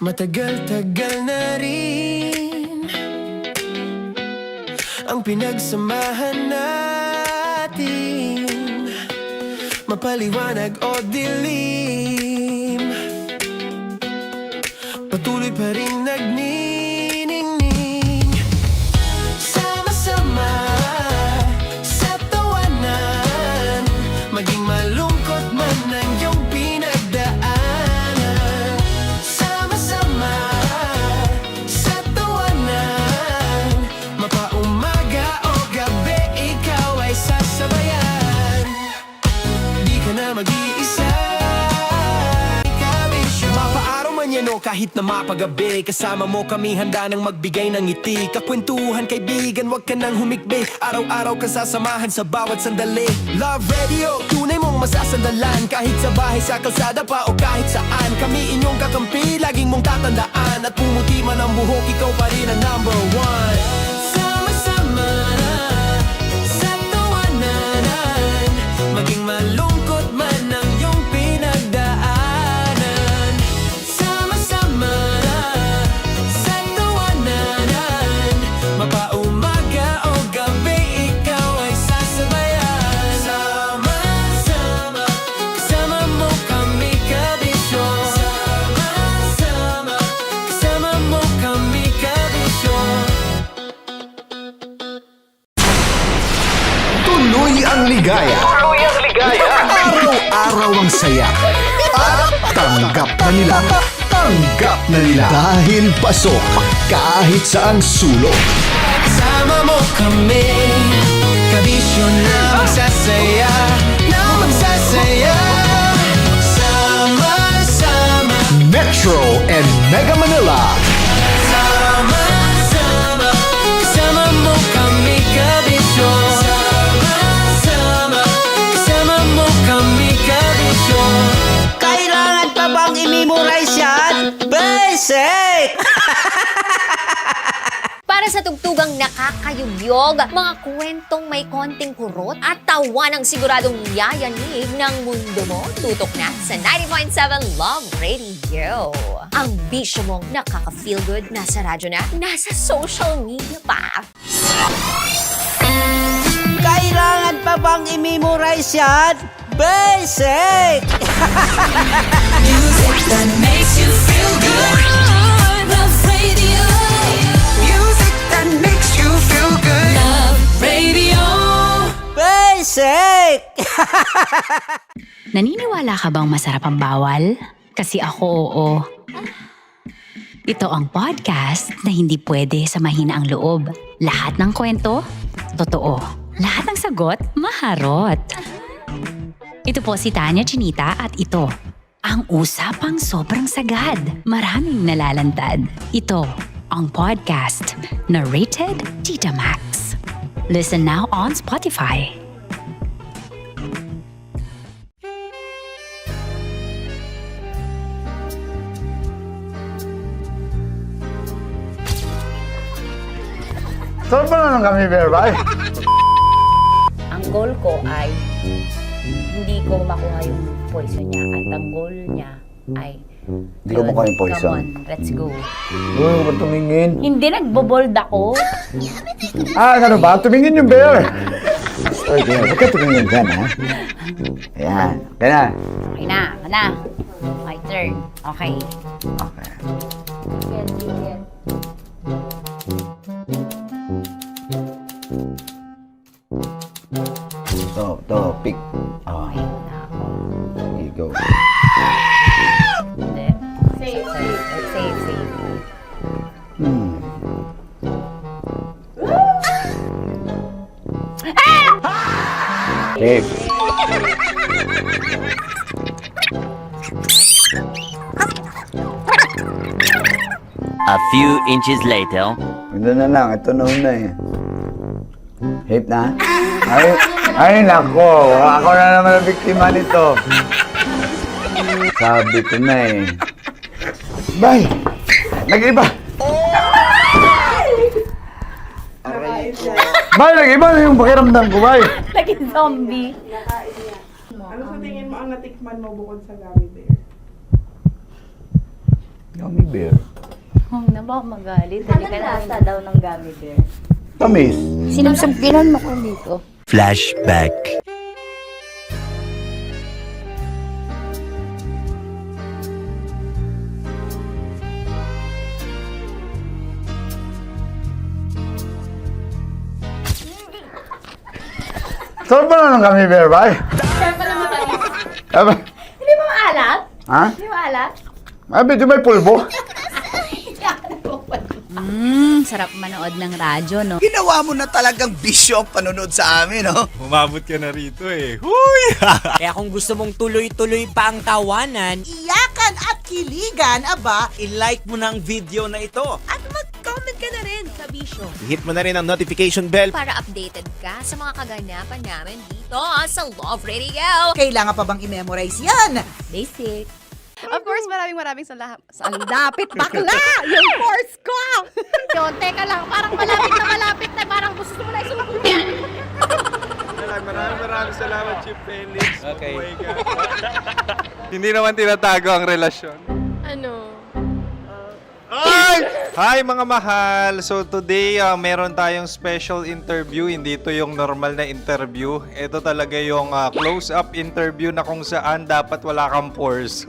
Matagal-tagal na rin ang pinagsamahan natin, mapaliwanag o dilim, patuloy pa rin nagniningning. Sama-sama sa tawanan, maging malungkot man ang iyong pinagdaanan. Sama-sama sa tawanan, mapaumaga o gabi, ikaw ay sasabayan. Di ka na mag-iisa, mapaaraw man yan o kahit na mapagabi, kasama mo kami handa nang magbigay ng ngiti. Kakwentuhan kaibigan, wag ka nang humikbi, araw-araw ka sasamahan sa bawat sandali. Love Radio, tunay mong masasandalan, kahit sa bahay, sa kalsada pa o kahit saan. Kami inyong kakampi, laging mong tatandaan, at pumuti man ang buhok, ikaw pa rin ang number one. Sama-sama sa tawanan, maging malungkot man ang iyong pinagdaanan. Sama-sama sa tawanan, mapaumaga o gabi, ikaw ay sasabayan. Sama-sama, kasama mo kami kabisyo. Sama-sama, kasama mo kami kabisyo. Tuloy ang ligaya. Araw-araw ang saya. At tanggap na nila. Dahil pasok kahit saan sulok. Sama mo kami, kabisyo na magsasaya, Sama-sama, Metro and Mega Manila. sama-sama, kasama mo kami kabisyo. Sama-sama, kasama mo kami kabisyo. Kailangan pa bang i-memorize yan? Basic! Para sa tugtugang nakakayugyog, mga kwentong may konting kurot at tawa ng siguradong yayanig ng mundo mo, tutok na sa 90.7 Love Radio. Ang bisyo mong nakaka-feel good, nasa radyo na, nasa social media pa. Kailangan pa bang i-memorize yan? Basic! Music that makes you feel good. Love Radio. Music that makes you feel good. Love Radio. Basic! Naniniwala ka bang masarap ang bawal? Kasi ako oo. Ito ang podcast na hindi pwede samahin ang loob. Lahat ng kwento, totoo. Lahat ng sagot, maharot. Ito po si Tanya Chinita at ito, ang usapang sobrang sagad. Maraming nalalantad. Ito, ang podcast na Rated Tita Max. Listen now on Spotify. Saan ba na lang kami, Berbay? Ang goal ko ay hindi ko makuha yung poison niya at ang goal niya ay Hindi ko makuha yung poison. Come on, let's go. Huwag ko ba tumingin? Hindi, nagbobold ako. Ano ba? Tumingin yung bear! Story ko yan. Huwag ka tumingin dyan, ha? Ayan. Kaya na. Okay na, na. My turn. Okay. Okay. Yan, yan. To, pick. Oh, Okay na ako. there you go. Hindi. Safe, safe. Safe, safe. Safe. A few inches later. Ito na lang. Ito na una eh. Safe na? Ay, nako. Ako na naman ang biktima nito. Sabi ko na eh. Bay! Nag-iba! Bay, nag-iba na yung pakiramdam ko, bay! Naging zombie. Ano sa tingin mo ang natikman mo bukod sa gummy bear? Gummy bear. Oh, na baka magalit. Hindi ka nasa daw ng gummy bear. Tamis. Sinusumpilan mo ko dito. Flashback. Sarap ba na ng gummy bear, bay? Hindi mo maalat? Ha? Hindi mo maalat? Ay, medyo may pulbo. Sarap manood ng radyo, no? Ginawa mo na talagang bisyo ang panonood sa amin, no? Umabot ka na rito eh. Huy! Kaya kung gusto mong tuloy-tuloy pa ang tawanan, Iyakan at kiligan, aba, i-like mo na ang video na ito. At mag-comment ka na rin sa bisyo. Hit mo na rin ang notification bell. Para updated ka sa mga kaganapan namin dito sa Love Radio. Kailangan pa bang i-memorize yan? Basic. Of course, maraming salamat. Ang lapit bakla! Yung course ko! Yun, teka lang, parang malapit na, parang gusto mo na isulat. Maraming salamat, Chip Felix. Okay. Hindi naman tinatago ang relasyon. Ano? Ay! Hi mga mahal! So today, meron tayong special interview. Hindi ito yung normal na interview. Ito talaga yung close-up interview na kung saan dapat wala kang pores.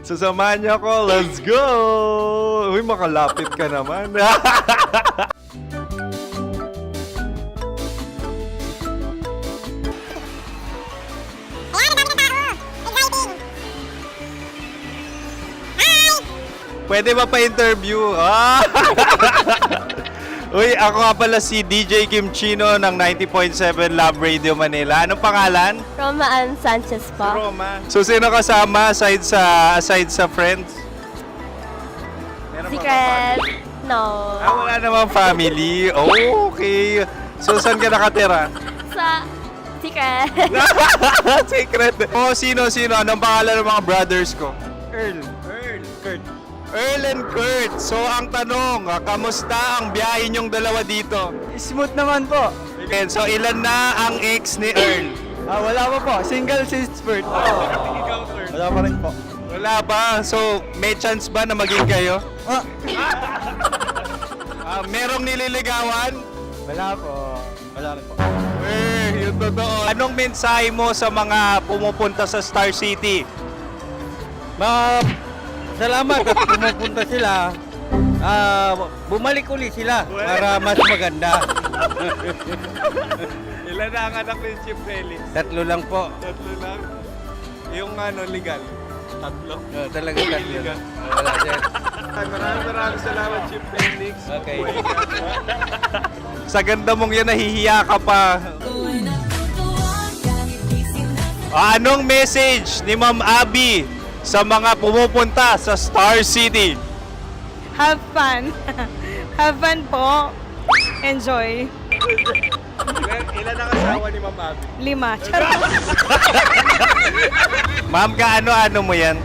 So samahan niyo ako. Let's go! Uy, makalapit ka naman. Pwede ba pa-interview? Ah! Uy, ako nga pala si DJ Kim Chino ng 90.7 Love Radio Manila. Anong pangalan? Roma Ann Sanchez po. Roma. So, sino kasama aside sa friends? Meron pa ba Secret. family? No. Wala namang family. Oh, okay. So, saan ka nakatira? Sa secret. Secret. Oh, sino? Anong pangalan ng mga brothers ko? Earl, Kurt. Earl and Kurt. So, ang tanong, kamusta ang biyahe niyong dalawa dito? smooth naman po. Okay, so ilan na ang ex ni Earl? Wala pa po. Single since birth. Wala pa rin po. Wala ba? So, may chance ba na maging kayo? Merong nililigawan? Wala po. Wala rin po. Yung totoo. Anong mensahe mo sa mga pumupunta sa Star City? Salamat at pumupunta sila. Bumalik ulit sila para mas maganda. Ilan na ang anak ni Chip Felix? 3 lang po. 3 lang. Yung legal? 3? Talaga 3 Legal. Wala sir. Maraming salamat, Chip Felix. Okay. Sa ganda mong yan, nahihiya ka pa. Anong message ni Ma'am Abby sa mga pumupunta sa Star City? Have fun. Have fun po. Enjoy. Ilan ang asawa ni Ma'am Abby? 5. Ma'am, kaano-ano mo yan?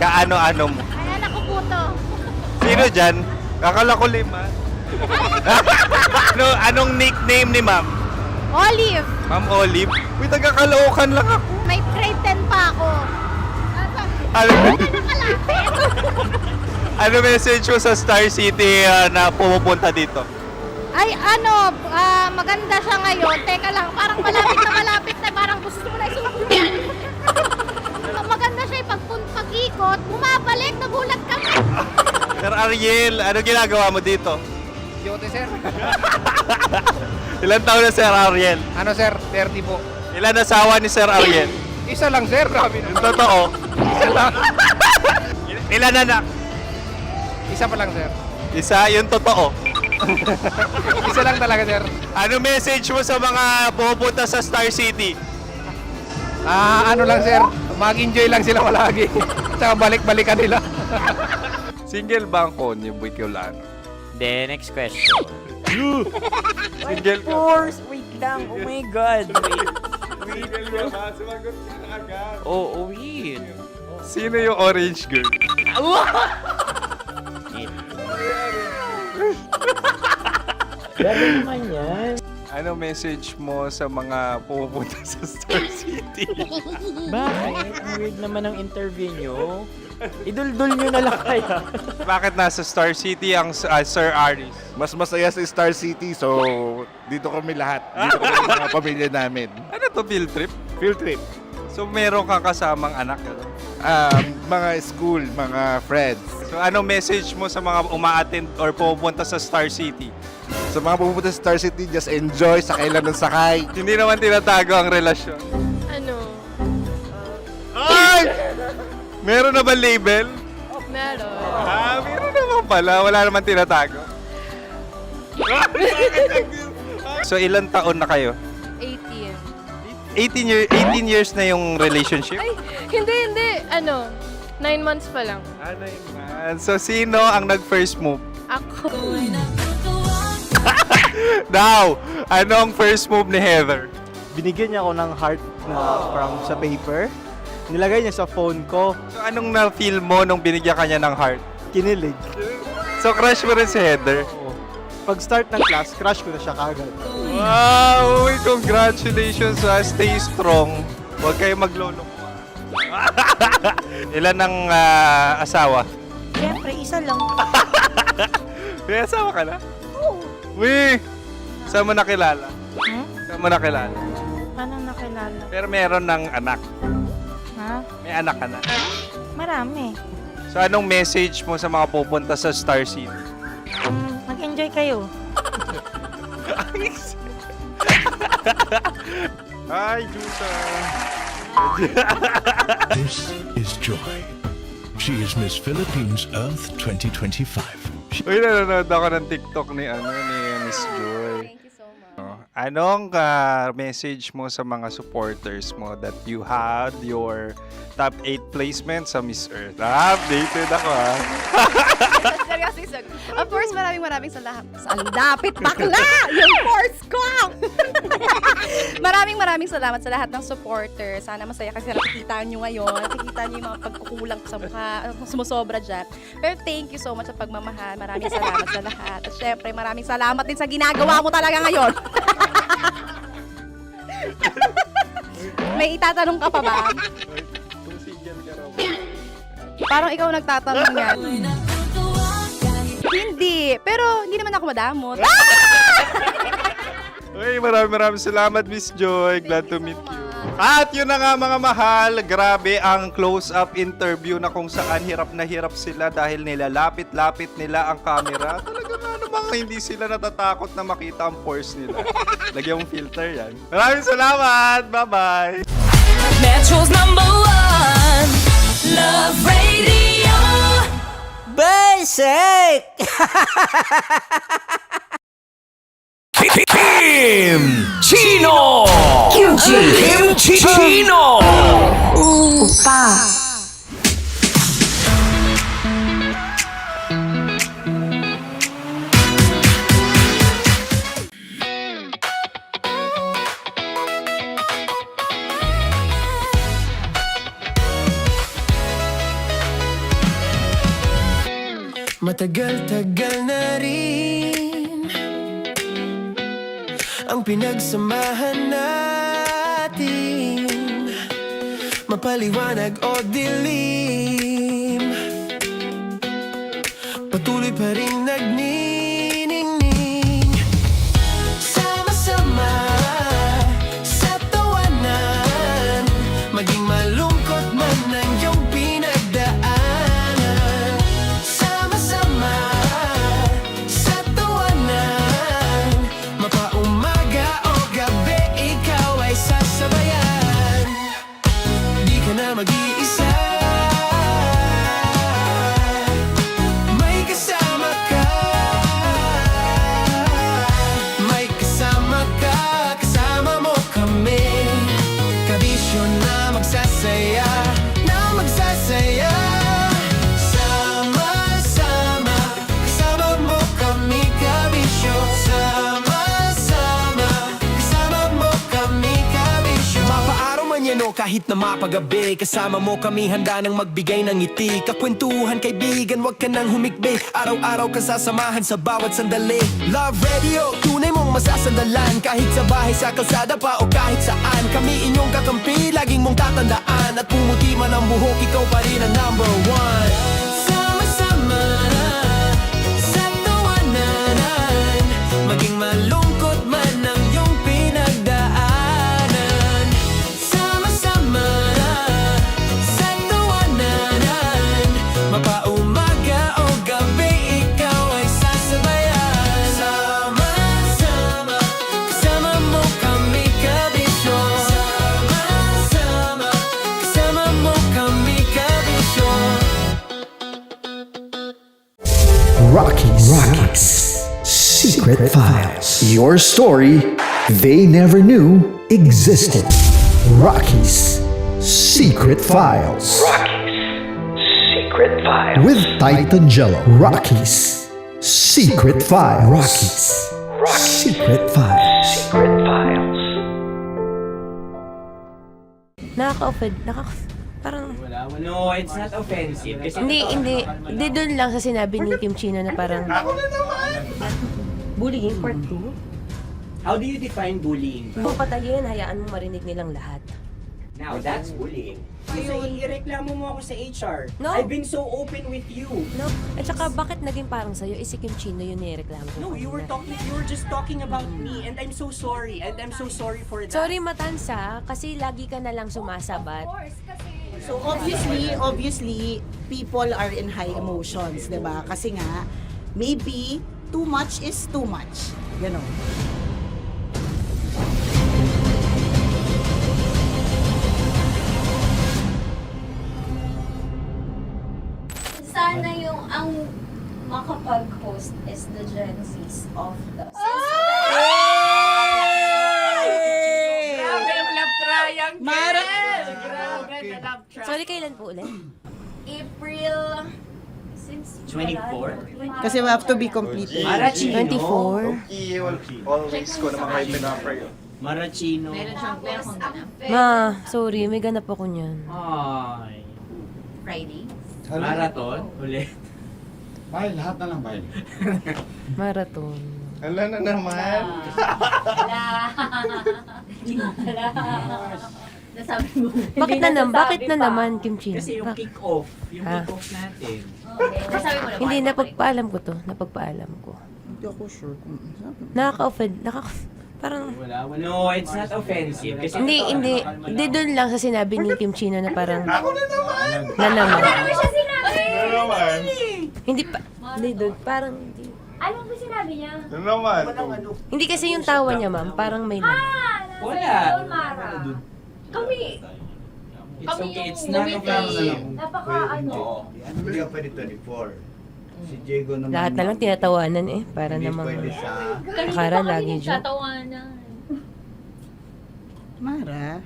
Kaano-ano mo? Ay, anak ko po to. Sino dyan? Kakala ko 5. Anong nickname ni Ma'am? Olive. Ma'am Olive? Uy, taga-Caloocan lang ako. May grade 10 pa ako. Ano message mo sa Star City na pumupunta dito? Ay, maganda siya ngayon. Teka lang, parang malapit na, parang gusto mo na isulat. Maganda siya pag-ikot, bumabalik, nagulat ka. Sir Ariel, ano ginagawa mo dito? Yote sir. Ilan taon na Sir Ariel? Ano sir? 30 po. Ilan asawa ni Sir Ariel? Isa lang sir. Grabe na. Yung totoo? Ilan anak? Isa pa lang sir. Isa, yung totoo. Isa lang talaga sir. Ano message mo sa mga pumupunta sa Star City? Ano lang sir. Mag-enjoy lang sila palagi. Tsaka balik-balikan nila. Single ba ang Konyo Boy Kiolano? The next question. Single ka? Wait lang. Oh my God. Single ka ba? Sumagot ka na agad. Oh, wait. Sino yung orange girl? Gano'n naman yan. Ano message mo sa mga pumupunta sa Star City? Bakit? Ang weird naman ang interview nyo. Iduldul nyo na lang kaya. Bakit nasa Star City ang Sir Aris? Mas masaya sa Star City, so dito kami lahat. Dito kami mga pamilya namin. Ano to, field trip? Field trip. So meron kang kasamang anak? Ano? Mga school, mga friends. So anong message mo sa mga uma-attend or pupunta sa Star City? Sa mga pupunta sa Star City, just enjoy, sakay lang ng sakay. Hindi naman tinatago ang relasyon. Ano? Ay! Meron na ba label? Meron. Meron naman pala. Wala naman tinatago. So ilan taon na kayo? 18. 18 years na yung relationship? Ay, hindi. 9 months pa lang. Ano yun? So sino ang nag-first move? Ako. Now, ano ang first move ni Heather? Binigyan niya ako ng heart na from sa paper. Nilagay niya sa phone ko. So anong na-feel mo nung binigyan kanya ng heart? Kinilig. So crush mo rin si Heather? Oo. Pag start ng class, crush ko na siya kagad. Wow! Uy, congratulations ha! Stay strong. Huwag kayo maglolo. Ilan ang asawa? Siyempre, isa lang. May asawa ka na? Oo. Uy! Saan mo nakilala? Saan mo nakilala? Paano nakilala? Pero meron ng anak. Ha? May anak ka na. Marami. So anong message mo sa mga pupunta sa Star City? Mag-enjoy kayo. Hi, Jusa! This is Joy. She is Miss Philippines Earth 2025. Uy, nanonood ako ng TikTok ni Miss Joy. Thank you so much. Anong message mo sa mga supporters mo that you had your top 8 placement sa Miss Earth? Updated ako Seryoso. Of course, maraming salamat. Ang dapit bakla! Yung course ko! maraming salamat sa lahat ng supporters. Sana masaya kasi nakikita nyo ngayon. Nakikita nyo yung mga pagkukulang ko sa mukha. Sumusobra dyan. Pero thank you so much sa pagmamahal. Maraming salamat sa lahat. At syempre, maraming salamat din sa ginagawa mo talaga ngayon. May itatanong ka pa ba? Parang ikaw nagtatanong yan. Hindi. Pero hindi naman ako madamot. Uy, maraming salamat, Miss Joy. Glad to meet you. At yun na nga mga mahal, grabe ang close-up interview na kung saan hirap na hirap sila dahil nilalapit-lapit nila ang camera. Talagang ano bang hindi sila natatakot na makita ang pores nila. Lagyan mong filter yan. Maraming salamat! Bye-bye! Metro's #1 Love Radio. Basic! Kim Chino! Kimchi Chino! Matagal-tagal na rin ang pinagsamahan natin, mapaliwanag o dilim, patuloy pa rin nagniningning. Sama-sama sa tawanan, maging malungkot man ang iyong pinagdaanan. Sama-sama sa tawanan, mapaumaga o gabi, ikaw ay sasabayan. Di ka na mag-iisa, may kasama ka. nyo kahit na mapagabi. Kasama mo kami handa nang magbigay ng ngiti. Kakwentuhan kaibigan, wag ka nang humikbi. Araw-araw ka sasamahan sa bawat sandali. Love Radio, tunay mong masasandalan. Kahit sa bahay, sa kalsada pa o kahit saan. Kami inyong kakampi, laging mong tatandaan. At pumuti man ang buhok, ikaw pa rin ang number one. Sama-sama na sa tawanan, maging malungkot man ang iyong pinagdaanan. Sama-sama na sa tawanan, mapaumaga o gabi, ikaw ay sasabayan. Sama-sama, kasama mo kami kabisyo. Sama-sama, kasama mo kami kabisyo. Rockies Secret Files. Your story they never knew existed. Rockies Secret Files. Secret Files. With Titan Jello. Rockies Secret Files. Rockies Secret Files. Secret Files. Nakaka-offend. Parang... No, it's not offensive. Kasi Hindi doon lang sa sinabi ni Kim Chino na parang... Bullying, part 2? how do you define bullying? Kung patayin, hayaan mo marinig nilang lahat. Now, that's bullying. So, ireklamo mo ako sa HR. No. I've been so open with you. No? At saka, bakit naging parang sa'yo? Si Kim Chino yun nireklamo ko. No, you were just talking about me, and I'm so sorry. And I'm so sorry for that. Sorry, Matansa, kasi lagi ka na lang sumasabat. So obviously, people are in high emotions, 'di ba? Kasi nga, maybe too much is too much. Ganon. Sana yung ang makapag-host is the Gen Zs of the Grabe ang love triangle! Mara- Grabe ang love triangle! Sorry, kailan po ulit? April since 24? Kasi we have to be completely. Marachino. 24. Always ko naman kayo pinapray. Marachino. Ma, sorry, may ganap ako niyan. Ay. Friday. Marathon? Ulit. Bye, lahat na lang, bye. Marathon. Ala na naman. Nasabi mo. Bakit na naman, Kim Chino? Kasi yung kick-off. Yung kick-off natin. Nasabi mo na ba? Hindi, napagpaalam ko to. Napagpaalam ko. Hindi ako sure kung Nakaka-offend. Parang... No, it's not offensive. Kasi Hindi doon lang sa sinabi ni Kim Chino na parang... Na naman. Ano siya sinabi? Hindi pa... Hindi doon. Parang... Hindi. Ano ba sinabi niya? Ano naman? Hindi kasi yung tawa niya, ma'am. Parang may lang. Wala. Mara. Kami. It's okay. It's not offensive. Napaka Hindi ka pwede 24. Si Diego naman. Lahat na lang tinatawanan eh. Para Hindi namang... pwede sa... Akala lagi joke. Tatawanan. Mara.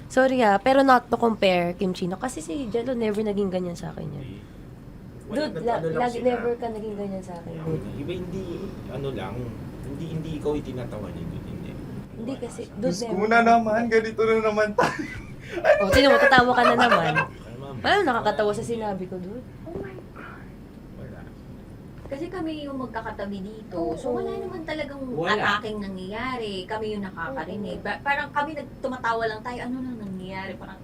Sorry ha, pero not to compare Kim Chino. Kasi si Jello never naging ganyan sa akin yan. Dude, lagi never ka naging ganyan sa akin. Dude. Iba hindi, ano lang, hindi ikaw itinatawa niya, dude, hindi. Hindi kasi, dude, Diyos ko na naman, ganito na naman tayo. O, sino mo, tatawa ka na naman. Paano nakakatawa sa sinabi ko, dude? Kasi kami yung magkakatabi dito. So wala naman talagang Wala. ataking nangyayari. Kami yung nakakarinig. Parang kami tumatawa lang tayo. Ano lang nangyayari? Parang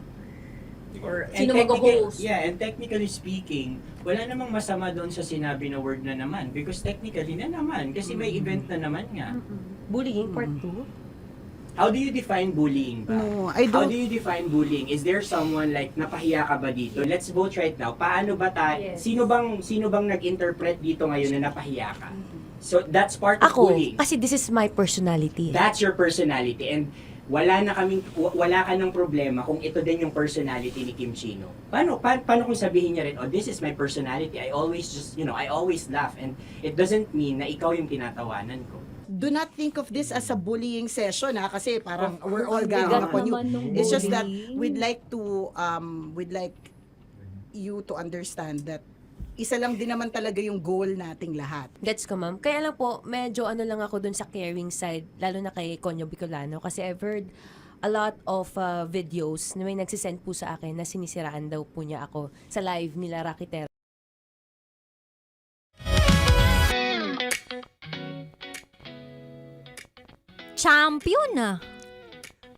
or sino mag-host? Yeah, and technically speaking, wala namang masama doon sa sinabi na word na naman. Because technically na naman. Kasi may event na naman nga. Bullying, part 2? How do you define bullying ba? No, I How don't. do you define bullying? Is there someone like napahiya ka ba dito? Let's vote right now. Paano ba tayo? Yes. Sino bang nag-interpret dito ngayon na napahiya ka? So that's part of Ako, bullying. kasi this is my personality. That's your personality, and wala ka ng problema kung ito din yung personality ni Kim Chino. Paano kung sabihin niya rin, oh, this is my personality. I always I always laugh, and it doesn't mean na ikaw yung tinatawanan ko. Do not think of this as a bullying session ha, kasi parang we're all ganging upon you. It's just that we'd like you to understand that isa lang din naman talaga yung goal nating lahat. Gets ko, ma'am. Kaya lang po, medyo ano lang ako dun sa caring side, lalo na kay Konyo Bicolano. Kasi I've heard a lot of videos na may nagsisend po sa akin na sinisiraan daw po niya ako sa live nila Rakitero. Champion na.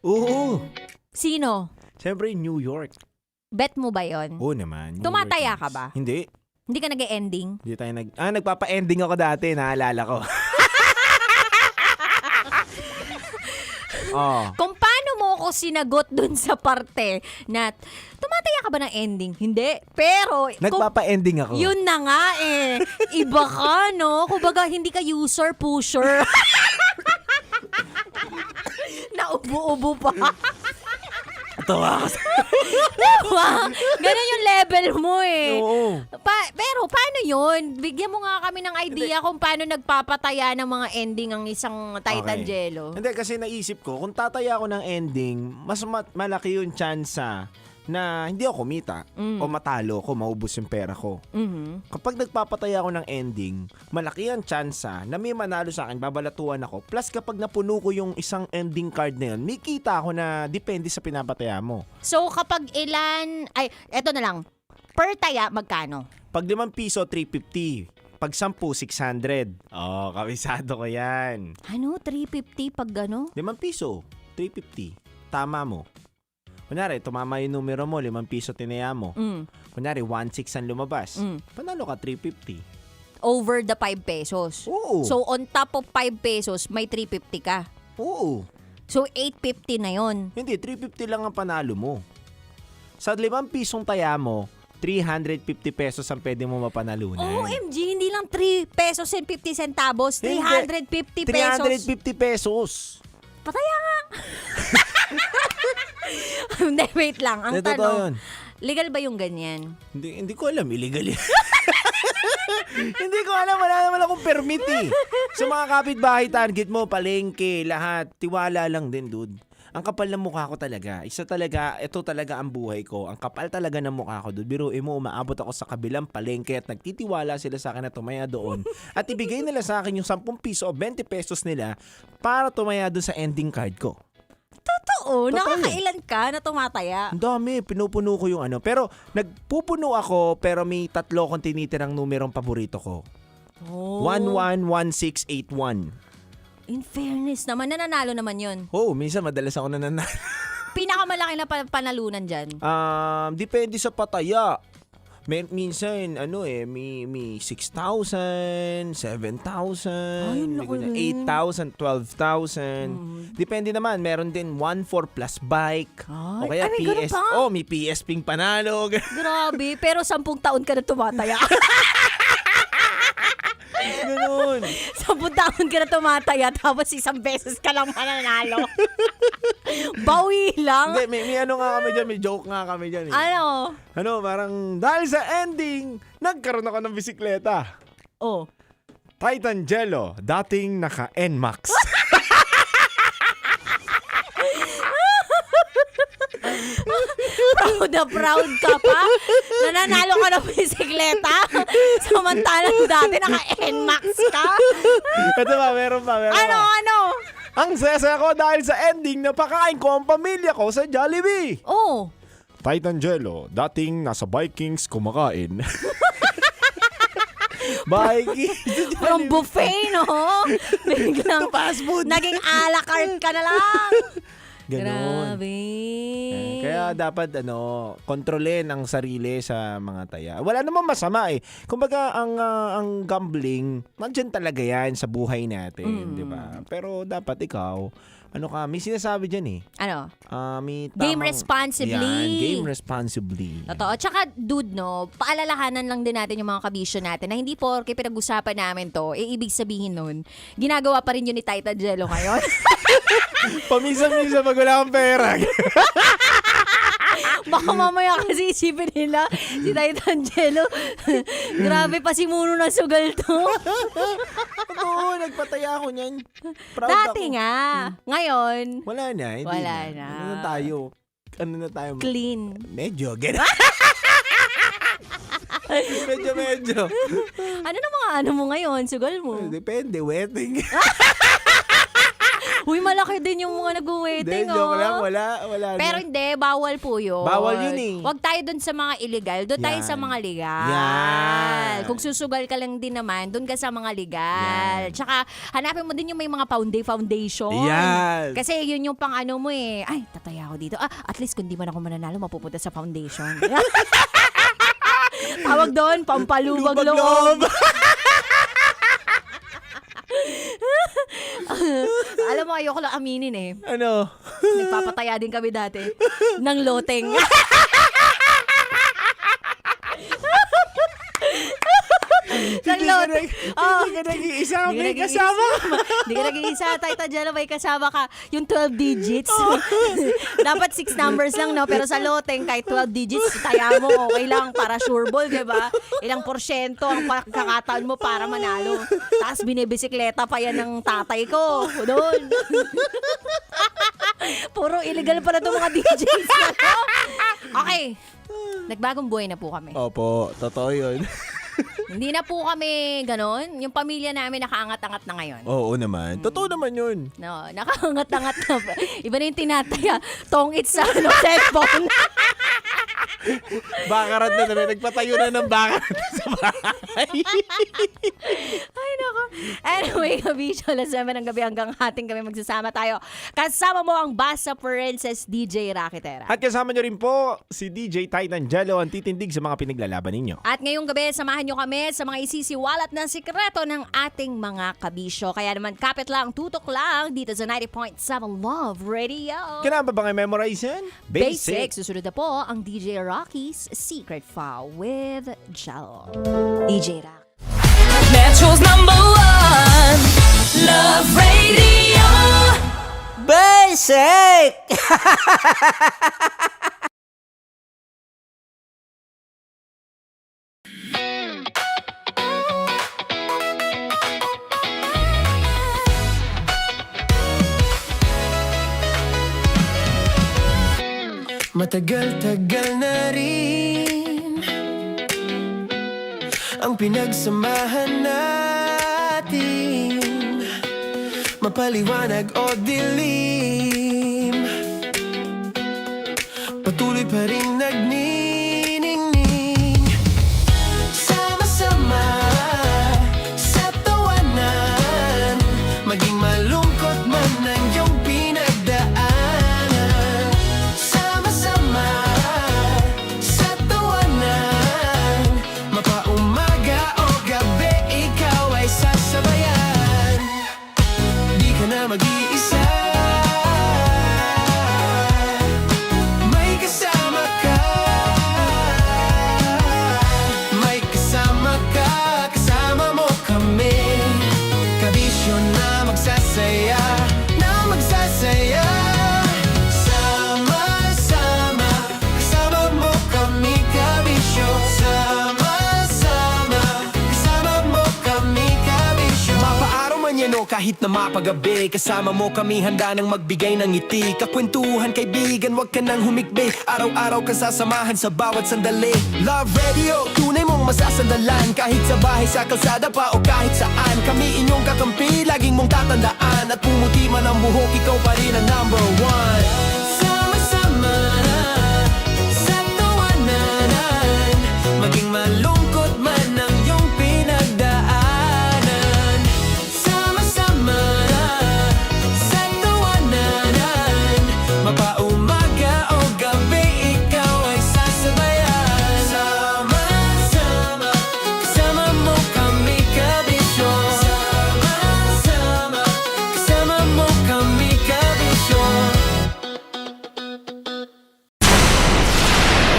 Oo. Sino? Siyempre, New York. Bet mo ba yon? Oo naman. New Tumataya York ka Knicks. ba? Hindi. Hindi ka nag-ending? Hindi tayo nagpapa-ending ako dati, naalala ko. Oh. Kung paano mo ako sinagot dun sa parte na tumataya ka ba ng ending? Hindi. Pero Nagpapa-ending ako. yun na nga eh. Iba ka, no? Kumbaga, hindi ka user, pusher. Naubo-ubo pa. Tawa ako. Diba? Ganun yung level mo eh. Oo. Pero paano yun? Bigyan mo nga kami ng idea kung paano nagpapataya ng mga ending ang isang Titan Okay. Jello. Hindi, kasi naisip ko, kung tataya ako ng ending, mas malaki yung tsansa na hindi ako kumita o matalo ko, maubos yung pera ko. Mhm. Kapag nagpapataya ako ng ending, malaki ang tsansa na may manalo sa akin, babalatuan ako. Plus kapag napuno ko yung isang ending card na yun, may kita ako na depende sa pinapataya mo. So kapag eto na lang. Per taya, magkano? Pag 5 piso, 350. Pag 10, 600. Oh, kabisado ko yan. Ano? 350 pag gano? 5 piso, 350. Tama mo. Kunyari, tumama yung numero mo, 5 piso tinaya mo. Kunyari, 1.6 ang lumabas. Panalo ka, 350. Over the 5 pesos. Oo. So on top of 5 pesos, may 350 ka. Oo. So 850 na yon. Hindi, 350 lang ang panalo mo. Sa 5 pisong taya mo, 350 pesos ang pwede mo mapanalunan. OMG, hindi lang 3 pesos and 50 centavos. 350 pesos. 350 pesos. Pataya nga. Hindi, wait lang. Ang Totoo tanong, yun. legal ba yung ganyan? Hindi ko alam, illegal yan. Hindi ko alam, wala naman akong permit eh. Sa mga kapitbahay, target mo, palengke, lahat. Tiwala lang din, dude. Ang kapal ng mukha ko talaga. Ito talaga ang buhay ko. Ang kapal talaga ng mukha ko, dude. Biruin mo, umaabot ako sa kabilang palengke at nagtitiwala sila sa akin na tumaya doon. At ibigay nila sa akin yung 10 piso o 20 pesos nila para tumaya doon sa ending card ko. Totoo. Nakakailan ka na tumataya? Ang dami, pinupuno ko yung ano. Pero nagpupuno ako, pero may 3 kong tinitirang numerong paborito ko. Oh. 111681. In fairness naman, nananalo naman yun. Oh, minsan madalas ako nananalo. Pinakamalaki na panalunan dyan. Depende sa pataya. Minsan, may 6,000, 7,000, 8,000, 12,000. Depende naman, meron din 1-4 plus bike. O kaya may ganun PS. pa? Oh, may PS Ping panalo. Grabe, pero 10 taon ka na tumataya. Ganun. 10 taon ka na tumataya, tapos 1 beses ka lang mananalo. Bawi lang. Hindi, may ano nga kami dyan, may joke nga kami dyan. Eh. Ano? Parang dahil sa ending, nagkaroon ako ng bisikleta. Oh. Titan Jello, dating naka NMAX. Proud na proud ka pa? Nananalo ka ng bisikleta? Samantalang dati naka-NMAX ka? Ito ba, meron pa. Ano? Ang saya ko dahil sa ending, napakain ko ang pamilya ko sa Jollibee. Oh. Titan Jello, dating nasa Vikings kumakain. Vikings. From buffet, no? Biglang fast food. naging a la carte ka na lang. Ganon. Grabe. Kaya dapat kontrolin ang sarili sa mga taya. Wala namang masama eh. Kumbaga ang gambling, nandiyan talaga yan sa buhay natin, di ba? Pero dapat ikaw, may sinasabi diyan eh. Ano? May Game tamang- responsibly. Yan, game responsibly. Totoo. Tsaka, dude, no, paalalahanan lang din natin yung mga kabisyo natin na hindi porke pinag-usapan namin to, ibig sabihin nun, ginagawa pa rin yun ni Titan Jello ngayon. Paminsan-minsan pag wala akong pera. Baka mamaya kasi isipin nila, si Titan Jello, grabe pa si Muno ng sugal to. Oo, nagpataya ako niyan. Proud Dati ako. nga. Ngayon, Wala na, hindi Wala na. na. Ano na tayo? clean. Medyo, medyo. Ano na mga mo ngayon, sugal mo? Depende, wedding. Uy, malaki din yung mga nag-waiting, Hindi, joke lang. Wala Pero na. hindi, bawal po yun. Bawal yun eh. Huwag tayo dun sa mga illegal. Doon tayo Yan. sa mga legal. Yan. Kung susugal ka lang din naman, doon ka sa mga legal. Tsaka, hanapin mo din yung may mga foundation. Yan. Kasi yun yung pang ano mo eh. Ay, tataya ako dito. At least kung di man ako mananalo, mapupunta sa foundation. Tawag doon, pampaluwag loob. Alam mo, ayoko lang aminin eh. Ano? Nagpapataya din kami dati ng loteng. ng loteng. Hindi ka nag-iisa, may kasama. Hindi ka nag-iisa, Tita Jello, may kasama ka. Yung 12 digits. Dapat 6 numbers lang, no? Pero sa loteng, kahit 12 digits, taya mo, okay lang para sure ball, diba? Ilang porsyento ang kakataon mo para manalo. Tapos binibisikleta pa yan ng tatay ko. Doon. Puro illegal pa na itong mga DJs. Okay. Nagbagong buhay na po kami. Opo, totoo yun. Hindi na po kami ganon. Yung pamilya namin nakaangat-angat na ngayon. Oo naman. Totoo naman yun. No, nakaangat-angat na. Iba na yung tinataya. Tongit sa cellphone. Bakarat na naman. Nagpatayo na ng bakarat sa bahay. Ay, nako. Anyway, kabisyo, alas 7 ng gabi hanggang hating kami magsasama tayo. Kasama mo ang Basa Princess DJ Rakitera. At kasama nyo rin po si DJ Titan Jello, ang titindig sa mga pinaglalaban ninyo. At ngayong gabi, samahan nyo kami sa mga isisiwalat na sikreto ng ating mga kabisyo. Kaya naman, kapit lang, tutok lang dito sa 90.7 Love Radio. Kailangan ba bang i-memorize yan? Basic. Susunod na po ang DJ Rocky's Secret File with Jello. DJ Rock. Metro's #1 Love Radio. Basic! Matagal-tagal na rin ang pinagsamahan natin, mapaliwanag o dilim, patuloy pa rin nagniningning. Sama-sama sa tawanan, maging malungkot man ang iyong pinagdaanan. Sama-sama sa tawanan, mapaumaga o gabi, ikaw ay sasabayan. Di ka na mag-iisa, may kasama ka. May kasama ka, kasama mo kami. Kabisyo na magsasaya, na magsasaya. Sama-sama, kasama mo kami, kabisyo. Sama-sama, kasama mo kami, kabisyo. Mapaaraw man yan o kahit na mapagabi, kasama mo kami, handa nang magbigay ng ngiti. Kakwentuhan, kaibigan, wag ka nang humikbi. Araw-araw ka sasamahan sa bawat sandali. Love Radio, tunay mong masasandalan. Kahit sa bahay, sa kalsada pa o kahit saan, kami inyong kakampi, laging mong tatandaan. At pumuti man ang buhok, ikaw pa rin ang #1. Sama-sama sa tawanan, maging malungkot man ang iyong pinagdaanan. Sama-sama sa tawanan, mapaumaga o gabi, ikaw ay sasabayan. Sama-sama, kasama mo kami, kabisyo. Sama-sama, kasama mo kami, kabisyo.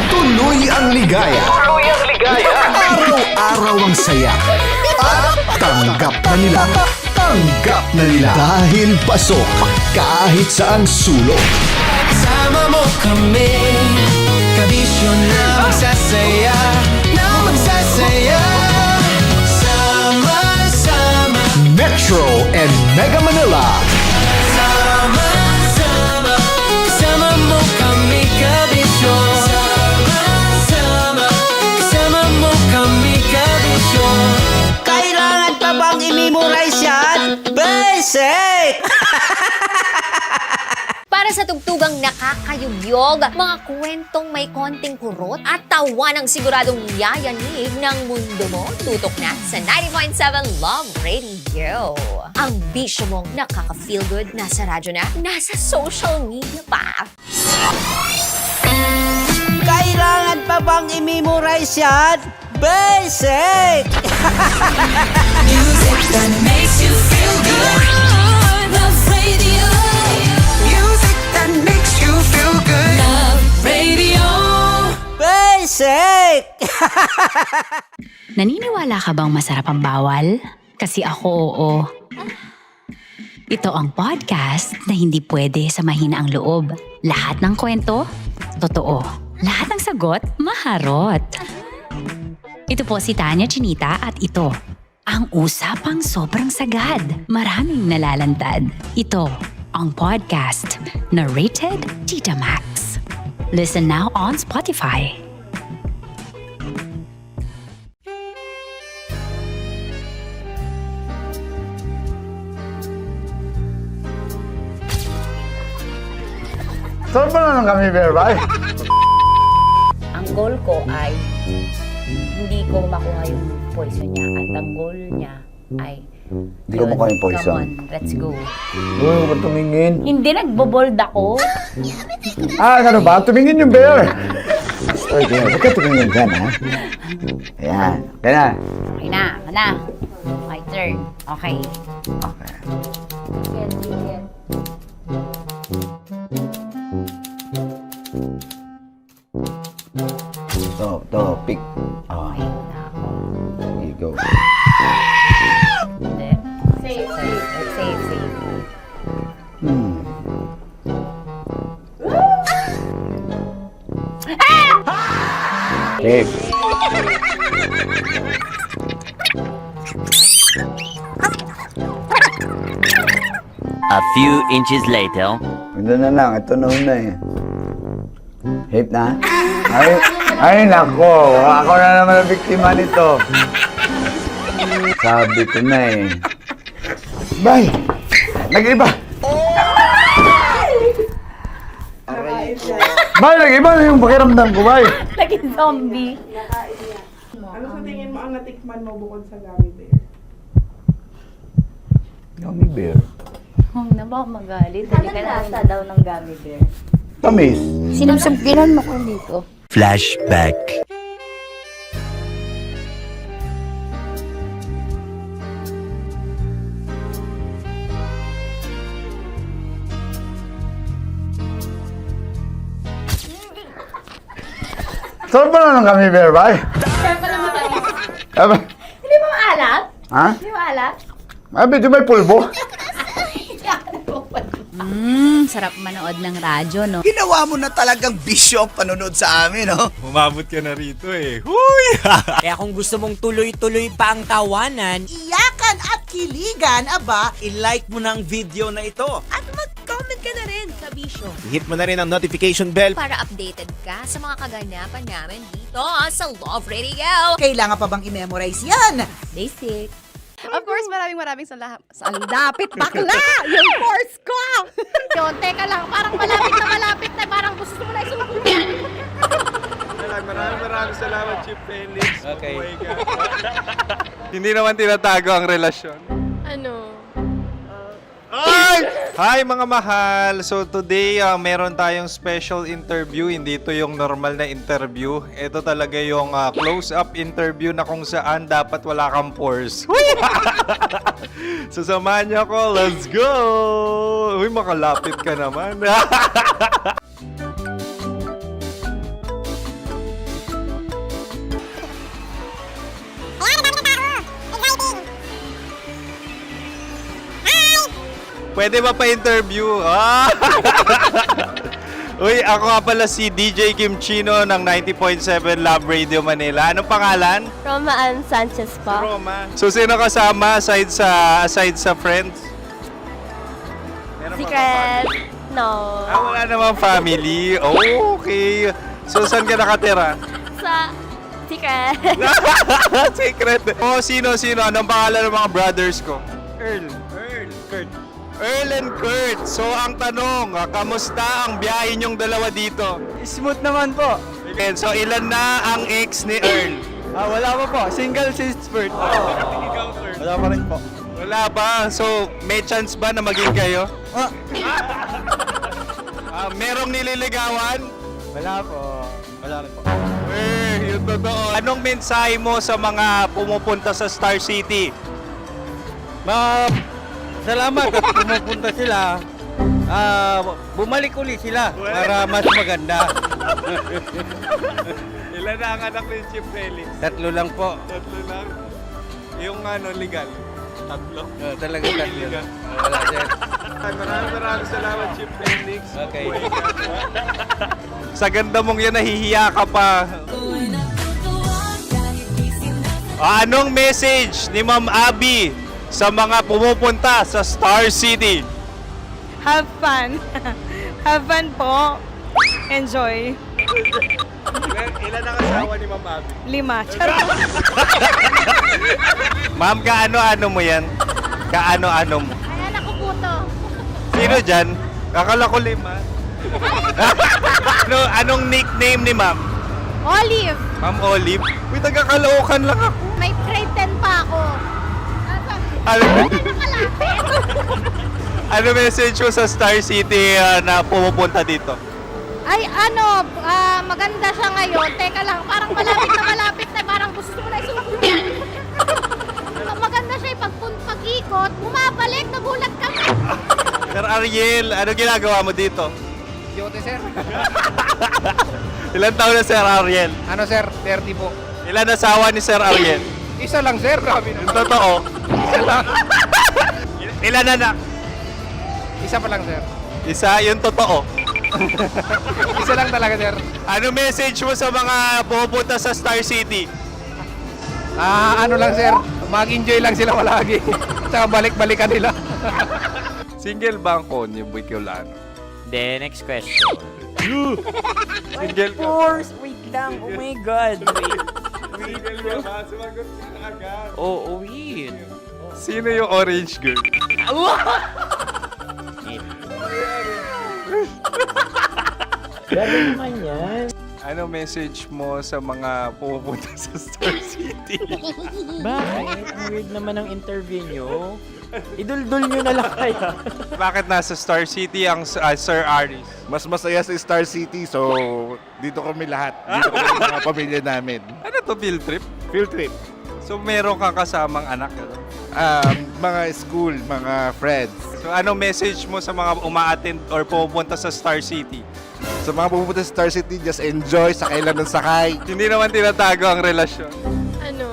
Tuloy ang ligaya. Tuloy ang ligaya. Araw-araw ang saya. At tanggap na nila. Tanggap na nila. Dahil pasok kahit saang sulok. Kasama mo kami, kabisyo na magsasaya, na magsasaya. Sama-sama, Metro and Mega Manila. sama-sama, kasama mo kami, kabisyo. Sama-sama, kasama mo kami, kabisyo. Kailangan pa bang i-memorize yan? Basic! Para sa tugtugang nakakayugyog, mga kwentong may konting kurot at tawa ng siguradong yayanig ng mundo mo, tutok na sa 90.7 Love Radio. Ang bisyo mong nakaka-feel good, nasa radyo na, nasa social media pa. Kailangan pa bang i-memorize yan? Basic! Music that makes you feel good. Love Radio. Music that makes you feel good. Love Radio. Basic! Naniniwala ka bang masarap ang bawal? Kasi ako oo. Ito ang podcast na hindi pwede sa mahina ang loob. Lahat ng kwento, totoo. Lahat ng sagot, maharot. Ito po si Tanya Chinita at ito, ang usapang sobrang sagad. Maraming nalalantad. Ito, ang podcast na Rated Tita Max. Listen now on Spotify. Saan ba na lang kami, Berbay? Ang goal ko ay hindi ko makuha yung poison niya at ang goal niya ay Hindi ko makuha yung poison. Come on, let's go. Uy, huwag tumingin. Hindi nagbobold ako. Ano ba? Tumingin yung bear. Oy, bear, huwag ka tumingin dyan, ha? Ayan. Kaya na. Okay na, na. My turn. Okay. Okay. Yan, yan. To, pick. Oh. There you go. Hindi. Safe, safe. Safe, safe. Safe. A few inches later. Ito na lang. Ito na una eh. Safe na? Ay, nako. Ako na naman ang biktima nito. Sabi ko na eh. Bay! Nag-iba! Bay, nag-iba na yung pakiramdam ko, bay! Naging zombie. Ano sa tingin mo ang natikman mo bukod sa gummy bear? Gummy bear? Huwag na ba magalit? Hindi ka nasa daw ng gummy bear. Tamis. Sinusumpilan mo ko dito. Flashback. Saan ba na lang kami, bear, bay? Saan pa naman kami? Aba, Hindi mo maalat? ha? Hindi mo maalat? Medyo may pulbo. Sarap manood ng radyo, no? Ginawa mo na talagang bisyo ang panonood sa amin, no? Umabot ka na rito eh. Huy! Kaya kung gusto mong tuloy-tuloy pa ang tawanan, Iyakan at kiligan, aba, i-like mo na ang video na ito. At mag-comment ka na rin sa bisyo Hit mo na rin ang notification bell. para updated ka sa mga kaganapan namin dito sa Love Radio. kailangan pa bang i-memorize yan? Basic. Of course, maraming salamat. Ang lapit bakla! Yung force ko! Yun, teka lang. Parang malapit na. Parang gusto mo na isumagot. Maraming salamat, Chief Felix. Okay. Hindi naman tinatago ang relasyon. Ano? Hi mga mahal! So today, meron tayong special interview. Hindi ito yung normal na interview. Ito talaga yung close-up interview na kung saan dapat wala kang pores. So samahan niyo ako. Let's go! Uy, makalapit ka naman. Pwede ba pa-interview? Uy, ako nga pala si DJ Kim Chino ng 90.7 Love Radio Manila. Anong pangalan? Roma Ann Sanchez po. Roma. So, sino kasama aside sa friends? Meron ba Secret. No. wala namang family. Oh, okay. So, saan ka nakatira? Sa secret. Secret. Oh, sino? Anong pangalan ng mga brothers ko? Earl. Kurt. Earl and Kurt. So ang tanong, kamusta ang biyahe niyong dalawa dito? Smooth naman po. And so ilan na ang ex ni Earl? Wala pa po. Single since birth. Wala pa rin po. Wala ba? So may chance ba na maging kayo? Merong nililigawan? Wala po. Wala rin po. Yung totoo. Anong mensahe mo sa mga pumupunta sa Star City? Salamat at pumupunta sila. Bumalik uli sila para mas maganda. Ilan na ang anak ni Chief Felix? 3 lang po. 3 lang? Yung legal? 3? Talaga 3. Wala sir. Maraming salamat, Chief Felix. Okay. Sa ganda mong yan, nahihiya ka pa. Anong message ni Ma'am Abby sa mga pumupunta sa Star City? Have fun. Have fun po. Enjoy. Ilan ang asawa ni Ma'am Abby? 5. Charot. Ma'am, kaano-ano mo yan? Kaano-ano mo? Ay, anak ko po to. Sino dyan? Akala ko 5. Anong nickname ni Ma'am? Olive. Ma'am Olive? Uy, taga-Caloocan lang ako. May grade 10 pa ako. Ano message mo sa Star City na pumupunta dito? Ay, maganda siya ngayon. Teka lang, parang malapit na, parang gusto mo na isulat. Maganda siya, pag-ikot, bumabalik, nagulat ka. Sir Ariel, ano ginagawa mo dito? Yote sir. Ilan taon na Sir Ariel? Ano sir? 30 po. Ilan asawa ni Sir Ariel? Isa lang sir. Grabe Yung totoo? Isa lang. Ilan anak? Isa pa lang sir. Isa, yung totoo. Isa lang talaga sir. Ano message mo sa mga pumupunta sa Star City? Ano lang sir. Mag-enjoy lang sila palagi. Tsaka balik-balikan nila. Single ba ang Konyo Bicolano? The next question. Single ka? Wait lang. Oh my God. Single ka ba? Sumagot ka na agad. Oh, wait. Sino yung orange girl? Grabe naman yan. Ano message mo sa mga pumupunta sa Star City? Bakit? Ang weird naman ang interview nyo. Idul-dul nyo na lang kaya. Bakit nasa Star City ang Sir Aris? Mas masaya sa Star City, so dito kami lahat. Dito kami mga pamilya namin. Ano to, field trip? Field trip. So meron kang kasamang anak? Mga school, mga friends. So ano message mo sa mga uma-attend or pumupunta sa Star City? Sa mga pupunta sa Star City, just enjoy, sakay lang ng sakay. Hindi naman tinatago ang relasyon. Ano?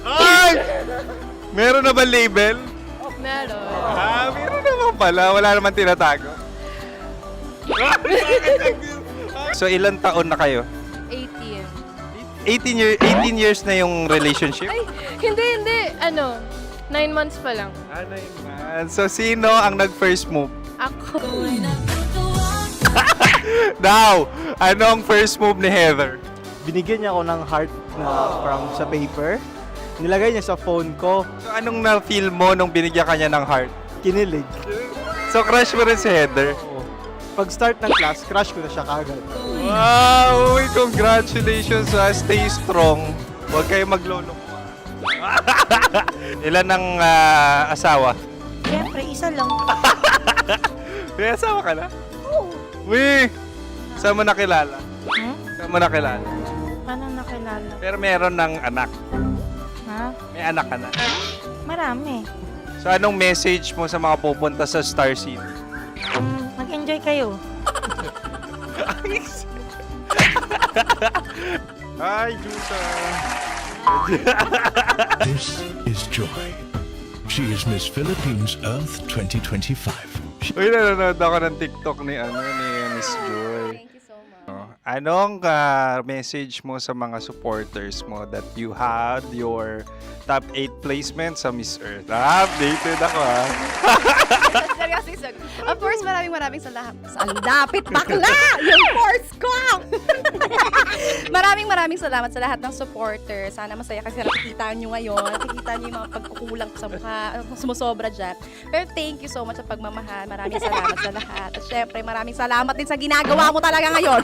Ay! Meron na ba label? Meron. Meron naman pala. Wala naman tinatago. So ilan taon na kayo? 18. 18 years na yung relationship? Ay, hindi. 9 months pa lang. 9 months. So sino ang nag-first move? Ako. Now, anong first move ni Heather? Binigyan niya ako ng heart na from sa paper. Nilagay niya sa phone ko. So anong na-feel mo nung binigyan ka niya ng heart? Kinilig. So crush mo rin si Heather? Pag-start ng class, crush ko na siya kagad. Wow! Uy, congratulations ha. Stay strong. Huwag kayo maglolo. Ilan ang asawa? Siyempre, isa lang. May asawa ka na? Oo. Uy! Saan mo nakilala? Saan mo nakilala? Paano nakilala? Pero meron ng anak. Ha? May anak ka na. Marami. So anong message mo sa mga pupunta sa Star City? Mag-enjoy kayo. Hi, Juta! This is Joy. She is Miss Philippines Earth 2025. Uy, nanonood ako ng TikTok ni Miss Joy. Thank you so much. Anong message mo sa mga supporters mo that you had your top 8 placement sa Miss Earth? Updated ako ha. Of course, maraming salamat. Ang lapit bakla! Yung course ko! Maraming salamat sa lahat ng supporter. Sana masaya kasi nakikita nyo ngayon. Nakikita nyo yung mga pagkukulang ko sa mukha, sumusobra dyan. Pero thank you so much sa pagmamahal. Maraming salamat sa lahat. At syempre, maraming salamat din sa ginagawa mo talaga ngayon.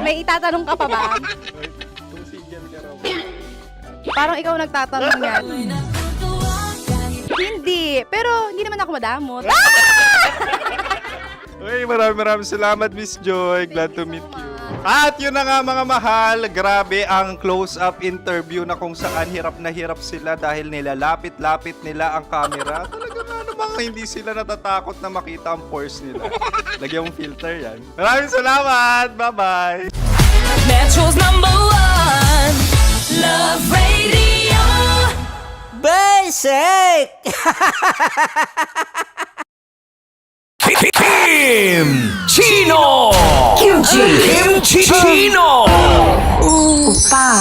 May itatanong ka pa ba? Parang ikaw nagtatanong yan. Hindi. Pero hindi naman ako madamot. Uy, maraming salamat, Miss Joy. Glad to meet you. At yun na nga mga mahal, grabe ang close-up interview na kung saan hirap na hirap sila dahil nilalapit-lapit nila ang camera. Talaga nga namang hindi sila natatakot na makita ang pores nila. Lagyan mong filter yan. Maraming salamat! Bye-bye! Metro's #1 Love Radio. Basic! Kim Chino! Kim Chino! Upa.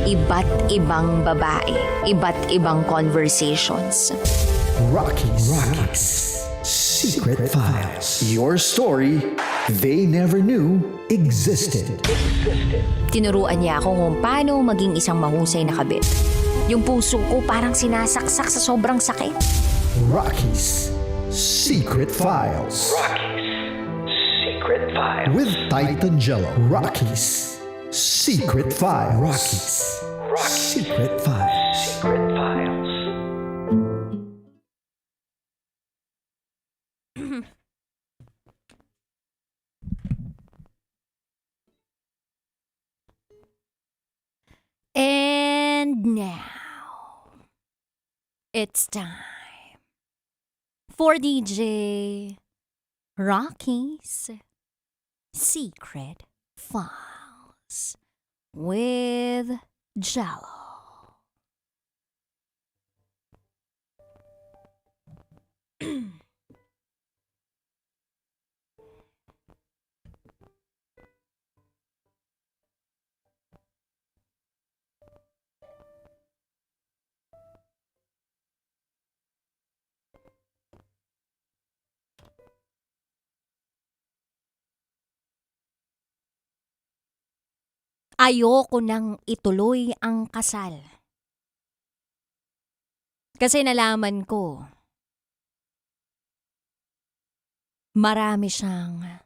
Iba't ibang babae, iba't ibang conversations. Rockies. Secret Files. Your story they never knew existed. Tinuruan niya ako kung paano maging isang mahusay na kabit. Yung puso ko parang sinasaksak sa sobrang sakit. Rockies. Secret Files. Secret Files. With Titan Jello. Rockies. Secret Files. Rockies. Secret Files. Secret Files. And now, it's time for DJ Rocky's Secret Files with Jello. Ayoko nang ituloy ang kasal. Kasi nalaman ko, marami siyang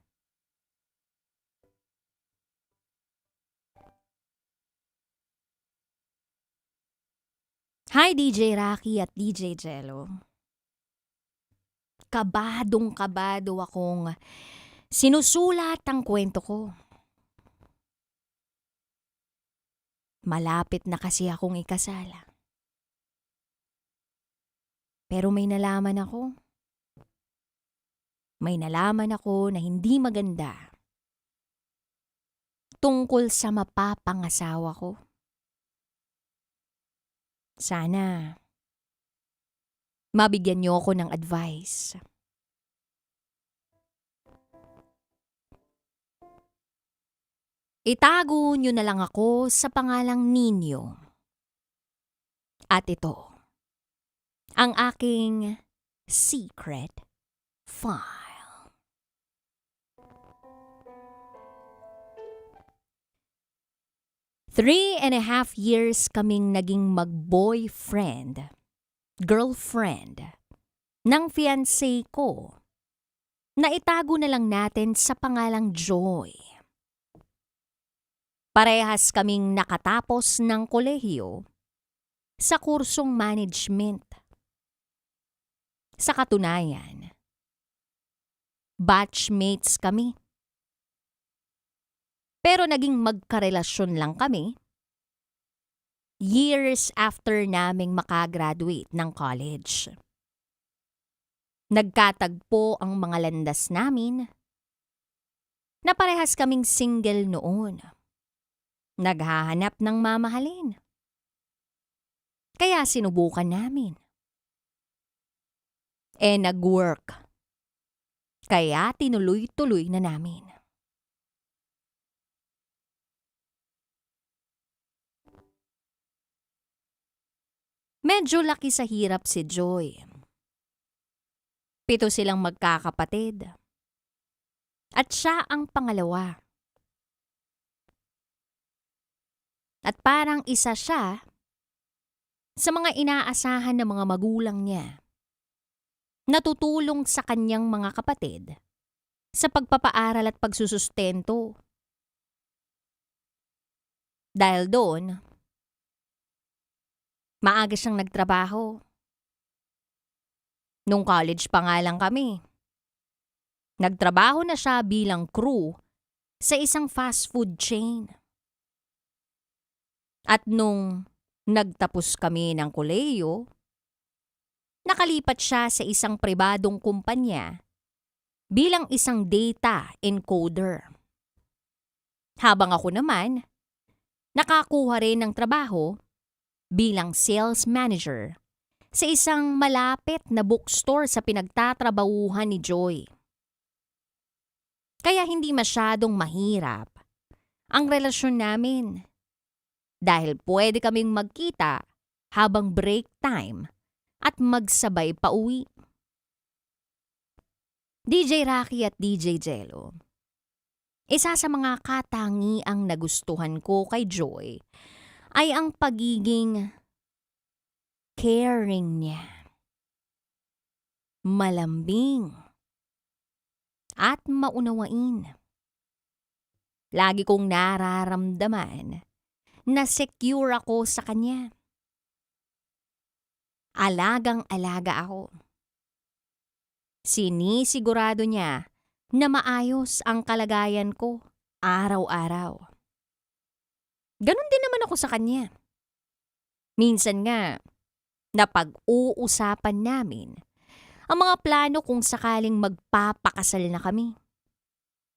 Hi DJ Rocky at DJ Jello. Kabadong-kabado akong sinusulat ang kwento ko. Malapit na kasi akong ikasal. Pero may nalaman ako. May nalaman ako na hindi maganda tungkol sa mapapangasawa ko. Sana mabigyan niyo ako ng advice. Itago niyo na lang ako sa pangalang Nino. At ito, ang aking secret file. 3.5 years kaming naging mag-boyfriend, girlfriend, ng fiancé ko, na itago na lang natin sa pangalang Joy. Parehas kaming nakatapos ng kolehiyo sa kursong management. Sa katunayan, batchmates kami. Pero naging magkarelasyon lang kami years after naming makagraduate ng college. Nagkatagpo ang mga landas namin na parehas kaming single noon. Naghahanap ng mamahalin. Kaya sinubukan namin. Nag-work. Kaya tinuloy-tuloy na namin. Medyo laki sa hirap si Joy. 7 silang magkakapatid. At siya ang pangalawa. At parang isa siya sa mga inaasahan ng mga magulang niya. Natutulong sa kanyang mga kapatid sa pagpapaaral at pagsusustento. Dahil doon, maaga siyang nagtrabaho. Nung college pa nga lang kami. Nagtrabaho na siya bilang crew sa isang fast food chain. At nung nagtapos kami ng kolehiyo, nakalipat siya sa isang pribadong kumpanya bilang isang data encoder. Habang ako naman, nakakuha rin ng trabaho bilang sales manager sa isang malapit na bookstore sa pinagtatrabahuhan ni Joy. Kaya hindi masyadong mahirap ang relasyon namin dahil pwede kaming magkita habang break time at magsabay pauwi. DJ Rocky at DJ Jello, isa sa mga katangiang nagustuhan ko kay Joy ay ang pagiging caring niya. Malambing at maunawain. Lagi kong nararamdaman na secure ako sa kanya. Alagang-alaga ako. Sinisigurado niya na maayos ang kalagayan ko araw-araw. Ganon din naman ako sa kanya. Minsan nga, napag-uusapan namin ang mga plano kung sakaling magpapakasal na kami.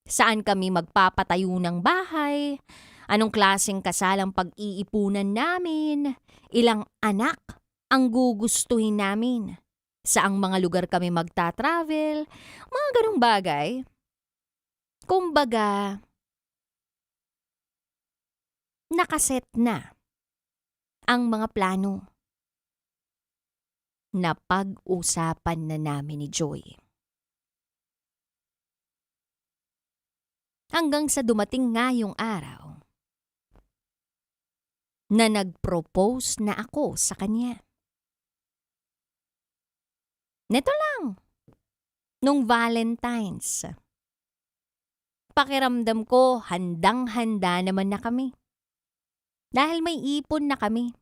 Saan kami magpapatayo ng bahay, anong klaseng kasalang pag-iipunan namin, ilang anak ang gugustuhin namin, saang mga lugar kami magta-travel, mga ganong bagay. Kumbaga, nakaset na ang mga plano na pag-usapan na namin ni Joy. Hanggang sa dumating nga yung araw na nag-propose na ako sa kanya. Neto lang, nung Valentine's. Pakiramdam ko handang-handa naman na kami. Dahil may ipon na kami.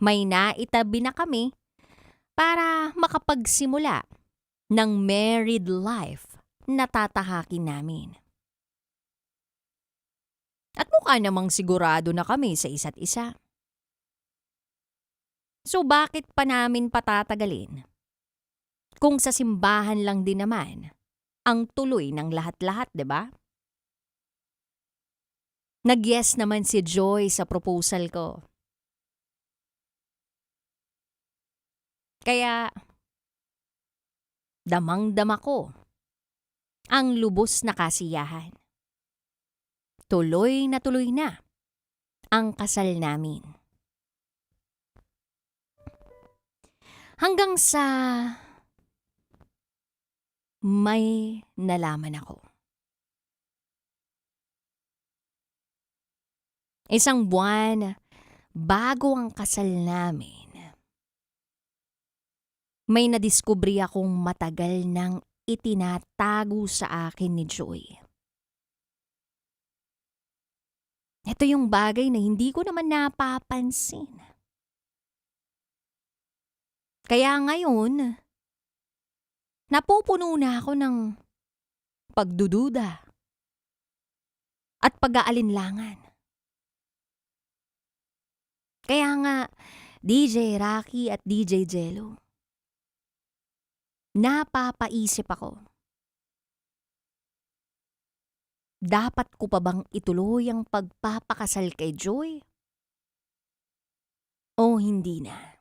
May naitabi na kami para makapagsimula ng married life na tatahakin namin. At mukha namang sigurado na kami sa isa't isa. So bakit pa namin patatagalin? Kung sa simbahan lang din naman ang tuloy ng lahat-lahat, 'di ba? Nag-yes naman si Joy sa proposal ko. Kaya damang-dama ko ang lubos na kasiyahan. Tuloy na ang kasal namin. Hanggang sa may nalaman ako. Isang buwan bago ang kasal namin, may nadiskubre akong matagal nang itinatago sa akin ni Joy. Ito yung bagay na hindi ko naman napapansin. Kaya ngayon, napupuno na ako ng pagdududa at pag-aalinlangan. Kaya nga, DJ Rocky at DJ Jello, napapaisip ako. Dapat ko pa bang ituloy ang pagpapakasal kay Joy? O hindi na?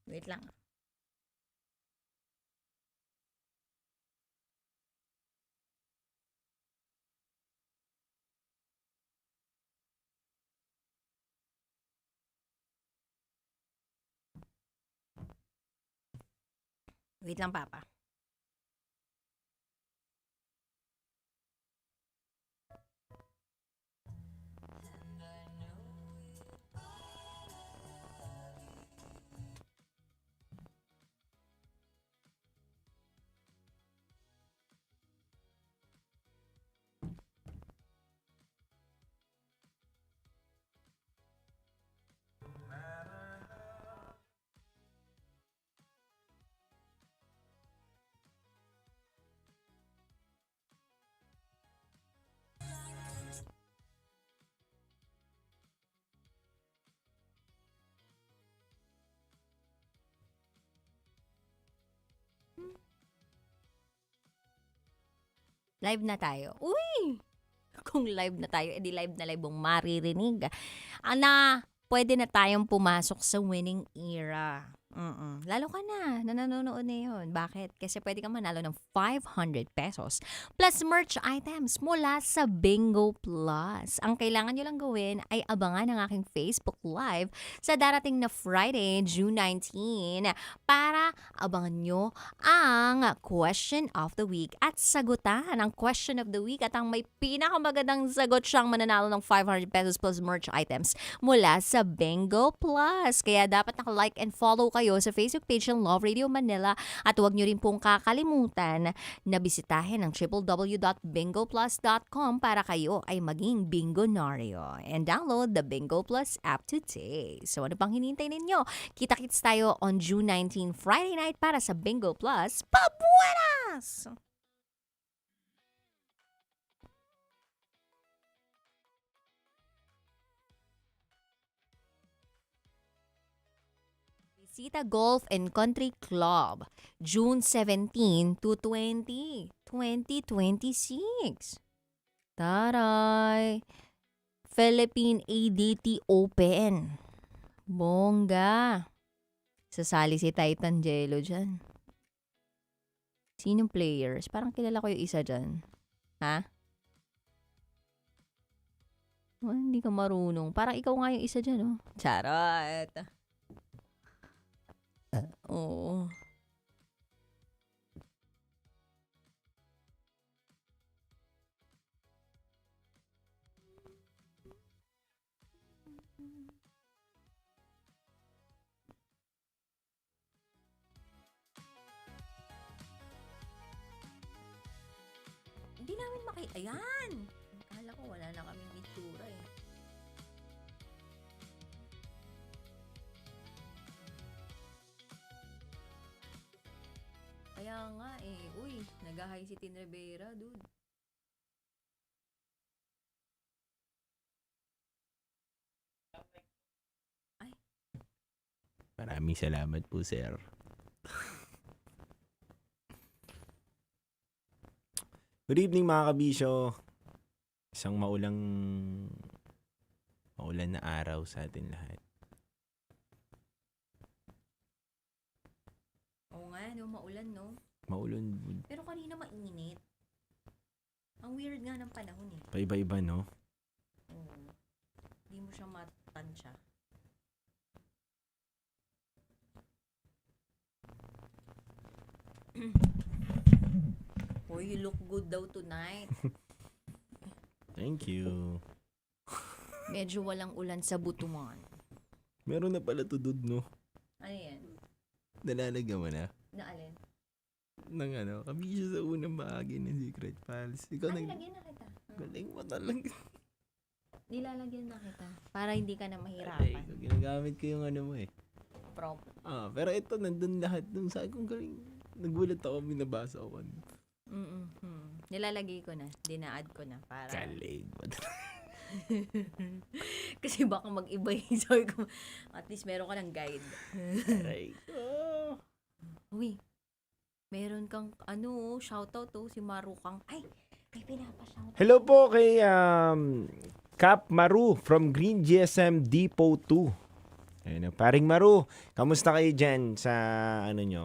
Wait lang. Wait lang, Papa. Live na tayo. Uy! Kung live na tayo, edi live na live mong maririnig. Na pwede na tayong pumasok sa winning era. Lalo ka na nanonood na yun. Bakit? Kasi pwede kang manalo ng 500 pesos plus merch items mula sa Bingo Plus. Ang kailangan nyo lang gawin ay abangan ang aking Facebook Live sa darating na Friday, June 19 para abangan nyo ang question of the week at sagutan ang question of the week at ang may pinakamagandang sagot siyang mananalo ng 500 pesos plus merch items mula sa Bingo Plus. Kaya dapat naka-like and follow kayo sa Facebook page ng Love Radio Manila at huwag nyo rin pong kakalimutan na bisitahin ang www.bingoplus.com para kayo ay maging bingonaryo and download the Bingo Plus app today. So ano pang hinihintay ninyo? Kita-kits tayo on June 19 Friday night para sa Bingo Plus. Pabuenas! Visita Golf and Country Club, June 17 to 20, 2026. Taray! Philippine ADT Open. Bongga. Sasali si Titan Jello dyan. Sinong players? Parang kilala ko yung isa dyan. Ha? Hindi ka marunong. Parang ikaw nga yung isa dyan, oh. Charot. Oo. Hindi namin makita. Ayan! Akala ko wala na kaming itsura eh. Kaya nga eh. Uy, nag-hi si Tin Rivera, dude. Ay. Maraming salamat po, sir. Good evening mga kabisyo. Isang maulan na araw sa atin lahat. Oo nga, no, maulan, no? Maulan. Pero kanina mainit. Ang weird nga ng panahon eh. Paiba-iba, no? Oo. Hindi mo siya matansya. Boy, you look good daw tonight. Thank you. Medyo walang ulan sa Butuan. Meron na pala tudod, no? Ano yan? Nalalagyan mo na? Naalin? Nang kabisyo sa unang bahagi ng Secret Files. Ikaw Nilagyan na kita. Galing mo talaga. Nilalagyan na kita. Para hindi ka na mahirapan. Ginagamit ko yung mo eh. Prompt. Pero ito, nandun lahat. Nung sabi kong galing. Nagulat ako, binabasa ko. Nilalagay ko na. Dina-add ko na. Para... Galing mo. Kasi baka mag-iba yung sabi ko. At least meron ka ng guide. Aray. Uy. Meron kang, shoutout to, si Maru Kang. Ay, may pinapa-shoutout. Hello po kay Cap Maru from Green GSM Depot 2. Ayun, paring Maru, kamusta kayo dyan sa,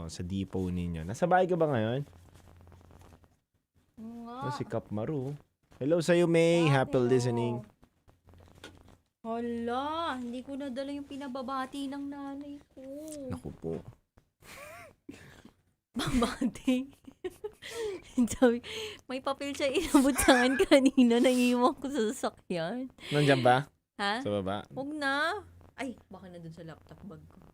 sa depot ninyo? Nasa bahay ka ba ngayon? Si Cap Maru. Hello sa'yo, May. Happy listening. Hala, hindi ko nadala yung pinababati ng nanay ko. Naku po. Babati. Sabi, may papel siya inabot sa akin kanina, naiiwan ko sa sasakyan. Nandiyan ba? Ha? Sa baba? Huwag na. Ay, baka nandun sa laptop bag ko.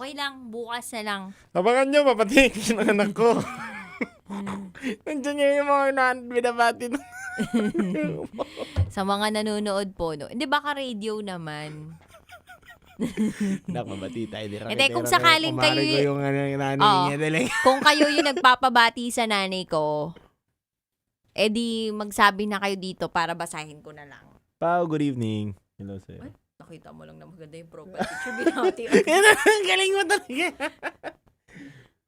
Okay lang, bukas na lang. Abangan nyo, papatik ng anak ko. Nandiyan nyo yung mga binabati. Sa mga nanonood po, no? Hindi, baka radio naman. Nakabati tayo. Hindi, kung sakaling kayo... yung nanay niya talaga. Kung kayo yung nagpapabati sa nanay ko, edi magsabi na kayo dito para basahin ko na lang. Pao, good evening. Hello sa'yo. Ay, nakita mo lang na maganda yung profile picture. Binati. Galing mo talaga.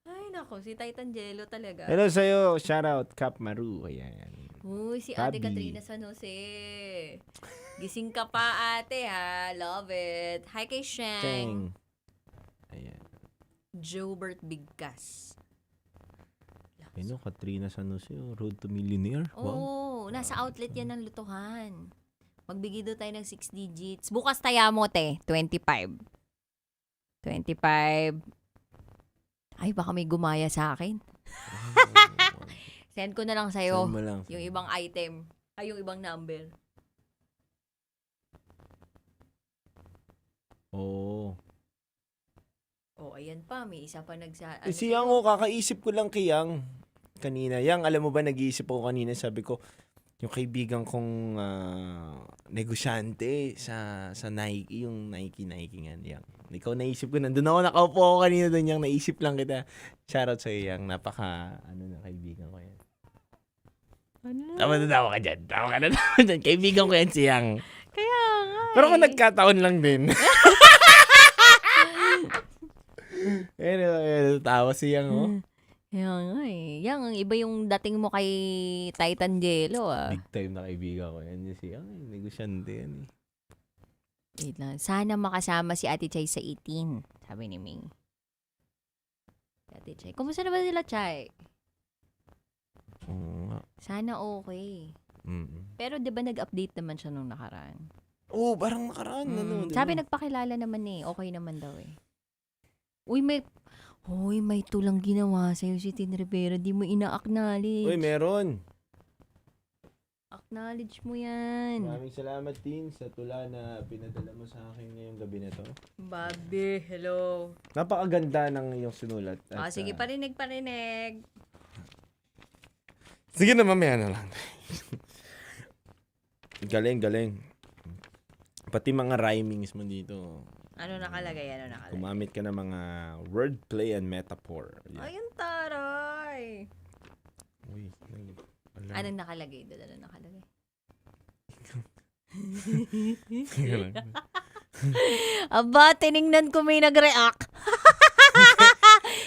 Ay, nako, si Titan Jello talaga. Hello sa'yo. Shout out, Cap Maru. Ayan. Uy, si Fabi. Ate Katrina San Jose. Gising ka pa, ate, ha? Love it. Hi kay Shang. Cheng. Ayan. Jobert Bigkas. Ayun, Katrina San Jose. Road to Millionaire. Oo, nasa outlet yan ng lutuhan. Magbigay daw tayo ng 6 digits. Bukas tayo mo, te. 25. Ay, baka may gumaya sa akin. Send ko na lang sa'yo. Send mo lang. Yung ibang item. Ay, yung ibang number. Oo. Oh, ayan pa. May isa pa Si Yang, kakaisip ko lang kay Yang kanina. Yang, alam mo ba, nag-iisip ako kanina. Sabi ko, yung kaibigan kong negosyante sa Nike, yung Nike nga, Yang. Ikaw naisip ko, nandun ako, nakaupo ako kanina doon, Yang, naisip lang kita. Shoutout sa'yo, Yang. Napaka, na kaibigan ko yan. Tama ka dyan. Kaibigan ko yan si Yang. Kaya nga. Pero kung nagkataon lang din. Tawa si Yang, oh. Yan nga eh. Yan, iba yung dating mo kay Titan Jello ah. Big time na kaibigan ko. Yan yung siya. Negosyante yan eh. Wait lang. Sana makasama si Ate Chay sa 18, sabi ni Ming. Ate Chay. Kumusta na ba sila, Chay? Oo nga. Sana okay. Mm-mm. Pero 'di ba nag-update naman siya nung nakaraan? Oo, parang nakaraan. Ano, Sabi nagpakilala naman eh. Okay naman daw eh. Uy, may tulang ginawa sa'yo si Tin Rivera. Di mo ina-acknowledge. Uy, meron. Acknowledge mo yan. Maraming salamat, Tin, sa tula na pinadala mo sa akin ngayong gabi na to. Bobby, hello. Napakaganda ng iyong sinulat. At, Sige, parinig. Sige na, mamaya na lang. Galing. Pati mga rhymings mo dito. Ano nakalagay? Gumamit ka ng mga wordplay and metaphor. Yeah. Ayun, taray. Uy, Anong nakalagay doon? Ano nakalagay? Aba, tiningnan ko may nag-react.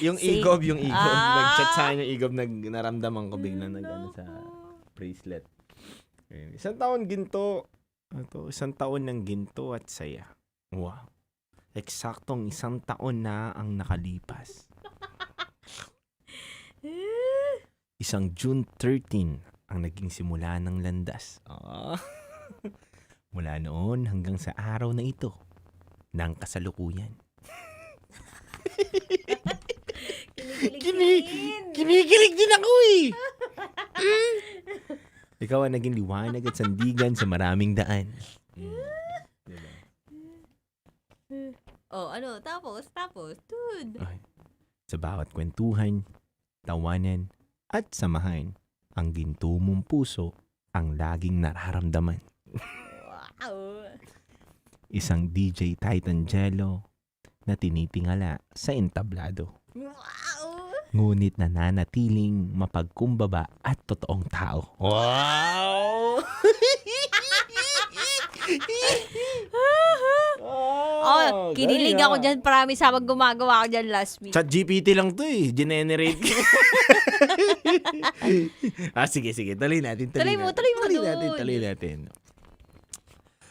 yung Igob. Nag-chat sa akin yung Igob, naramdaman ko bigla nag-ano sa bracelet. Ayun. Isang taon ng ginto at saya. Wow. Eksaktong 1 taon na ang nakalipas. Isang June 13 ang naging simula ng landas. Mula noon hanggang sa araw na ito ng kasalukuyan. Kinikilig din ako eh. Ikaw ang naging liwanag at sandigan sa maraming daan. Diba? Ano? Tapos, dude. Ay, sa bawat kwentuhan, tawanan, at samahan, ang ginto mong puso ang laging nararamdaman. Wow. Isang DJ Titan Jello na tinitingala sa entablado. Wow. Ngunit nananatiling mapagkumbaba at totoong tao. Wow! Kinilig ako dyan. Promise habang gumagawa ako dyan last week. Chat GPT lang to eh. Generate. Sige. Tuloy natin. Tuloy mo. Tuloy natin.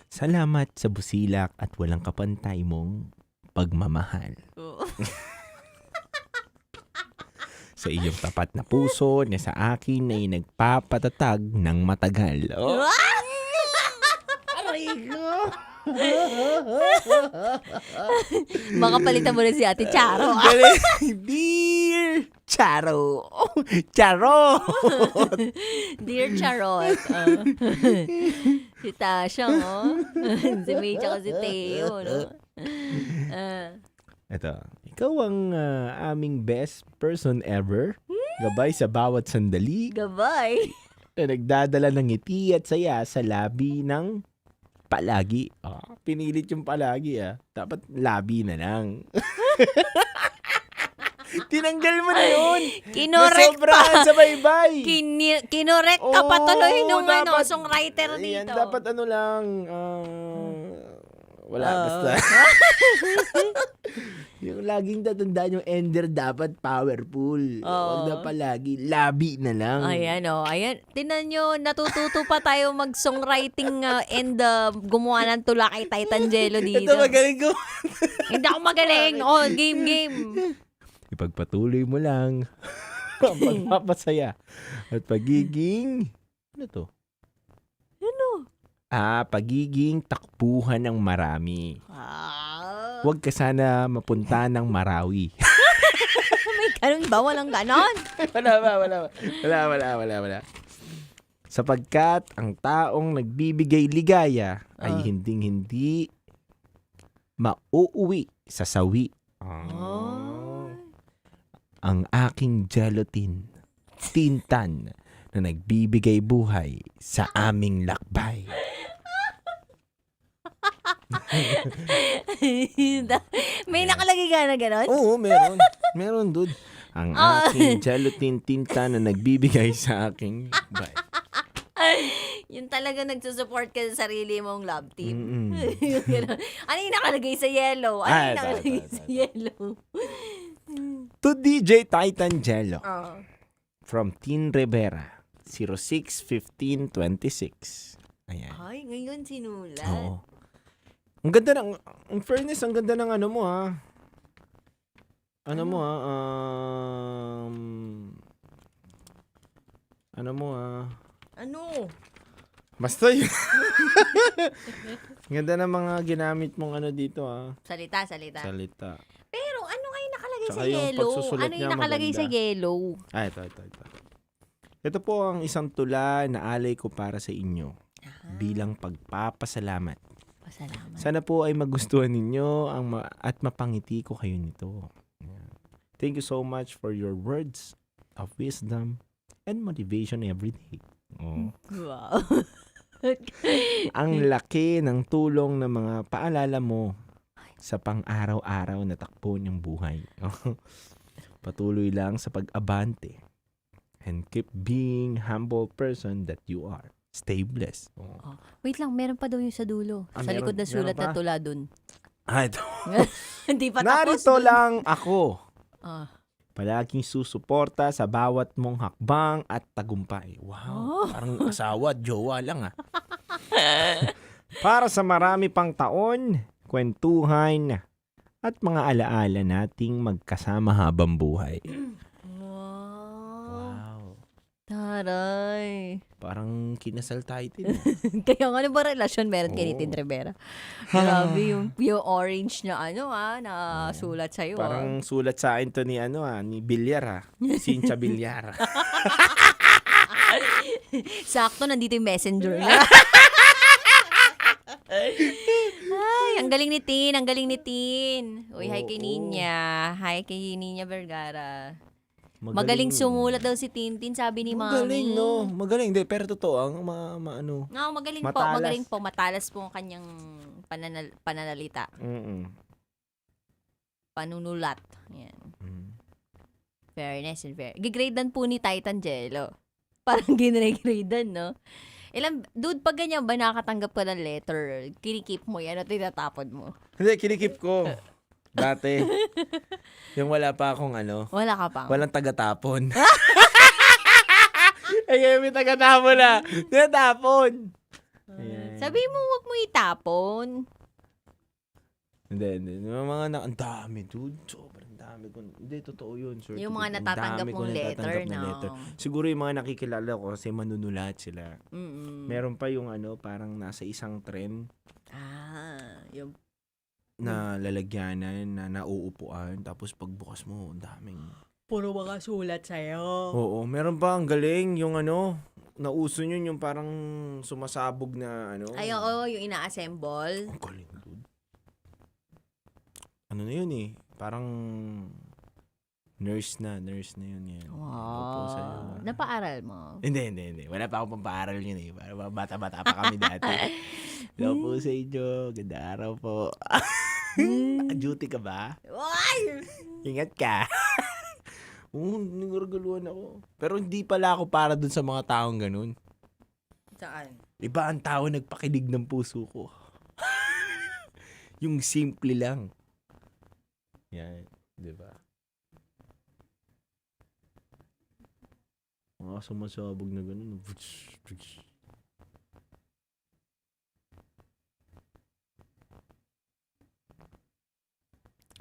Salamat sa busilak at walang kapantay mong pagmamahal. Sa iyong tapat na puso na sa akin ay nagpapatatag ng matagal. Aray ko! Baka palitan mo na si Ate Charo. Dear Charo. Charot. Dear Charot. Si Tasha, si May tsaka si Teo, no? Ito, ikaw ang aming best person ever. Gabay sa bawat sandali. Gabay. Na nagdadala ng ngiti at saya sa labi ng palagi. Pinilit yung palagi Dapat labi na lang. Tinanggal mo na yun. Kinorek pa. Sa baybay. Kinorek ka pa tuloy nung songwriter dito. Yan, dapat wala, basta. Yung laging tatandaan yung ender dapat powerful. Huwag na palagi. Labi na lang. Ayan. Tinan nyo, natututo pa tayo mag-songwriting and gumawa ng tula kay Titan Jello dito. Ito magaling ko. Hindi ako magaling. Game. Ipagpatuloy mo lang ang pagpapasaya at pagiging pagiging takbuhan ng marami. Huwag ka sana mapunta ng Marawi. May ganun ba? Walang ganon? Wala. Sapagkat ang taong nagbibigay ligaya ay hinding-hindi mauuwi sa sawi. Ang aking gelatin, tintan, na nagbibigay buhay sa aming lakbay. May nakalagay ka na gano'n? Oo, meron. Meron, dude. Ang aking gelatin tinta na nagbibigay sa aking lakbay. Yun talaga nagsusupport ka sa sarili mong love team. Ano yung nakalagay sa yellow? Ano yung nakalagay sa yellow? To DJ Titan Jello. Oh. From Tin Rivera. 06-15-26. Ayan. Ay, ngayon sinulat. Oo. Ang ganda ng, in fairness, ang ganda ng ano mo ha. Ano mo ha, ano mo ha. Ano? Basta yun. Ganda ng mga ginamit mong ano dito ha. Salita. Salita. Pero ano nga yung nakalagay Tsaka sa yung yellow? pagsusulat Ano yung niya nakalagay maganda. sa yellow? Ito. Ito po ang isang tula na alay ko para sa inyo bilang pagpapasalamat. Sana po ay magustuhan ninyo at mapangiti ko kayo nito. Ayan. Thank you so much for your words of wisdom and motivation every day. Oh. Wow. Ang laki ng tulong ng mga paalala mo sa pang-araw-araw na takbo ng buhay. Patuloy lang sa pag-abante and keep being humble person that you are. Stay blessed. Oh. Wait lang, meron pa daw yung sa dulo. Sa likod na meron sulat na pa? tula dun. Ito. Hindi pa tapos. Narito lang ako. Ah. Palaging susuporta sa bawat mong hakbang at tagumpay. Wow. Parang asawa at jowa lang Para sa marami pang taon, kwentuhan at mga alaala nating magkasama habang buhay. Wow. Taray. Parang kinasal tayo din. Kaya nga, ano ba relasyon meron kay Tin Rivera? Grabe yung orange na na sulat sa'yo. Parang sulat sa akin to ni ni Bilyar Cynthia Bilyar. Sakto, nandito yung messenger niya. Ay, ang galing ni Tin. Uy, hi kay Ninya. Hi kay Ninya Vergara. Magaling sumulat daw si Tintin, sabi ni Mami. Magaling, no? Magaling. Hindi, pero totoo, ang Magaling matalas. po. Magaling po. Matalas po ang kanyang pananalita. Panunulat. Yan. Fairness and fair. Gigradean po ni Titan Jello. Parang ginregradean, no? Dude, pag ganyan ba nakatanggap ka ng letter, kinikip mo yan at tinatapon mo? Hindi, kinikip ko. Dati. Yung wala pa akong Wala ka pa. Walang tagatapon. Ay, may tagatapon na. Tinatapon. Sabi mo, wag mo itapon. Hindi. Yung mga ang dami, dude. Sobrang dami ko. Hindi, totoo yun, sir. Yung mga natatanggap mong letter, no? Siguro yung mga nakikilala ko kasi manunulat sila. Mm-mm. Meron pa yung parang nasa isang trend. Yung na lalagyanan, na nauupuan, tapos pagbukas mo, ang daming puro mga sulat sa'yo. Oo, meron pa ang galing yung nauso yun yung parang sumasabog na Ay, oo, yung ina-assemble. Ang galing, dude. Na yun parang nurse na yun yan. Wow. Napaaral mo? Hindi. Wala pa akong pampaaral yun Para bata-bata pa kami dati. Hello po sa inyo. Ganda araw po. Duty ka ba? Ingat ka. Nagurguluhan ako. Pero hindi pala ako para dun sa mga taong ganun. Saan? Iba ang tao nagpakilig ng puso ko. Yung simple lang. Yan. Diba? Mga sumasabog na ganun.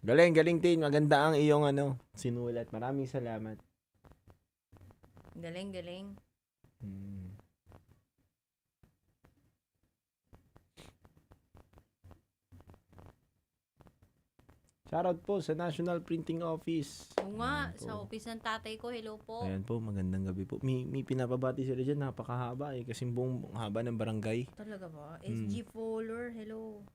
Galing, Tin. Maganda ang iyong sinulat. Maraming salamat. Galing. Shoutout po sa National Printing Office. Oo nga, sa office ng tatay ko. Hello po. Ayan po, magandang gabi po. May pinapabati sila dyan, napakahaba kasi buong haba ng barangay. Talaga ba? SG Fuller, hello.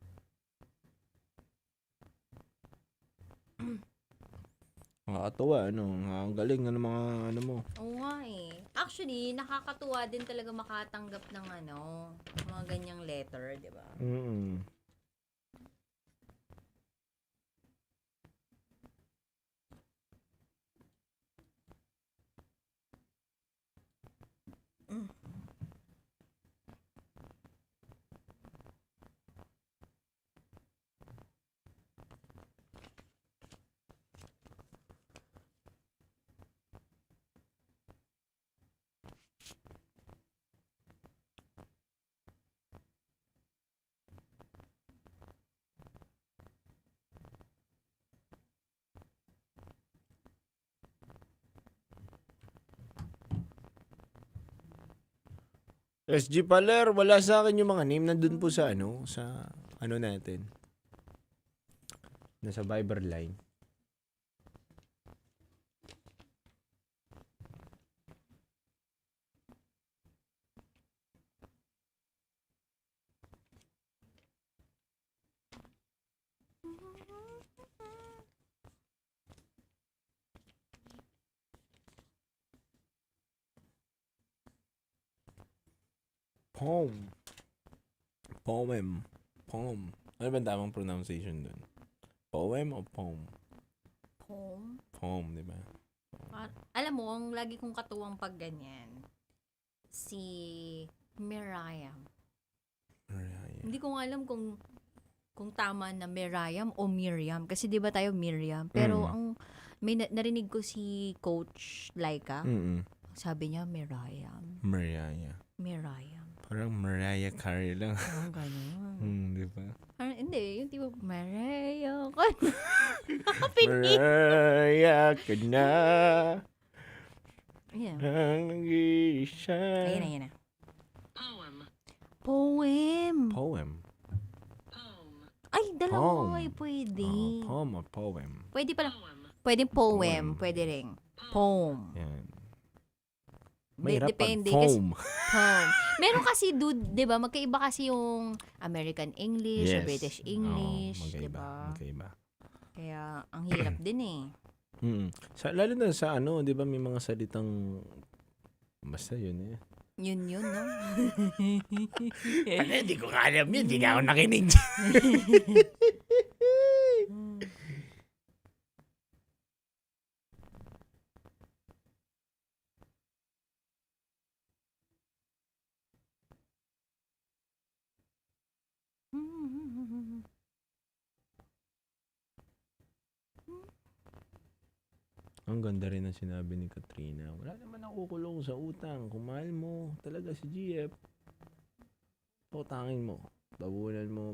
Nakakatuwa, ang galing mga mo. Oo nga Actually, nakakatuwa din talaga makatanggap ng mga ganyang letter, di ba? SG Paler, wala sa akin yung mga name. Nandun po sa natin. Nasa Viber line. Poem. Ano ba tamang pronunciation dun? Poem o poem? Poem, di ba? Alam mo, ang lagi kong katuwang pag ganyan, si Miriam. Hindi ko nga alam kung tama na Miriam o Miriam. Kasi di ba tayo Miriam? Pero may narinig ko si Coach Laika. Sabi niya Miriam. Miriam. Parang Mariah Carey lang. Parang gano'n. Di ba? Parang, hindi, yung tipo, Mariah Mariah ka na. Ayan. Ang nag-iisa. Ayan na. Poem. Ay, dalawa ay pwede. Poem o poem? Pwede pala. Pwede poem. Pwede rin. Poem. Yan. Mahirap Depende pag kasi. poem. Poem. Meron kasi, dude, di ba? Magkaiba kasi yung American English, British English, di ba? Magkaiba. Kaya, ang hirap din eh. Lalo na sa di ba may mga salitang, basta yun eh. Yun, no? Hindi ko nga alam yun. Hindi nga ako nakinig. Ang ganda rin ang sinabi ni Katrina. Wala naman nakukulong sa utang. Kung mahal mo talaga si GF, utangin mo. Babunan mo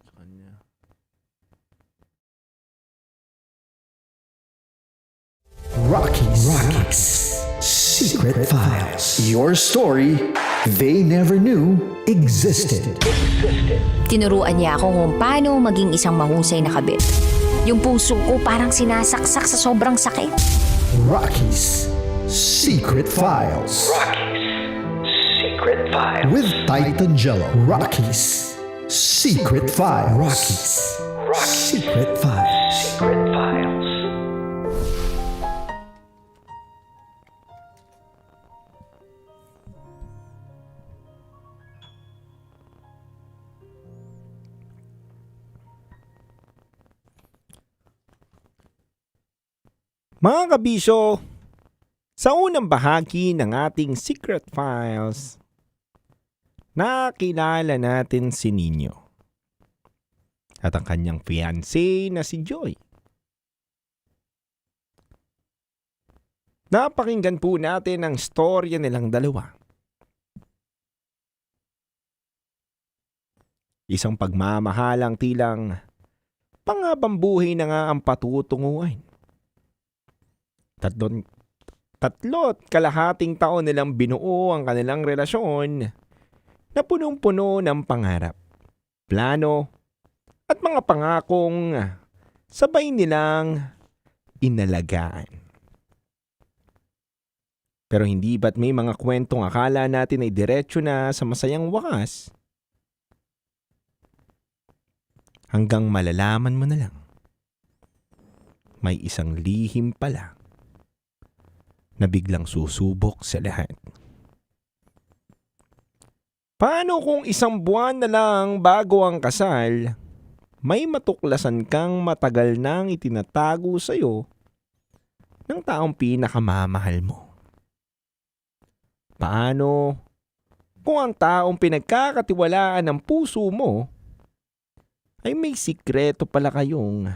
sa kanya. Rocky's Secret Files. Your story they never knew existed. Tinuruan niya ako kung paano maging isang mahusay na kabit. Yung puso ko parang sinasaksak sa sobrang sakit. Rocky's Secret Files. Secret Files. With Titan Jello. Rocky's Secret Files. Rocky's Secret Files. Secret Files. Mga kabisyo, sa unang bahagi ng ating Secret Files, nakilala natin si Nino at ang kanyang fiancé na si Joy. Napakinggan po natin ang storya nilang dalawa. Isang pagmamahalang tilang panghabang buhay na nga ang patutunguhan. Tatlo't kalahating taon nilang binuo ang kanilang relasyon na punong-puno ng pangarap, plano, at mga pangakong sabay nilang inalagaan. Pero hindi ba't may mga kwentong akala natin ay diretso na sa masayang wakas? Hanggang malalaman mo na lang, may isang lihim pala na biglang susubok sa lahat. Paano kung isang buwan na lang bago ang kasal, may matuklasan kang matagal nang itinatago sa'yo ng taong pinakamamahal mo? Paano kung ang taong pinagkakatiwalaan ng puso mo ay may sikreto pala kayong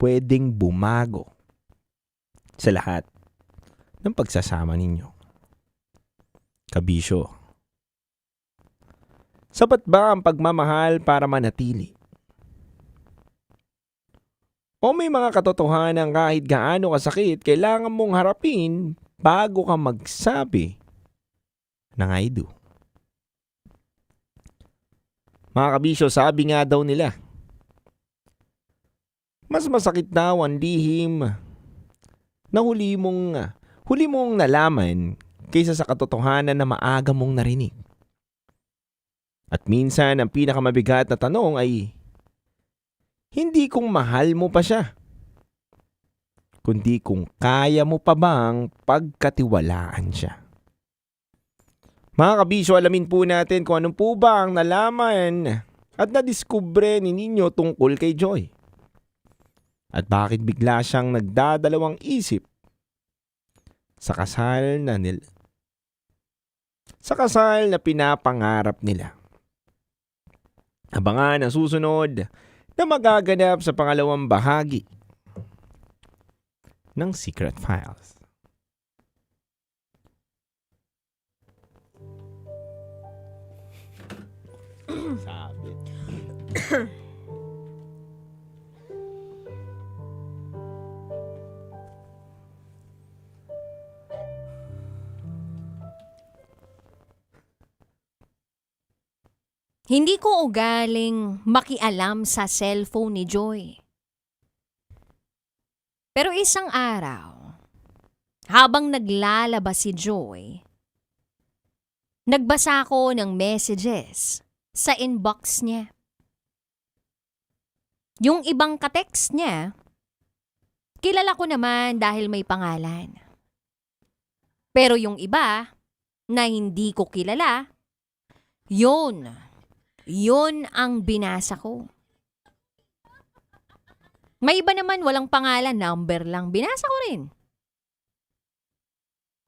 pwedeng bumago sa lahat ng pagsasama ninyo? Kabisyo, sapat ba ang pagmamahal para manatili? O may mga katotohanan kahit gaano kasakit kailangan mong harapin bago ka magsabi ng I do. Mga kabisyo, sabi nga daw nila, mas masakit daw ang lihim na huli mong nalaman kaysa sa katotohanan na maaga mong narinig. At minsan ang pinakamabigat na tanong ay, hindi kung mahal mo pa siya, kundi kung kaya mo pa bang pagkatiwalaan siya. Mga kabisyo, alamin po natin kung anong po ba ang nalaman at nadiskubre ni Nino tungkol kay Joy. At bakit bigla siyang nagdadalawang isip sa kasal na pinapangarap nila. Abangan ang susunod na magaganap sa pangalawang bahagi ng Secret Files. Sabi. Hindi ko ugaling makialam sa cellphone ni Joy. Pero isang araw, habang naglalabas si Joy, nagbasa ko ng messages sa inbox niya. Yung ibang ka-text niya, kilala ko naman dahil may pangalan. Pero yung iba na hindi ko kilala, yun ang binasa ko. May iba naman walang pangalan, number lang. Binasa ko rin.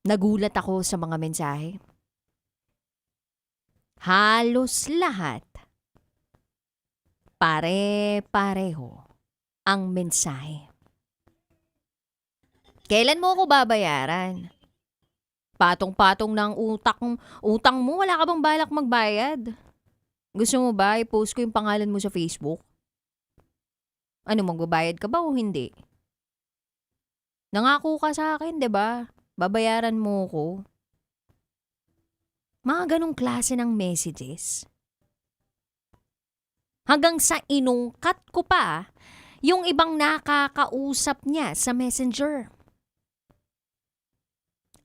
Nagulat ako sa mga mensahe. Halos lahat, pare-pareho ang mensahe. Kailan mo ako babayaran? Patong-patong ng utang mo, wala ka bang balak magbayad? Gusto mo ba i-post ko yung pangalan mo sa Facebook? Ano, magbabayad ka ba o hindi? Nangako ka sa akin, 'di ba? Babayaran mo ko. Mga ganong klase ng messages. Hanggang sa inungkat ko pa yung ibang nakakausap niya sa Messenger.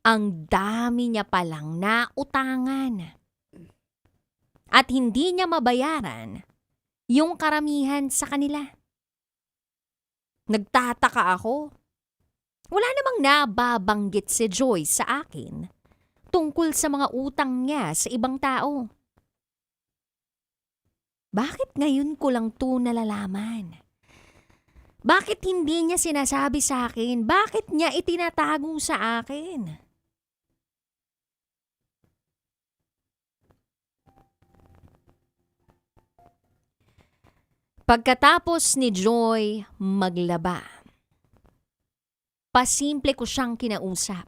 Ang dami niya palang nautangan. At hindi niya mabayaran yung karamihan sa kanila. Nagtataka ako. Wala namang nababanggit si Joy sa akin tungkol sa mga utang niya sa ibang tao. Bakit ngayon ko lang to nalalaman? Bakit hindi niya sinasabi sa akin? Bakit niya itinatago sa akin? Pagkatapos ni Joy maglaba, pasimple ko siyang kinausap.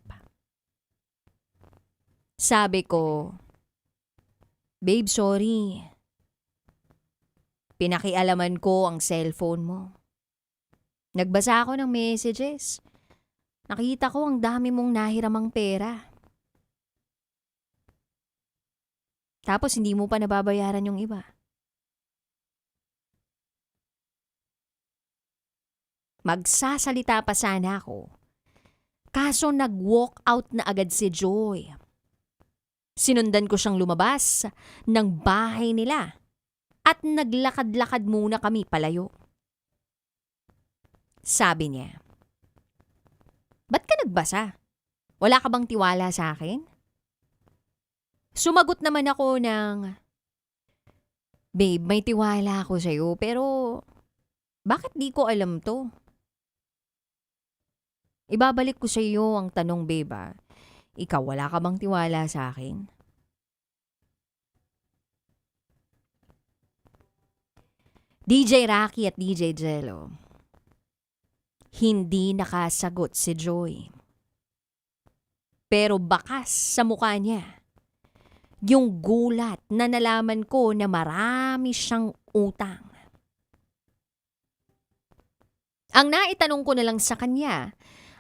Sabi ko, "Babe, sorry. Pinakialaman ko ang cellphone mo. Nagbasa ako ng messages. Nakita ko ang dami mong nahiramang pera. Tapos hindi mo pa nababayaran yung iba. Magsasalita pa sana ako. Kaso nag-walk out na agad si Joy. Sinundan ko siyang lumabas ng bahay nila at naglakad-lakad muna kami palayo. Sabi niya, "Ba't ka nagbasa? Wala ka bang tiwala sa akin?" Sumagot naman ako ng, "Babe, may tiwala ako sa'yo pero bakit di ko alam to?" Ibabalik ko sa iyo ang tanong, babe. Ikaw, wala ka bang tiwala sa akin? DJ Rocky at DJ Jello. Hindi nakasagot si Joy. Pero bakas sa mukha niya, yung gulat na nalaman ko na marami siyang utang. Ang naitanong ko na lang sa kanya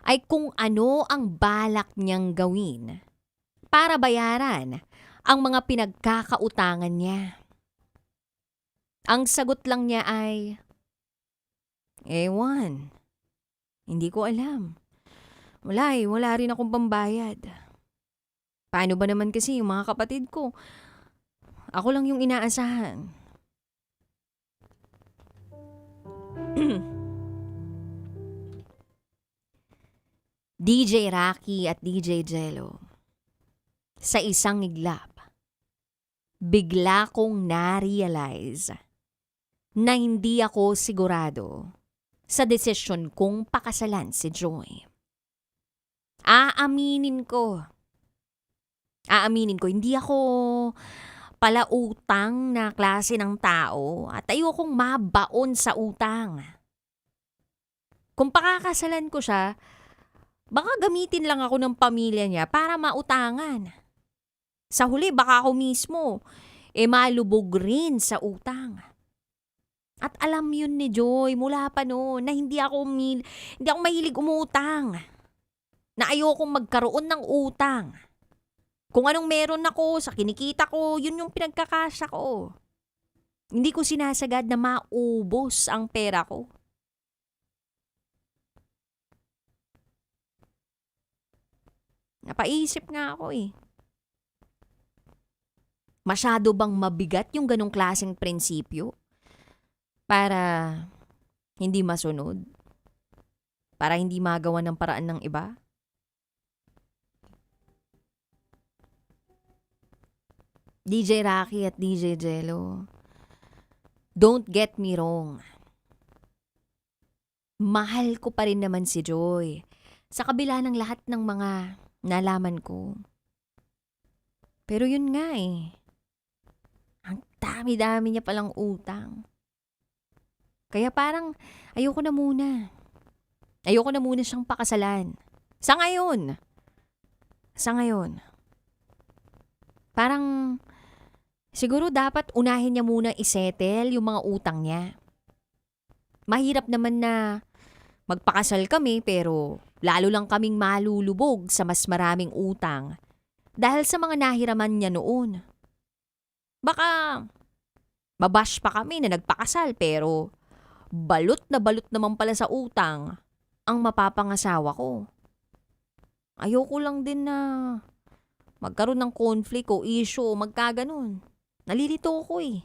ay kung ano ang balak niyang gawin para bayaran ang mga pinagkakautangan niya. Ang sagot lang niya ay, ewan, hindi ko alam. Wala rin akong pambayad. Paano ba naman kasi yung mga kapatid ko? Ako lang yung inaasahan. DJ Rocky at DJ Jello. Sa isang iglap, bigla kong na-realize na hindi ako sigurado sa desisyon kong pakasalan si Joy. Aaminin ko, hindi ako pala utang na klase ng tao at ayokong mabaon sa utang. Kung pakakasalan ko siya, baka gamitin lang ako ng pamilya niya para mautangan. Sa huli, baka ako mismo, malubog rin sa utang. At alam yun ni Joy mula pa noon na hindi ako mahilig umutang. Na ayokong magkaroon ng utang. Kung anong meron ako sa kinikita ko, yun yung pinagkakasya ko. Hindi ko sinasagad na maubos ang pera ko. Napaisip nga ako eh. Masyado bang mabigat yung ganong klaseng prinsipyo? Para hindi masunod? Para hindi magawa ng paraan ng iba? DJ Rocky at DJ Jello, don't get me wrong. Mahal ko pa rin naman si Joy sa kabila ng lahat ng mga nalaman ko. Pero yun nga eh. Ang dami-dami niya palang utang. Kaya parang ayoko na muna. Ayoko na muna siyang pakasalan. Sa ngayon. Parang siguro dapat unahin niya muna isettle yung mga utang niya. Mahirap naman na magpakasal kami pero lalo lang kaming malulubog sa mas maraming utang dahil sa mga nahiraman niya noon. Baka mabash pa kami na nagpakasal pero balot naman pala sa utang ang mapapangasawa ko. Ayoko lang din na magkaroon ng conflict o issue o magkaganon. Nalilito ako eh.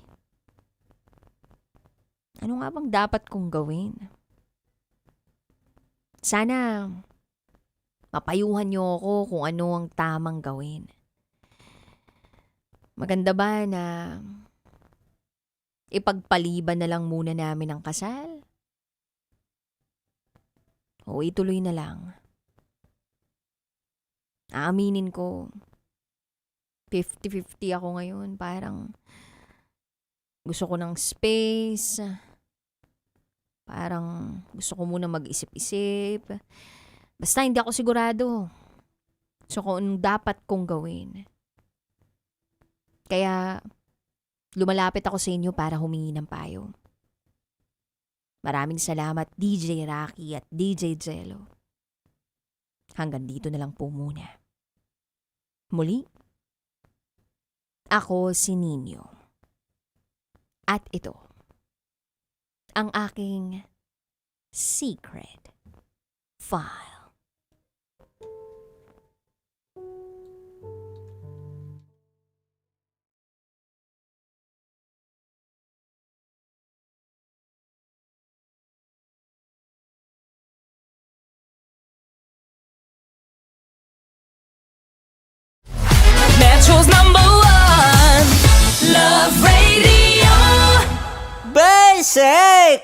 Ano nga bang dapat kong gawin? Sana mapayuhan niyo ako kung ano ang tamang gawin. Maganda ba na ipagpaliban na lang muna namin ang kasal? O ituloy na lang? Aaminin ko, 50-50 ako ngayon. Parang gusto ko ng space. Parang gusto ko muna mag-isip-isip. Basta hindi ako sigurado. So kung anong dapat kong gawin. Kaya lumalapit ako sa inyo para humingi ng payo. Maraming salamat DJ Rocky at DJ Jello. Hanggang dito na lang po muna. Muli, ako si Nino. At ito, ang aking secret file. Metro's #1 Love Radio. Basic!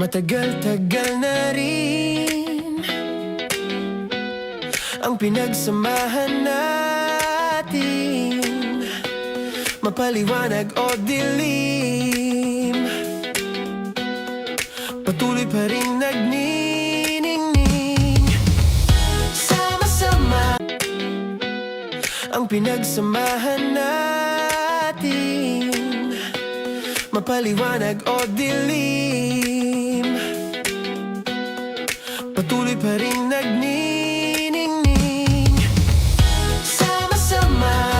Matagal-tagal na rin ang pinagsamahan natin, mapaliwanag o dilim, patuloy pa rin nagniningning. Sama-sama ang pinagsamahan natin, mapaliwanag o dilim, patuloy pa rin nagniningning. Sama-sama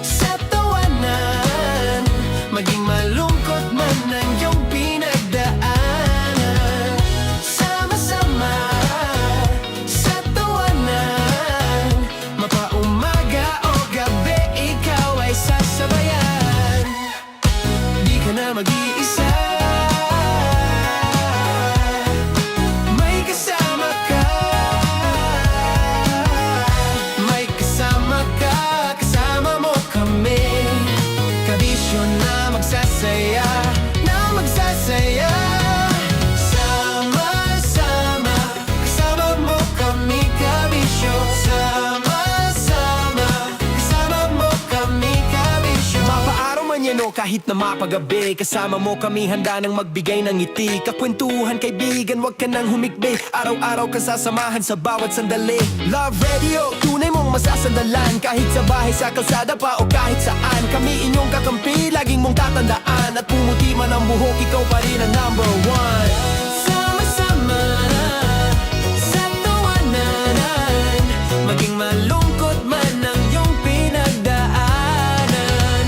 sa tawanan, maging malungkot man ang iyong pinagdaanan. Sama-sama sa tawanan, mapaumaga o gabi, ikaw ay sasabayan. Di ka na mag-iisa, may kasama ka. May kasama ka, kasama mo kami. Kabisyo na magsasaya, na magsasaya. Sama-sama, kasama mo kami, kabisyo. Sama-sama, kasama mo kami, kabisyo. Mapaaraw man yan o kahit na mapagabi, kasama mo kami, handa nang magbigay ng ngiti. Kakwentuhan kaibigan, wag ka nang humikbi. Araw-araw ka sasamahan sa bawat sandali. Love Radio, tunay mong masasandalan. Kahit sa bahay, sa kalsada pa o kahit saan, kami inyong kakampi, laging mong tatandaan. At pumuti man ang buhok, ikaw pa rin ang number one. Sama-sama sa tawanan, maging malungkot man ang iyong pinagdaanan.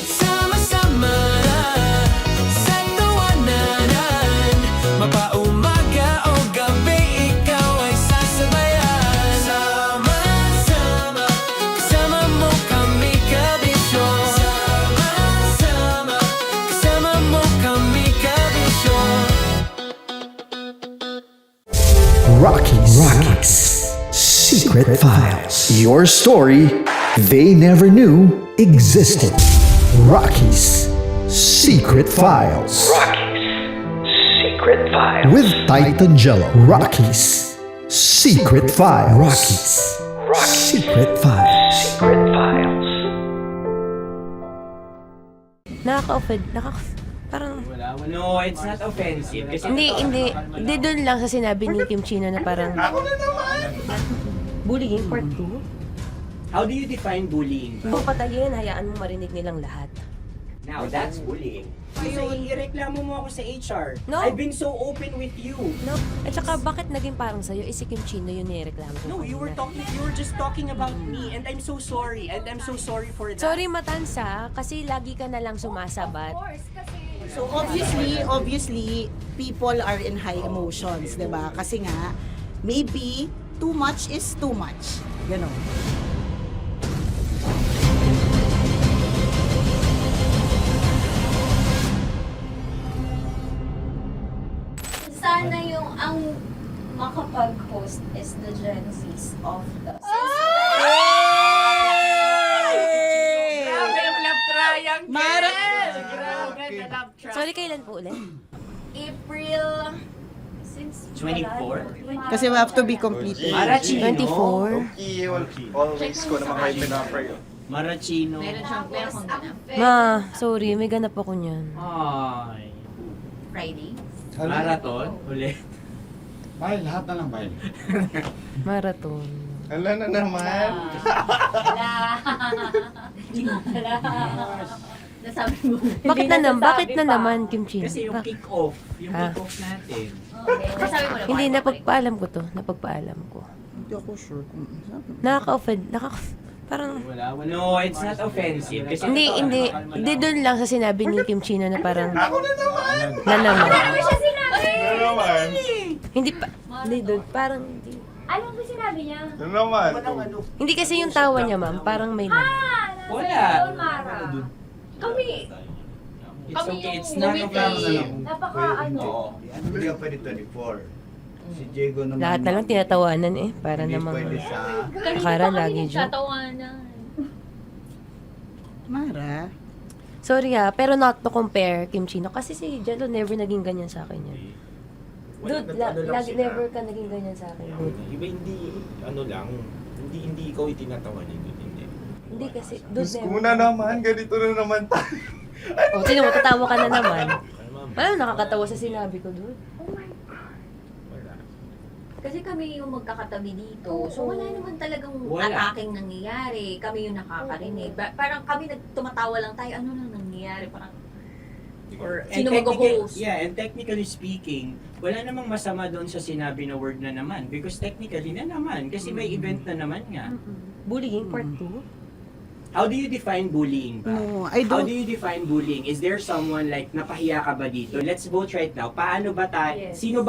Sama-sama sa tawanan, mapaumaga o gabi, ikaw ay sasabayan. Sama-sama, kasama mo kami, kabisyo. Sama-sama, kasama mo kami, kabisyo. Rockies Secret Files. Your story they never knew existed. Rockies Secret Files. Secret Files. With Titan Jello. Rockies Secret Files. Rockies Secret Files. Secret Files. Nakaka-offend. Parang... No, it's not offensive. Kasi Hindi doon lang sa sinabi ni Kim Chino na parang... Bullying, part 2? How do you define bullying? Kung patayin, hayaan mo marinig nilang lahat. Now, that's bullying. So, ireklamo mo ako sa HR. No. I've been so open with you. No? At saka, bakit naging parang sa'yo? Si Kim Chino yun nireklamo ko. No, you were just talking about me, and I'm so sorry. And I'm so sorry for that. Sorry, Matansa, kasi lagi ka na lang sumasabat. So obviously, people are in high emotions, 'di ba? Kasi nga, maybe too much is too much. Ganon. Sana yung ang makapag-host is the Gen Zs of the Grabe ang love triangle! Mara! Grabe ang love triangle! Sorry, kailan po ulit? April... Since 24? Kasi we have to be completely. Marachino. 24. Always ko naman kayo pinapray. Marachino. Ma, sorry, may ganap ako niyan. Ay. Friday. Marathon? Ulit. Mahal, lahat na lang mahal. Marathon. Ala na naman. Nasabi mo. Bakit na naman, Kim Chino? Kasi yung kick-off. Yung kick-off natin. Nasabi mo na ba? Hindi, napagpaalam ko to. Napagpaalam ko. Hindi ako sure kung Nakaka-offend. Parang... No, it's not offensive. Kasi Hindi doon lang sa sinabi ni Kim Chino na parang... Ako na naman! Na naman. Ano ba siya sinabi? Ano naman? Hindi pa... Hindi doon. Parang... Hindi. Ano ba sinabi niya? Ano naman? Hindi kasi yung tawa niya, ma'am. Parang may lang. Wala. Mara. Kami. It's Kami okay, yung it's not offensive. Napaka ano. Hindi ka pwede 24. Si Diego naman. Lahat na lang tinatawanan eh. Para Hindi namang... pwede sa... Akala lagi joke. Tatawanan. Mara. Sorry pero not to compare Kim Chino. Kasi si Jello never naging ganyan sa akin yan. Dude, never ka naging ganyan sa akin, dude. Iba hindi, ano lang, hindi ikaw itinatawa niya, dude. Hindi kasi, dude, Kung na naman, ganito na naman tayo. O, sino mo, tatawa ka na naman. Wala, nakakatawa sa sinabi ko, dude. Kasi kami yung magkakatabi dito. So wala naman talagang Wala. ataking nangyayari. Kami yung nakakarinig. Parang kami tumatawa lang tayo. Ano lang nangyayari? Parang or And sino technically- mag-host? Yeah, and technically speaking, wala namang masama doon sa sinabi na word na naman. Because technically na naman. Kasi may event na naman nga. Bullying, part 2? How do you define bullying ba? No, I How don't- do you define bullying? Is there someone like napahiya ka ba dito? Let's vote right now. Paano ba Yes. sino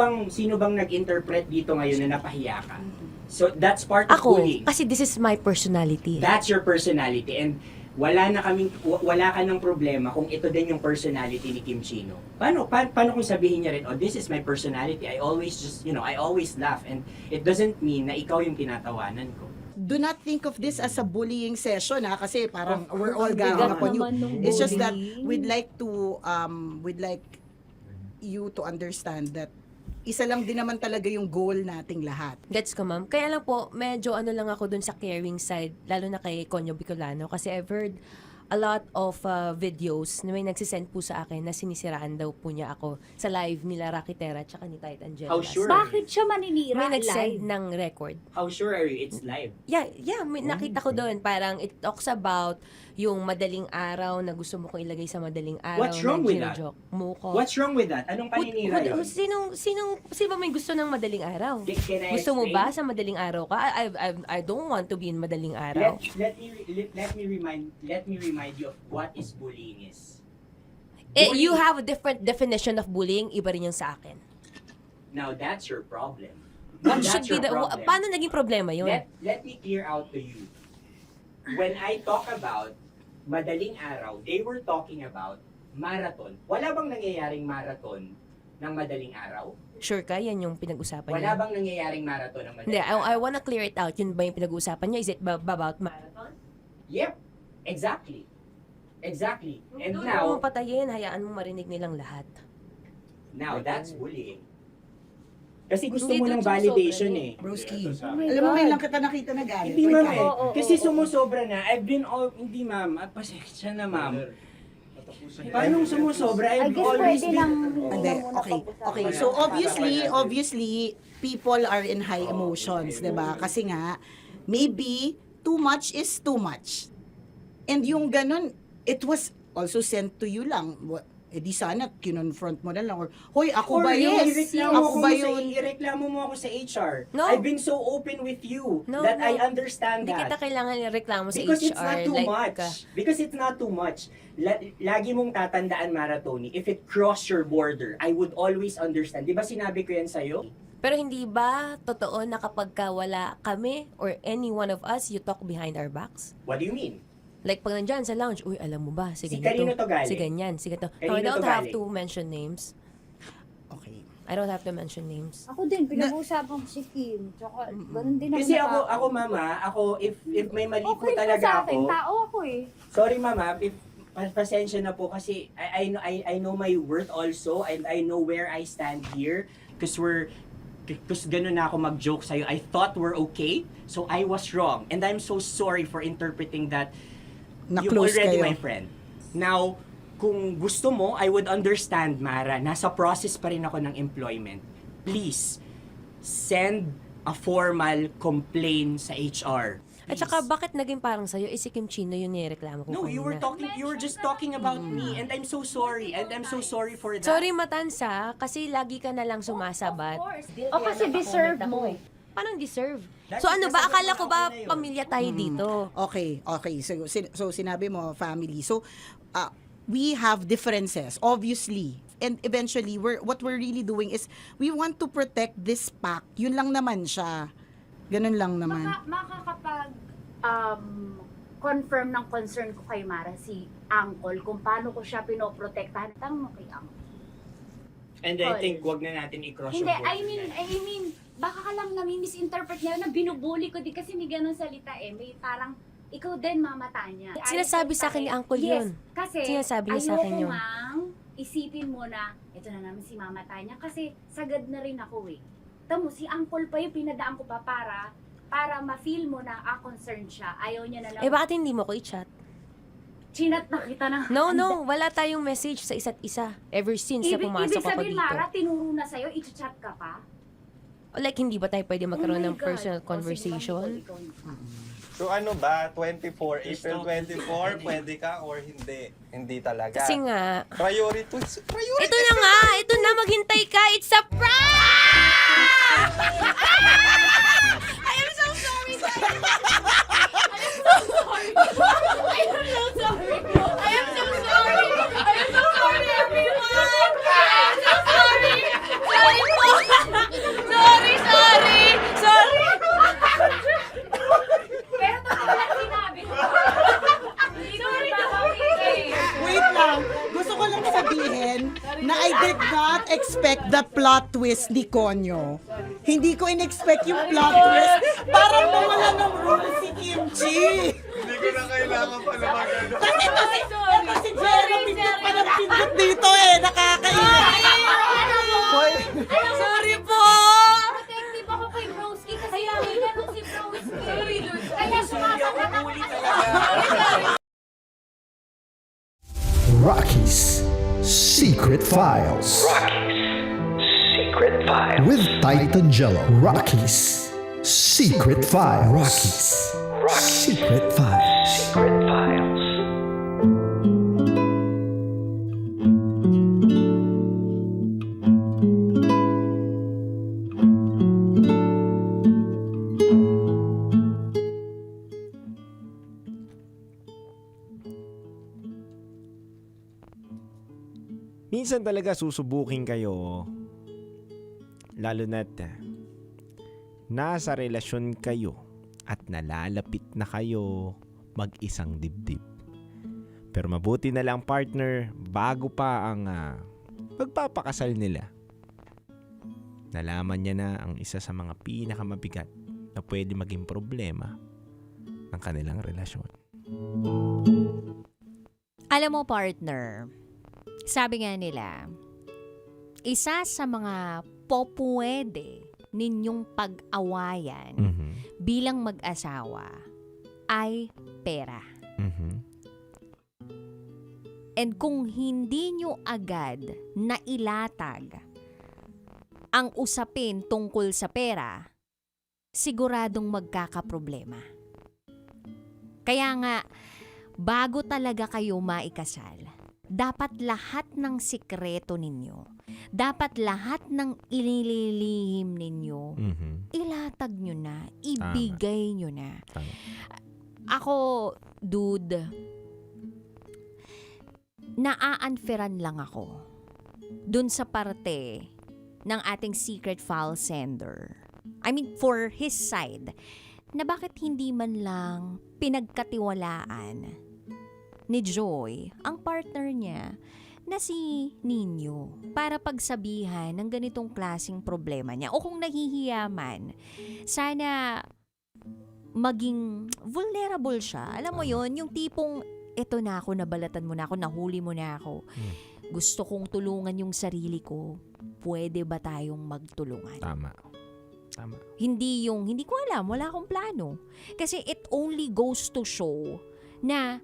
bang nag-interpret dito ngayon na napahiya ka? So that's part of Ako, bullying. kasi this is my personality. That's your personality and wala ka ng problema kung ito din yung personality ni Kim Chino. Paano kung sabihin niya rin, oh, this is my personality. I always I always laugh and it doesn't mean na ikaw yung tinatawanan ko. Do not think of this as a bullying session kasi parang we're all bigat ganging upon you. naman nung It's just that bullying. we'd like you to understand that isa lang din naman talaga yung goal nating lahat. Gets ko, ma'am. Kaya lang po, medyo ano lang ako dun sa caring side, lalo na kay Conyo Bicolano, kasi I've heard a lot of videos na may nagsisend po sa akin na sinisiraan daw po niya ako sa live nila Rocky Terra tsaka ni Tight Angela. How sure? Bakit siya maninira May live? nagsend ng record. How sure are you it's live? Yeah, may nakita ko doon. Parang it talks about yung madaling araw na gusto mo kong ilagay sa madaling araw. What's wrong na with that? gino-joke mo ko. What's wrong with that? Anong paninira yun? Sino ba may gusto ng madaling araw? Can I Gusto mo explain? ba sa madaling araw ka? I don't want to be in madaling araw. Let me remind you of what is bullying is. You have a different definition of bullying, iba rin yung sa akin. Now that's your problem. What That's should be your the, problem. paano naging problema yun? Let me clear out to you. When I talk about madaling araw, they were talking about marathon. Wala bang nangyayaring marathon ng madaling araw? Sure ka, yan yung pinag-usapan Wala niya? bang nangyayaring marathon ng madaling Hindi, araw? I wanna clear it out. Yun ba yung pinag-usapan niya? Is it about marathon? Yep, exactly. And Doon now, mo patayin, hayaan mo marinig nilang lahat. now that's bullying. Kasi gusto Hindi mo doon ng validation sumusobra eh. Broski, Oh my alam mo, may God. lang kita nakita na galit. Hindi ma'am Wait, eh. Oo, Kasi oo. sumusobra na. Hindi ma'am. Pasensya na ma'am. Paano sumusobra? I I've guess always pwede lang been... Hindi, okay. So obviously, people are in high emotions, 'di ba? Kasi nga maybe too much is too much. And yung ganun, it was also sent to you lang. Di sana kinonfront mo na lang or hoy, ako ba yun? Ako ba yun? Ireklamo mo ako sa HR. No. I've been so open with you No, that no. I understand Hindi kita that. kailangan reklamo sa Because HR. it's not too like, much. Because it's not too much. Lagi mong tatandaan, Maratoni, if it cross your border, I would always understand. Di ba sinabi ko yan sa'yo? pero hindi ba totoo na kapag ka wala kami or any one of us, you talk behind our backs? What do you mean? Like pag nandyan sa lounge, uy, alam mo ba, si Si ganito, kanino to galing? si ganyan, si ganito. No, Kanino I don't to have galing? to mention names. Okay. I don't have to mention names. Ako din, pinag-uusapan ko si Kim. Tsaka, ganun din Kasi naman ako mama, if may mali po Okay talaga sa akin, ako. tao ako eh. Sorry mama, if pasensya na po kasi I know my worth also and I know where I stand here because ganun na ako mag-joke sa'yo. I thought we're okay, so I was wrong. And I'm so sorry for interpreting that you're Na-close already kayo. my friend. Now, kung gusto mo, I would understand, Mara. Nasa process pa rin ako ng employment. Please, send a formal complaint sa HR. At saka, bakit naging parang sa'yo, si Kim Chino yung nireklamo ko No, you were just talking about me and I'm so sorry. And I'm so sorry for that. Sorry, Matansa, kasi lagi ka na lang sumasabat. O kasi deserve mo eh. Paano deserve? That's So ano ba, because akala ko ba ako na yun. pamilya tayo dito? Okay. So sinabi mo family. So we have differences obviously. And eventually what we're really doing is we want to protect this pact. Yun lang naman siya. Ganun lang naman. Makakapag confirm ng concern ko kay Mara si Uncle kung paano ko siya pinoprotektahan. Tanong mo kay Uncle. And I think wag na natin i-cross Hindi, yung I mean, baka ka lang nami-misinterpret niya na binubuli ko din kasi may ganun salita eh. May parang, ikaw din mamata niya. Sinasabi sa akin ni Uncle yun. Yes, kasi Sinasabi niya sa akin yun. ayoko ngang isipin mo na, ito na naman si Mama Tanya, kasi sagad na rin ako eh. Tamo, si Uncle pa yung pinadaan ko pa para ma-feel mo na concerned siya. Ayaw niya na lang. Bakit hindi mo ko i-chat? Chinat na kita na. No, wala tayong message sa isa't isa ever since na pumasok Ibig ako sabihin, dito. Mara, tinuro na sa'yo, i-chat ka pa? Like, hindi ba tayo pwede magkaroon Oh my ng God. personal O, conversation? sige, ikaw. So ano ba, 24, April 24, pwede ka or hindi? Hindi talaga. Kasi nga, Priorities. ito na nga, ito na, maghintay ka, it's a prank! I am so sorry, guys! I am so sorry! I am so sorry! I am so sorry! I am so sorry, everyone! I am so sorry! Sorry po! Sorry! Pero totoo lang sinabi ko. Hindi ko rin nakawin. Wait lang. Gusto ko lang sabihin na I did not expect the plot twist ni Konyo. Hindi ko in-expect yung plot twist. Parang nawala ng role si Kimchi. Hindi ko na kailangan pa naman gano'n. Kasi ito si Jerry, pindot pa ng pindot dito eh. Nakakainis. Sorry po! Protective ako kay Broski kasi hindi ganun si Broski. Kaya sumasagot ako kasi Rocky's Secret Files. Secret Files. With Titan Jello. Rocky's Secret Files. Rocky's Secret Files. Secret Files. Minsan talaga susubukin kayo, lalo na't nasa relasyon kayo at nalalapit na kayo mag-isang dibdib. Pero mabuti na lang, partner, bago pa ang pagpapakasal nila, nalaman niya na ang isa sa mga pinakamabigat na pwede maging problema ng kanilang relasyon. Alam mo, partner, sabi nga nila, isa sa mga popwede ninyong pag-awayan bilang mag-asawa ay pera. And kung hindi nyo agad nailatag ang usapin tungkol sa pera, siguradong magkakaproblema. Kaya nga, bago talaga kayo maikasal, dapat lahat ng sikreto ninyo, dapat lahat ng ililihim ninyo, ilatag nyo na, ibigay nyo na. Ako, dude, naa-unfairan lang ako dun sa parte ng ating secret file sender. I mean, for his side, na bakit hindi man lang pinagkatiwalaan ni Joy ang partner niya na si Nino para pagsabihan ng ganitong klaseng problema niya. O kung nahihiya man, sana maging vulnerable siya. Alam mo yon, yung tipong, eto na ako, nabalatan mo na ako, nahuli mo na ako. Gusto kong tulungan yung sarili ko. Pwede ba tayong magtulungan? Tama. Hindi ko alam, wala akong plano. Kasi it only goes to show na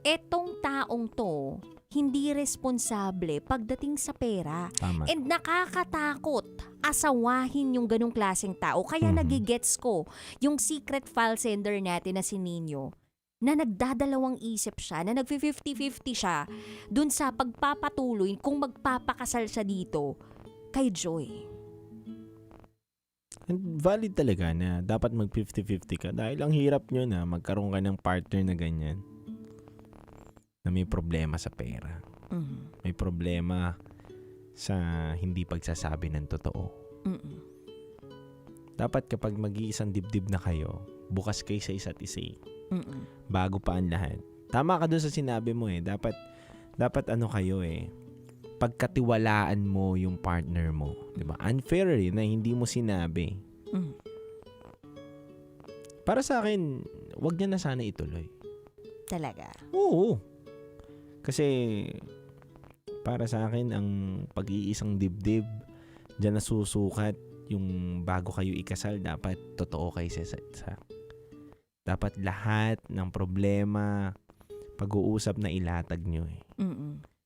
etong taong to, hindi responsable pagdating sa pera. Tama. And nakakatakot asawahin yung ganong klaseng tao. Kaya nagigets ko yung secret file sender natin na si Nino, na nagdadalawang isip siya, na nag-50-50 siya dun sa pagpapatuloy kung magpapakasal siya dito kay Joy. And valid talaga na dapat mag 50-50 ka dahil ang hirap nyo na magkaroon ka ng partner na ganyan. Na may problema sa pera. May problema sa hindi pagsasabi ng totoo. Dapat kapag mag-iisang dibdib na kayo, bukas kayo sa isa't isa. Bago pa ang lahat. Tama ka dun sa sinabi mo eh. Dapat ano kayo eh. Pagkatiwalaan mo yung partner mo. Diba? Unfair na hindi mo sinabi. Para sa akin, wag niya na sana ituloy. Talaga? Oo. Kasi Para sa akin, ang pag-iisang dibdib, dyan nasusukat yung bago kayo ikasal, dapat totoo kayo sa isa't isa. Dapat lahat ng problema, pag-uusap na ilatag nyo eh.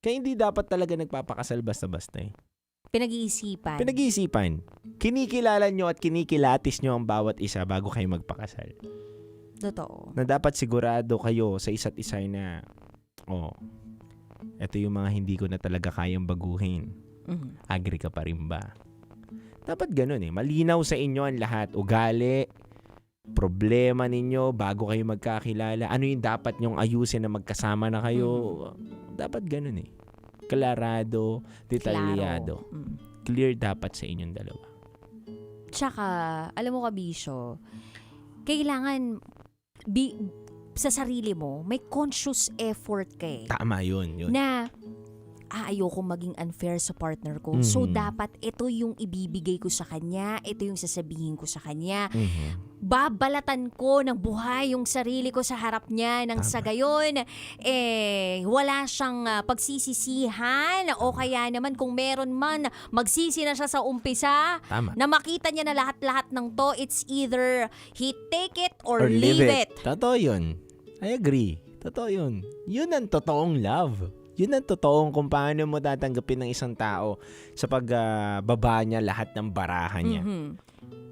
Kaya hindi dapat talaga nagpapakasal basta-basta eh. Pinag-iisipan. Kinikilala nyo at kinikilatis nyo ang bawat isa bago kayo magpakasal. Totoo. Na dapat sigurado kayo sa isa't isa na, eto yung mga hindi ko na talaga kayang baguhin. Agree ka pa rin ba? Dapat ganun eh. Malinaw sa inyo ang lahat. Ugali, problema ninyo bago kayo magkakilala. Ano yung dapat nyong ayusin na magkasama na kayo? Dapat ganun eh. Klarado, detalyado. Clear dapat sa inyong dalawa. Tsaka, alam mo Kabisyo, kailangan sa sarili mo, may conscious effort ka eh. Tama yun. Na, ayoko maging unfair sa partner ko. So, dapat ito yung ibibigay ko sa kanya, ito yung sasabihin ko sa kanya. Babalatan ko ng buhay yung sarili ko sa harap niya nang sa gayon, wala siyang pagsisisihan o kaya naman kung meron man, magsisi na siya sa umpisa. Tama. Na makita niya na lahat-lahat ng to, it's either he take it or leave it. Totoo yun. I agree. Totoo yun. Yun ang totoong love. Yun ang totoong kung paano mo tatanggapin ng isang tao sa pagbaba niya lahat ng barahan niya.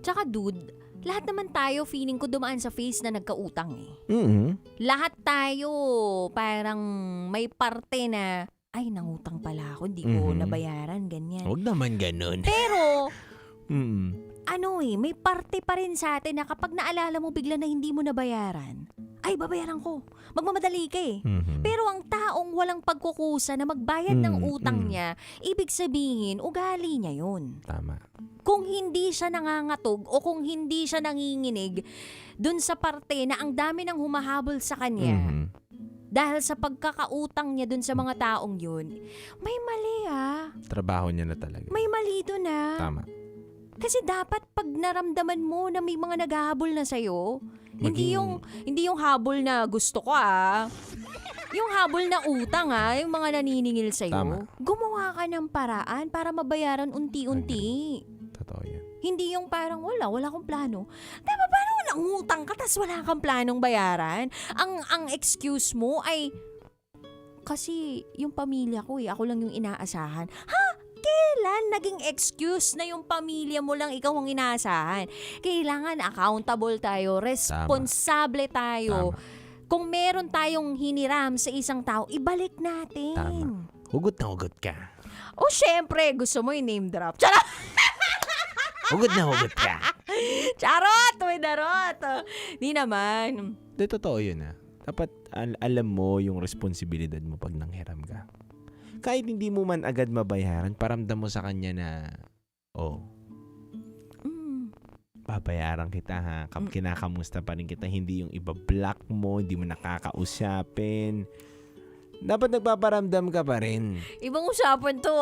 Tsaka dude, lahat naman tayo feeling ko dumaan sa phase na nagkautang eh. Lahat tayo parang may parte na, ay nangutang pala ako, hindi ko nabayaran, ganyan. Huwag naman ganun. Pero, may parte pa rin sa atin na kapag naalala mo bigla na hindi mo nabayaran, ay babayaran ko. Magmamadali ka eh. Pero ang taong walang pagkukusa na magbayad ng utang niya, ibig sabihin, ugali niya yun. Tama. Kung hindi siya nangangatog o kung hindi siya nanginginig dun sa parte na ang dami nang humahabol sa kanya, dahil sa pagkakautang niya dun sa mga taong yun, may mali Trabaho niya na talaga. May mali dun Tama. Kasi dapat pag naramdaman mo na may mga naghahabol na sa'yo, hindi yung habol na gusto ko yung habol na utang yung mga naniningil sa'yo. Tama. Gumawa ka ng paraan para mabayaran unti-unti. Totoo yan. Hindi yung parang wala akong plano. Diba paano nangutang ka tas wala kang planong bayaran? Ang excuse mo ay, kasi yung pamilya ko ako lang yung inaasahan. Kailan naging excuse na yung pamilya mo lang ikaw ang inaasahan? Kailangan accountable tayo, responsable tayo. Tama. Kung meron tayong hiniram sa isang tao, ibalik natin. Tama. Hugot na hugot ka. O syempre, gusto mo yung name drop. Charot! Hugot na hugot ka. Charot! May darot! Di naman. Totoo yun Dapat alam mo yung responsibilidad mo pag nanghiram ka. Kahit hindi mo man agad mabayaran, paramdam mo sa kanya na, babayaran kita kinakamusta pa rin kita, hindi yung iba-block mo, hindi mo nakakausapin. Dapat nagpaparamdam ka pa rin. Ibang usapan to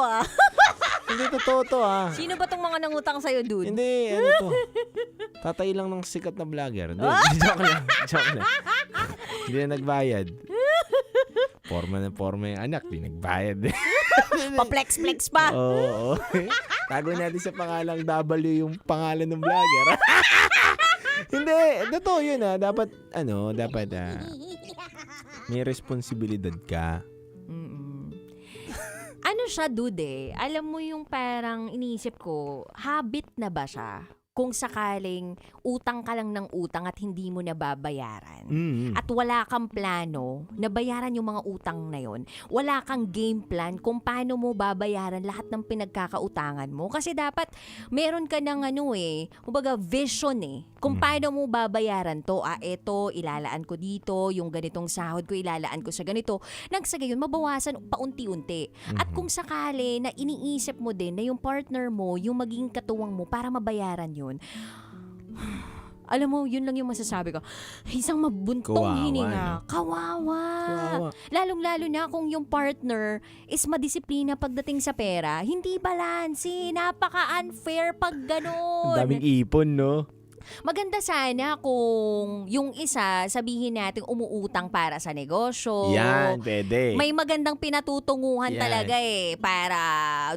Hindi totoo to Sino ba tong mga nangutang sa'yo, dude? Hindi, to? Tatay lang ng sikat na vlogger. Joke lang. Hindi na nagbayad. Forma yung anak, di nagbayad. Pa-flex pa. Oo. Tago natin sa pangalang W yung pangalan ng vlogger. Hindi, totoo yun Dapat, may responsibilidad ka. Ano siya, dude Alam mo yung parang iniisip ko, habit na ba siya? Kung sakaling utang ka lang ng utang at hindi mo nababayaran at wala kang plano na bayaran yung mga utang na yon, wala kang game plan kung paano mo babayaran lahat ng pinagkakautangan mo. Kasi dapat meron ka ng kumbaga vision kung paano mo babayaran to. Eto, ilalaan ko dito, yung ganitong sahod ko ilalaan ko sa ganito. Nang sa gayon, mabawasan paunti-unti. At kung sakali na iniisip mo din na yung partner mo, yung maging katuwang mo para mabayaran yun, alam mo, yun lang yung masasabi ko. Isang mabuntong hininga. Kawawa. Lalong-lalo na kung yung partner is madisiplina pagdating sa pera. Hindi balanse. Napaka-unfair pag ganun. Ang daming ipon, no? Maganda sana kung yung isa, sabihin natin umuutang para sa negosyo. Yan, pwede. May magandang pinatutunguhan Yan. talaga para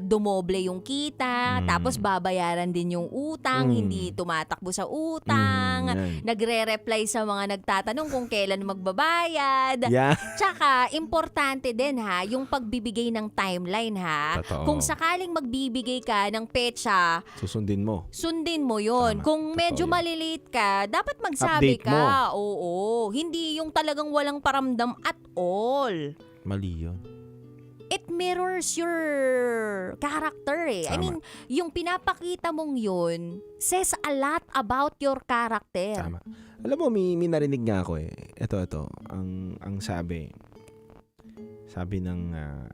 dumoble yung kita, tapos babayaran din yung utang, hindi tumatakbo sa utang, yan. nagre-reply sa mga nagtatanong kung kailan magbabayad. Yan. Tsaka, importante din yung pagbibigay ng timeline Totoo. Kung sakaling magbibigay ka ng petsa, Susundin mo. sundin mo yon. Kung medyo malilate ka, dapat magsabi Update ka. Oo. Hindi yung talagang walang paramdam at all. Mali yun. It mirrors your character I Tama. mean, yung pinapakita mong yun says a lot about your character. Tama. Alam mo, may narinig nga ako Ito. Ang sabi ng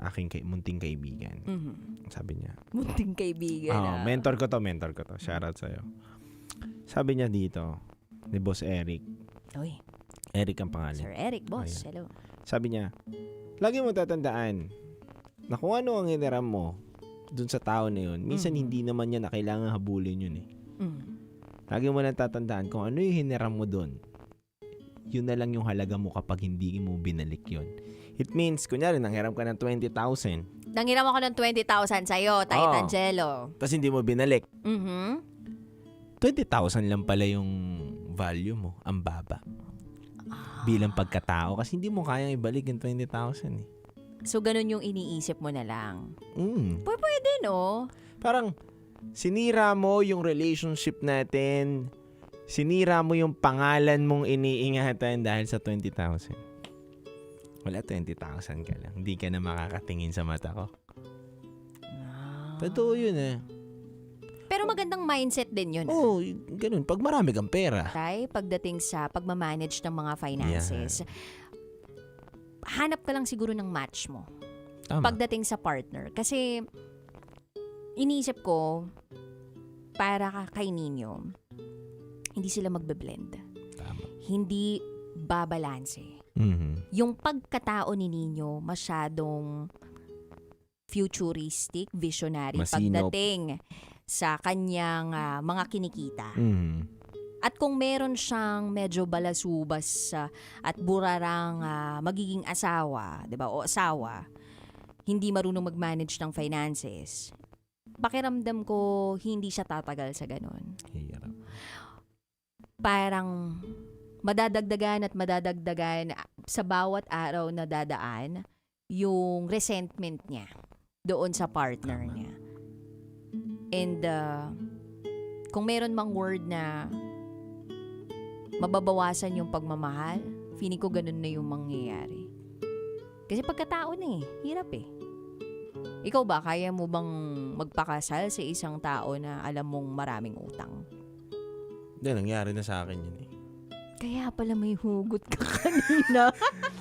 aking munting kaibigan. Sabi niya. Munting kaibigan. Mentor ko to. Shoutout sa'yo. Sabi niya dito, ni Boss Eric. Uy. Eric ang pangalan. Sir Eric, boss. Ayan. Hello. Sabi niya, lagi mo tatandaan na kung ano ang hiniram mo dun sa tao na yun, minsan hindi naman niya na kailangan habulin yun Lagi mo lang tatandaan kung ano yung hiniram mo dun. Yun na lang yung halaga mo kapag hindi mo binalik yun. It means, kunyari, nanghiram ka ng 20,000. Nanghiram ako ng 20,000 sa'yo, Titan Jello. Tapos hindi mo binalik. 20,000 20,000 lang pala yung value mo. Ang baba. Bilang pagkatao. Kasi hindi mo kayang ibalik yung 20,000 So, ganun yung iniisip mo na lang. Pwede, no? Parang, sinira mo yung relationship natin. Sinira mo yung pangalan mong iniingatan dahil sa 20,000. Wala, 20,000 ka lang. Hindi ka na makakatingin sa mata ko. Totoo yun Pero magandang mindset din yun. Oo, ganun. Pag marami kang pera. Pagdating sa pagmamanage ng mga finances, hanap ka lang siguro ng match mo. Tama. Pagdating sa partner. Kasi, iniisip ko, para kay Ninyo, hindi sila magbe-blend. Tama. Hindi babalanse. Yung pagkatao ni Ninyo, masyadong futuristic, visionary Masinop. pagdating sa kanyang mga kinikita. At kung meron siyang medyo balasubas at burarang magiging asawa, 'di ba? O asawa, hindi marunong mag-manage ng finances. Pakiramdam ko hindi siya tatagal sa ganun. Parang madadagdagan sa bawat araw na dadaan yung resentment niya doon sa partner niya. And kung meron mang word na mababawasan yung pagmamahal, feeling ko ganun na yung mangyayari. Kasi pagkatao na hirap Ikaw ba, kaya mo bang magpakasal sa isang tao na alam mong maraming utang? Hindi, nangyari na sa akin yun Kaya pala may hugot ka kanina.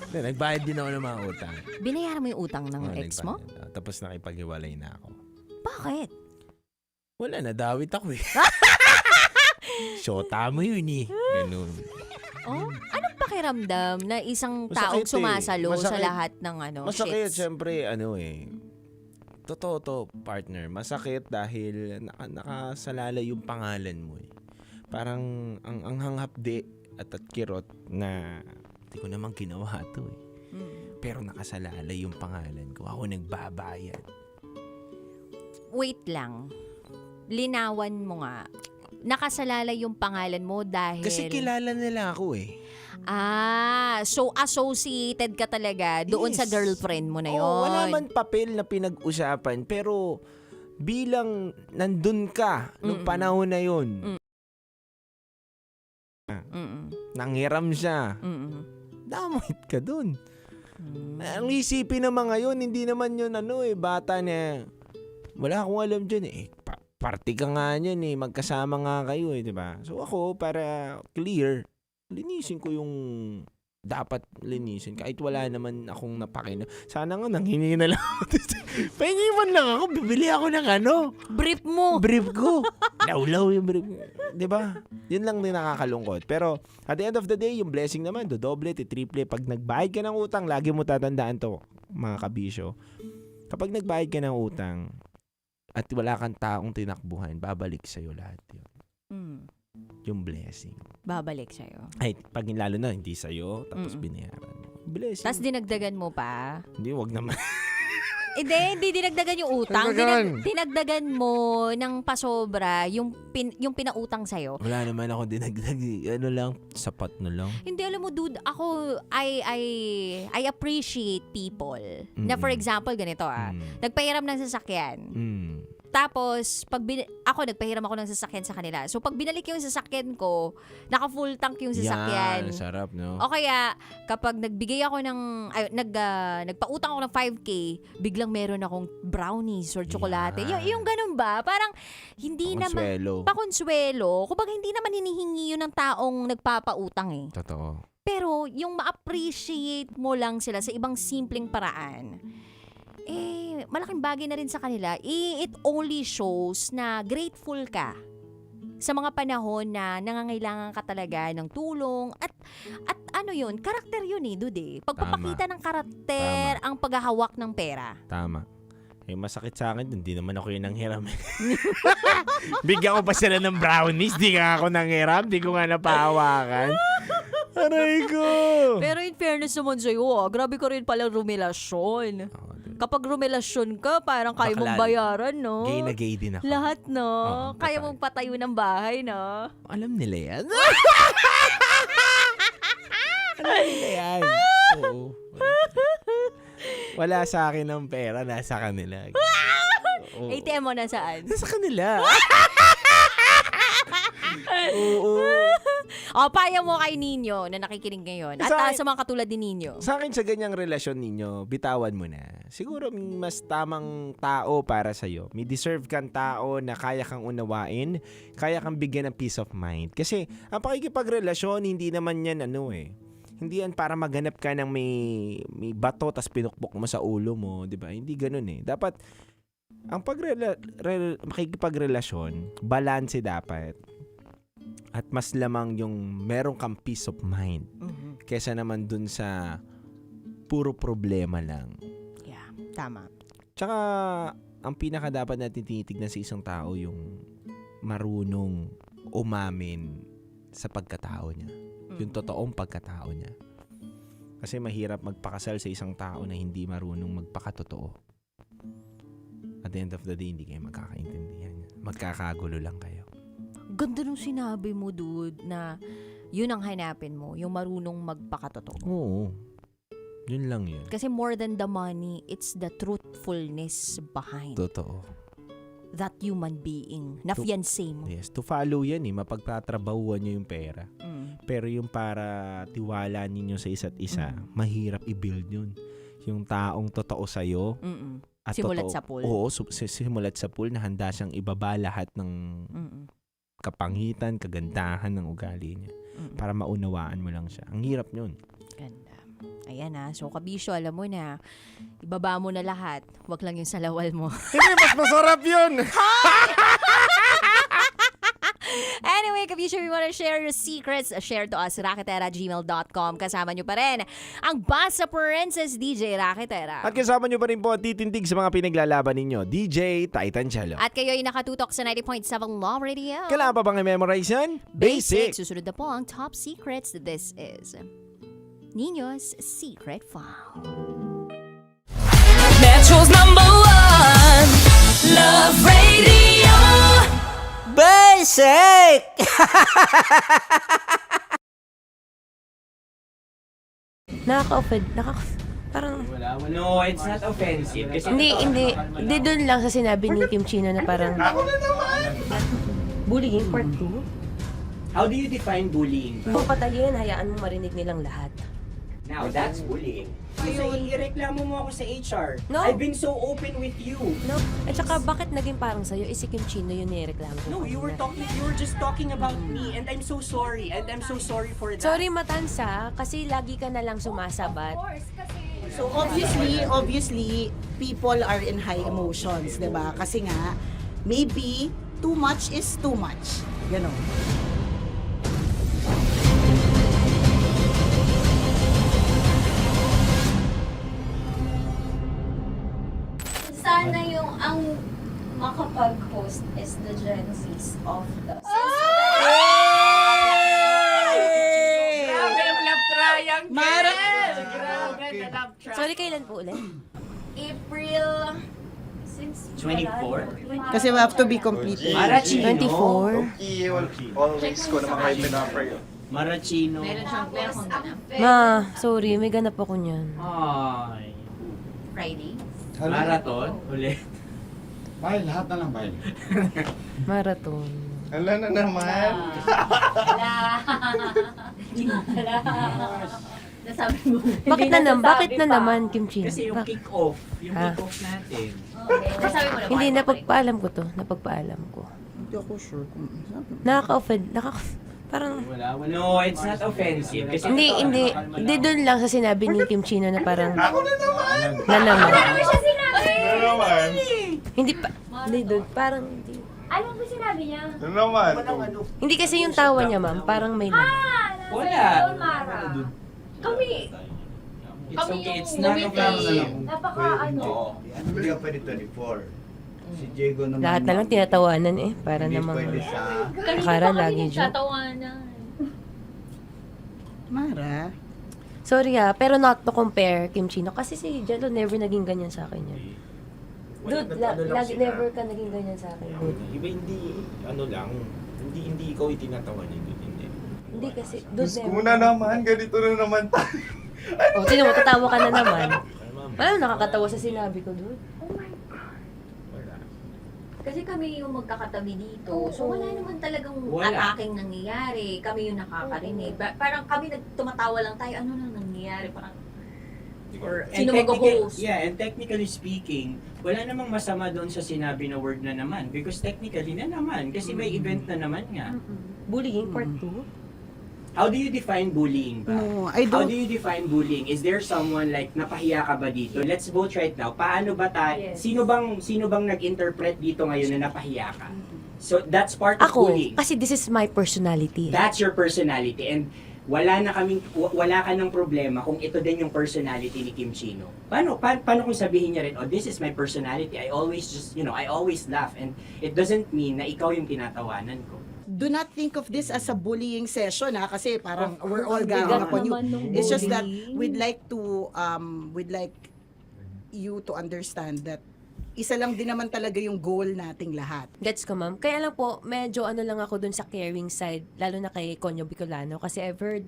Hindi, nagbayad din ako ng mga utang. Binayaran mo yung utang ng ex mo? Nagbayad. Tapos nakipag-iwalay na ako. Bakit? Wala, nadawit ako Shota mo yun Ganun. Anong pakiramdam na isang taong Masakit sumasalo sa Masakit. lahat ng Masakit, shits? syempre, totoo to, partner. Masakit dahil nakasalalay yung pangalan mo Parang ang hanghapde at kirot na hindi ko naman ginawa to Pero nakasalalay yung pangalan ko. Ako nagbabayad. Wait lang. Linawan mo nga. Nakasalalay yung pangalan mo dahil... Kasi kilala nila ako so associated ka talaga doon sa girlfriend mo na yon. Wala man papel na pinag-usapan, pero bilang nandun ka nung panahon na yun, nanghiram siya, damait ka dun. Ang isipin naman ngayon, hindi naman yun bata na wala akong alam dyan party ka nga niyan magkasama nga kayo diba? So ako, para clear, linisin ko yung dapat linisin. Kahit wala naman akong napakina. Sana nga nanghingi na lang ako. Pahingi man lang ako, bibili ako ng brief mo. Brief ko. Laulaw yung brief. Diba? Yun lang din nakakalungkot. Pero at the end of the day, yung blessing naman, dodoble, triple. Pag nagbayad ka ng utang, lagi mo tatandaan to, mga kabisyo. Kapag nagbayad ka ng utang, at wala kang taong tinakbuhan, babalik sa'yo lahat yun. yung blessing. Babalik sa'yo. Ay, pag lalo na hindi sa'yo, tapos binayaran mo. Blessing. Tapos dinagdagan mo pa. Hindi, wag naman. Hindi dinagdagan yung utang. Dinagdagan. Dinagdagan mo ng pasobra yung pinautang sa'yo. Wala naman ako dinagdag. Ano lang, sapat na lang. Hindi, alam mo, dude, ako, I appreciate people. Na for example, ganito nagpahiram ng sasakyan. Tapos, ako, nagpahiram ako ng sasakyan sa kanila. So, pag binalik yung sasakyan ko, naka-full tank yung sasakyan. Yan, sarap, no? O kaya, kapag nagbigay ako nagpautang ako ng 5K, biglang meron akong brownies or tsokolate. Yung ganun ba? Parang, hindi Pakonsuelo. naman, pakonsuelo. Kumbaga, hindi naman hinihingi yun ng taong nagpapautang eh. Totoo. Pero, yung ma-appreciate mo lang sila sa ibang simpleng paraan, malaking bagay na rin sa kanila. It only shows na grateful ka sa mga panahon na nangangailangan ka talaga ng tulong at ano yun, karakter yun dude. Pagpapakita ng karakter ang paghahawak ng pera. Tama. Masakit sa akin, hindi naman ako yung nanghiram. Bigyan ko pa sila ng brownies, di nga ako nanghiram, di ko nga napahawakan. Aray ko! Pero in fairness naman sa'yo, grabe ko rin palang rumelasyon. Kapag rumelasyon ka, parang kaya mong bayaran, no? Gay na gay din ako. Lahat, no? Kaya mong patayo ng bahay, no? Alam nila yan. Alam nila yan. Oo. Wala sa akin ng pera, nasa kanila. ATM mo na saan? Nasa kanila. Oo. Paya mo kay Nino na nakikinig ngayon. At sa mga katulad ni Nino. Sa akin, sa ganyang relasyon ninyo, bitawan mo na. Siguro may mas tamang tao para sa'yo. May deserve kang tao na kaya kang unawain, kaya kang bigyan ng peace of mind. Kasi ang pakikipagrelasyon, hindi naman yan hindi yan para maganap ka ng may bato tas pinukpok mo sa ulo mo, di ba? Hindi ganun Dapat, ang makikipagrelasyon, balanse dapat. At mas lamang yung meron kang peace of mind. Kesa naman dun sa puro problema lang. Yeah, tama. Tsaka, ang pinaka dapat natin tinitignan sa isang tao yung marunong umamin sa pagkatao niya. Yung totoong pagkatao niya. Kasi mahirap magpakasal sa isang tao na hindi marunong magpakatotoo. At the end of the day, hindi kayo magkakaintindihan. Magkakagulo lang kayo. Ganda nung sinabi mo, dude, na yun ang hanapin mo, yung marunong magpakatotoo. Oo. Yun lang yun. Kasi more than the money, it's the truthfulness behind. Totoo. That human being, na fiancé mo. Yes, to follow yan mapagtatrabahuan nyo yung pera. Pero yung para tiwala ninyo sa isa't isa, mahirap i-build yun. Yung taong totoo sa'yo. At simulat totoo, sa pool. Oo, simulat sa pool na handa siyang ibaba lahat ng kapangitan, kagandahan ng ugali niya. Para maunawaan mo lang siya. Ang hirap yun. Ganda. Ayan so kabisyo, alam mo na, ibaba mo na lahat. Wag lang yung salawal mo. Hindi, mas masarap yun! Anyway, kabisyo, we wanna share your secrets. Share to us, raketera@gmail.com. Kasama nyo pa rin ang Basa Princess, DJ Raketera. At kasama nyo pa rin po at titindig sa mga pinaglalaban ninyo, DJ Titan Cello. At kayo ay nakatutok sa 90.7 Love Radio. Kailangan pa bang i-memorize yan? Basic! Susunod na po ang top secrets. This is Nino's Secret File. Metro's #1 Love Radio. Basic! Nakaka-offend. Parang... No, it's not offensive. Kasi Hindi dun lang sa sinabi ni Kim Chino na parang... Bullying, part 2. How do you define bullying? Kung patayin, hayaan mo marinig nilang lahat. Now, that's bullying. So, ireklamo mo ako sa HR. No. I've been so open with you. No. At saka, bakit naging parang sa'yo? Si Kim Chino yun nireklamo ko. No, you were just talking about me, and I'm so sorry. And I'm so sorry for that. Sorry, Matansa, kasi lagi ka na lang sumasabat. So obviously, people are in high emotions, 'di ba? Kasi nga, maybe too much is too much. Ganon. Sana yung ang makapag-host is the Gen Zs of the... Mara! Sorry, kailan po ulit? April... Since 24? Kasi we have to be completed. Marachino. 24. Always ko naman kayo pinapray. Marachino. Ma, sorry, may ganap ako niyan. Ay. Friday. Marathon? Ulit. Mahal, lahat na lang mahal. Marathon. Ala na naman. Nasabi mo. Bakit na naman, Kim Chin? Kasi yung kick-off. Yung Ah. kick-off natin. Nasabi mo na. Hindi, napagpaalam ko to. Napagpaalam ko. Hindi ako sure kung... Nakaka-offend. Parang... Wala. No, it's not offensive. Kasi Hindi doon lang sa sinabi ni Kim Chino na parang... Ako na naman! Na naman. Ano siya sinabi? Na naman! Hindi pa... Hindi doon. Parang... Hindi. Ano ba sinabi niya? Na naman! Hindi kasi yung tawa niya, ma'am. Parang may lang. Wala. Doon, Mara. Kami. It's Kami okay. yung It's not ngumiti. Napaka ano. Hindi ka pwede 24. Si Diego naman. Lahat na lang tinatawanan eh. Para Hindi namang... pwede sa... Akala lagi joke. Tatawanan. Mara? Sorry pero not to compare Kim Chino. Kasi si Jello never naging ganyan sa akin yan. Dude, lagi never ka naging ganyan sa akin, dude. Iba hindi, ano lang, hindi ikaw itinatawa niya, dude. Hindi kasi, dude, Diyos ko na naman, ganito na naman tayo. O, sino mo, tatawa ka na naman. Alam, nakakatawa sa sinabi ko, dude. Kasi kami yung magkakatabi dito. So wala naman talagang Wala. ataking nangyayari. Kami yung nakakarinig. Parang kami tumatawa lang tayo. Ano nang nangyayari? Parang sino mag-host? Yeah, and technically speaking, wala namang masama doon sa sinabi na word na naman. Because technically na naman. Kasi may event na naman nga. Bullying part 2? How do you define bullying ba? No, I How don't... do you define bullying? Is there someone like napahiya ka ba dito? Let's vote right now. Paano ba tayo? Yes. Sino bang nag-interpret dito ngayon na napahiya ka? So that's part of Ako, bullying. kasi this is my personality. That's your personality and wala ka ng problema kung ito din yung personality ni Kim Chino. Paano kung sabihin niya rin, oh, this is my personality. I always I always laugh and it doesn't mean na ikaw yung tinatawanan ko. Do not think of this as a bullying session kasi parang we're all ganging upon you. It's just that we'd like you to understand that isa lang din naman talaga yung goal nating lahat. Gets ko, ma'am. Kaya lang po, medyo lang ako dun sa caring side, lalo na kay Conyo Bicolano. Kasi I've heard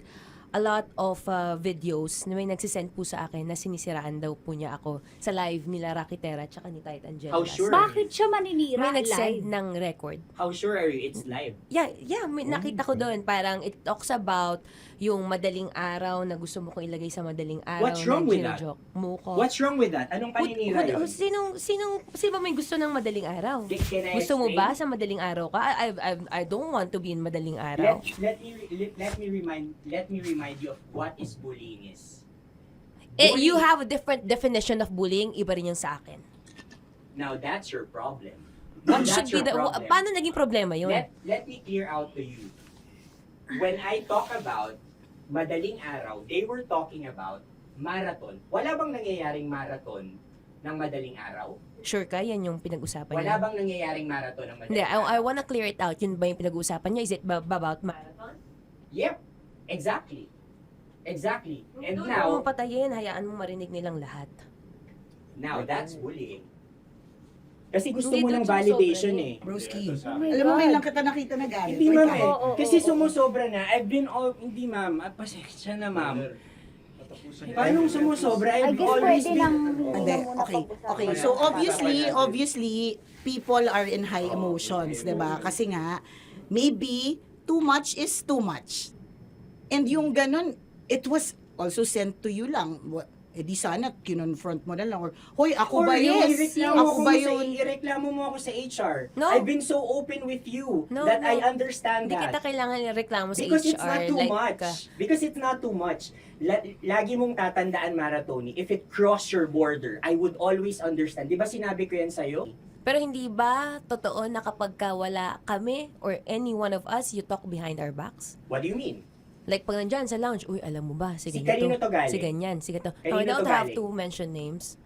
a lot of videos na may nagsisend po sa akin na sinisiraan daw po niya ako sa live nila Rocky Terra tsaka ni Tight Angela. How sure? Bakit siya maninira May nag-send live? ng record. How sure are you it's live? Yeah, may nakita ko doon. Parang it talks about yung madaling araw na gusto mo kong ilagay sa madaling araw. What's wrong na with that? gino-joke mo ko. What's wrong with that? Anong paninira yun? Sino ba may gusto ng madaling araw? Can I Gusto mo explain? ba sa madaling araw ka? I don't want to be in madaling araw. Let me remind you of what is bullying is. You have a different definition of bullying, iba rin yung sa akin. Now that's your problem. What That's should be your the problem. paano naging problema yun? Let me clear out to you. When I talk about madaling araw, they were talking about marathon. Wala bang nangyayaring marathon ng madaling araw? Sure ka, yan yung pinag-usapan Wala niya? bang nangyayaring marathon ng madaling Hindi, araw? I wanna clear it out. Yun ba yung pinag-usapan niya? Is it about marathon? Yep, exactly. Exactly. And Doon now, mo patayin, hayaan mo marinig nilang lahat. that's bullying. Kasi gusto Hindi, mo doon ng validation sumusobra eh. Alam mo, ngayon lang kita nakita na galit. Hindi ma'am eh. Kasi sumusobra na. Hindi ma'am. Pasensya na ma'am. Paano sumusobra? I've always been... Hindi, okay. So obviously, people are in high emotions, 'di ba? Kasi nga, maybe too much is too much. And yung ganun, it was also sent to you lang. Di sana kinonfront mo na lang or hoy, ako ba yun? Ako ba yun? Ireklamo mo ako sa HR. No. I've been so open with you that I understand Hindi that. kita kailangan ireklamo sa Because HR. it's not too like, much. Because it's not too much. Lagi mong tatandaan, Maratoni, if it cross your border, I would always understand. Di ba sinabi ko yan sa'yo? Pero hindi ba totoo na kapag wala kami or any one of us, you talk behind our backs? What do you mean? Like pag nandyan sa lounge, uy, alam mo ba, si Si ganito, kanino to galing? si ganyan, si ganito. Kanino I don't to have galing? to mention names.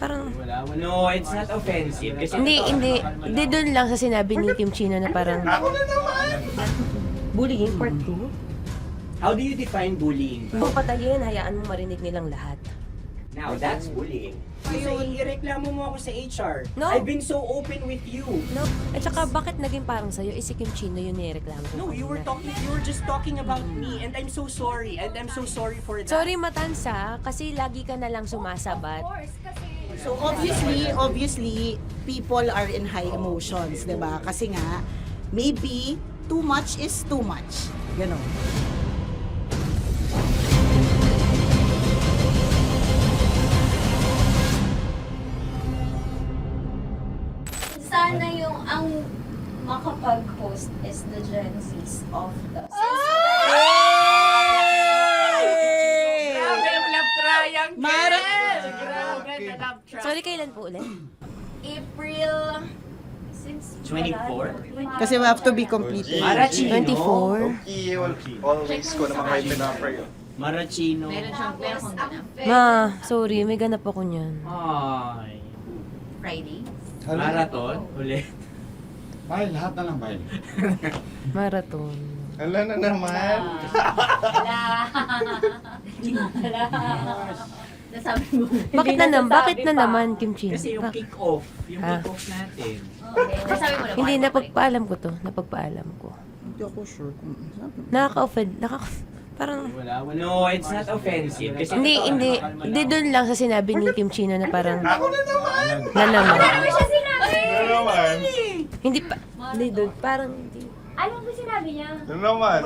Parang, No, it's not offensive. Kasi hindi doon lang sa sinabi ni Kim Chino na parang, bullying, part 2. How do you define bullying? Kung patayin, hayaan mo marinig nilang lahat. Now, that's bullying. So, ireklamo mo ako sa HR. No. I've been so open with you. No? At saka, bakit naging parang sa'yo? Si Kim Chino yun nireklamo ko. No, you were just talking about me, and I'm so sorry. And I'm so sorry for that. Sorry, Matansa, kasi lagi ka na lang sumasabat. So obviously, people are in high emotions, 'di ba? Kasi nga, maybe too much is too much. Ganon. Sana yung ang makapag-host is the Gen Zs of the Grabe yung love triangle! Mara! Grabe na love triangle! Sorry, kailan po ulit? April since 24? Kasi we have to be completed. Marachino. 24. Always ko naman kayo pinapray. Marachino. Ma, sorry, may ganap ako niyan. Ay. Friday. Marathon? Ulit. Mahal, lahat na lang mahal. Marathon. Ala na naman. Nasabi mo. Bakit na naman, Kim Chino? Kasi yung kick-off. Yung kick-off natin. Okay. Nasabi mo na. Hindi, napagpaalam ko to. Napagpaalam ko. Hindi ako sure kung Nakaka-offend. Parang, No, it's not offensive. Kasi hindi doon lang sa sinabi ni Kim Chino na parang, Ako na naman! na naman. Ano siya sinabi? Ano naman? Hindi doon, parang hindi. Ano ba sinabi niya? Ano naman?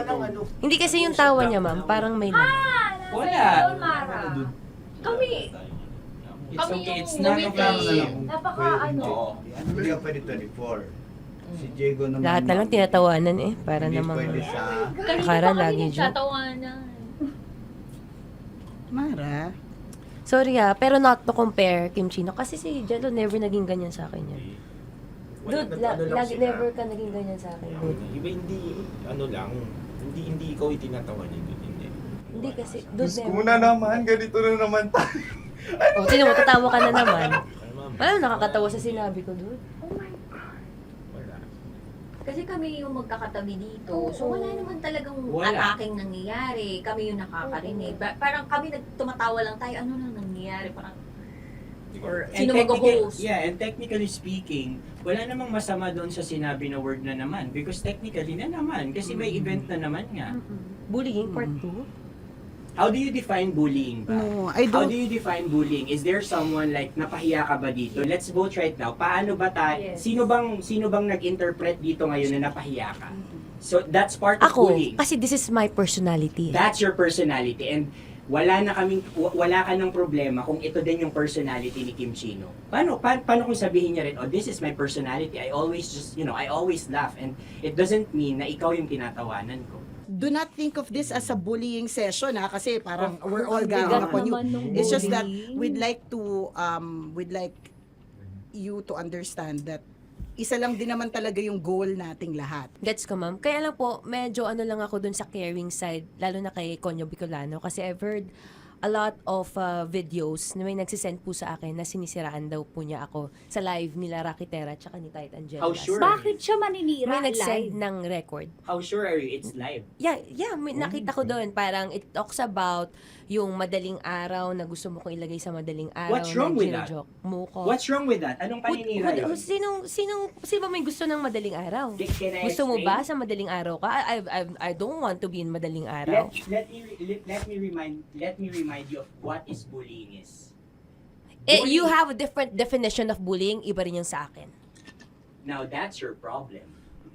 Hindi kasi yung tawa niya, ma'am, parang may laman. Wala. Mara. Kami. It's Kami okay. yung It's not offensive. Napaka ano. Hindi ka pwede 24. Si Diego naman. Lahat na lang tinatawanan eh, para namang sa... akala lagi joke. Tatawanan. Mara. Sorry pero not to compare Kim Chino, kasi si Jello never naging ganyan sa akin yan. Dude, never ka naging ganyan sa akin, dude. Iba hindi, hindi ikaw itinatawanan, dude, hindi. Hindi kasi, dude, Diyos ko na naman, ganito na naman tayo. O, sino mo, tatawa ka na naman. Ano, nakakatawa sa sinabi ko, dude. Kasi kami yung magkakatabi dito. So wala naman talagang ataking nangyayari. Kami yung nakakarinig. Parang kami tumatawa lang tayo. Ano nang nangyayari? Parang sino mag-host? Yeah, and technically speaking, wala namang masama doon sa sinabi na word na naman. Because technically na naman. Kasi may event na naman nga. Bullying, part 2? How do you define bullying ba? No, I How don't. do you define bullying? Is there someone like napahiya ka ba dito? Let's vote right now. Paano ba tayo? Yes. Sino bang nag-interpret dito ngayon na napahiya ka? So that's part of Ako, bullying. kasi this is my personality. That's your personality, and wala ka ng problema kung ito din yung personality ni Kim Chino. Paano kung sabihin niya rin, oh, this is my personality. I always I always laugh, and it doesn't mean na ikaw yung tinatawanan ko. Do not think of this as a bullying session kasi parang we're all ganging upon you. It's just that we'd like you to understand that isa lang din naman talaga yung goal nating lahat. Gets ko, ma'am. Kaya lang po, medyo lang ako dun sa caring side, lalo na kay Conyo Bicolano, kasi I've heard a lot of videos na may nagsisend po sa akin na sinisiraan daw po niya ako sa live nila Rocky Terra at ni Tight Angela. How sure? Bakit siya maninira May nag-send live? ng record. How sure are you it's live? Yeah, may nakita ko doon. Parang it talks about yung madaling araw na gusto mo kong ilagay sa madaling araw. What's wrong with that? Mo ko. What's wrong with that? Anong paninira yun? Sino ba may gusto ng madaling araw? Can I Gusto mo explain? ba sa madaling araw ka? I don't want to be in madaling araw. Let me remind you of what is bullying is. You have a different definition of bullying, iba rin yung sa akin. Now that's your problem.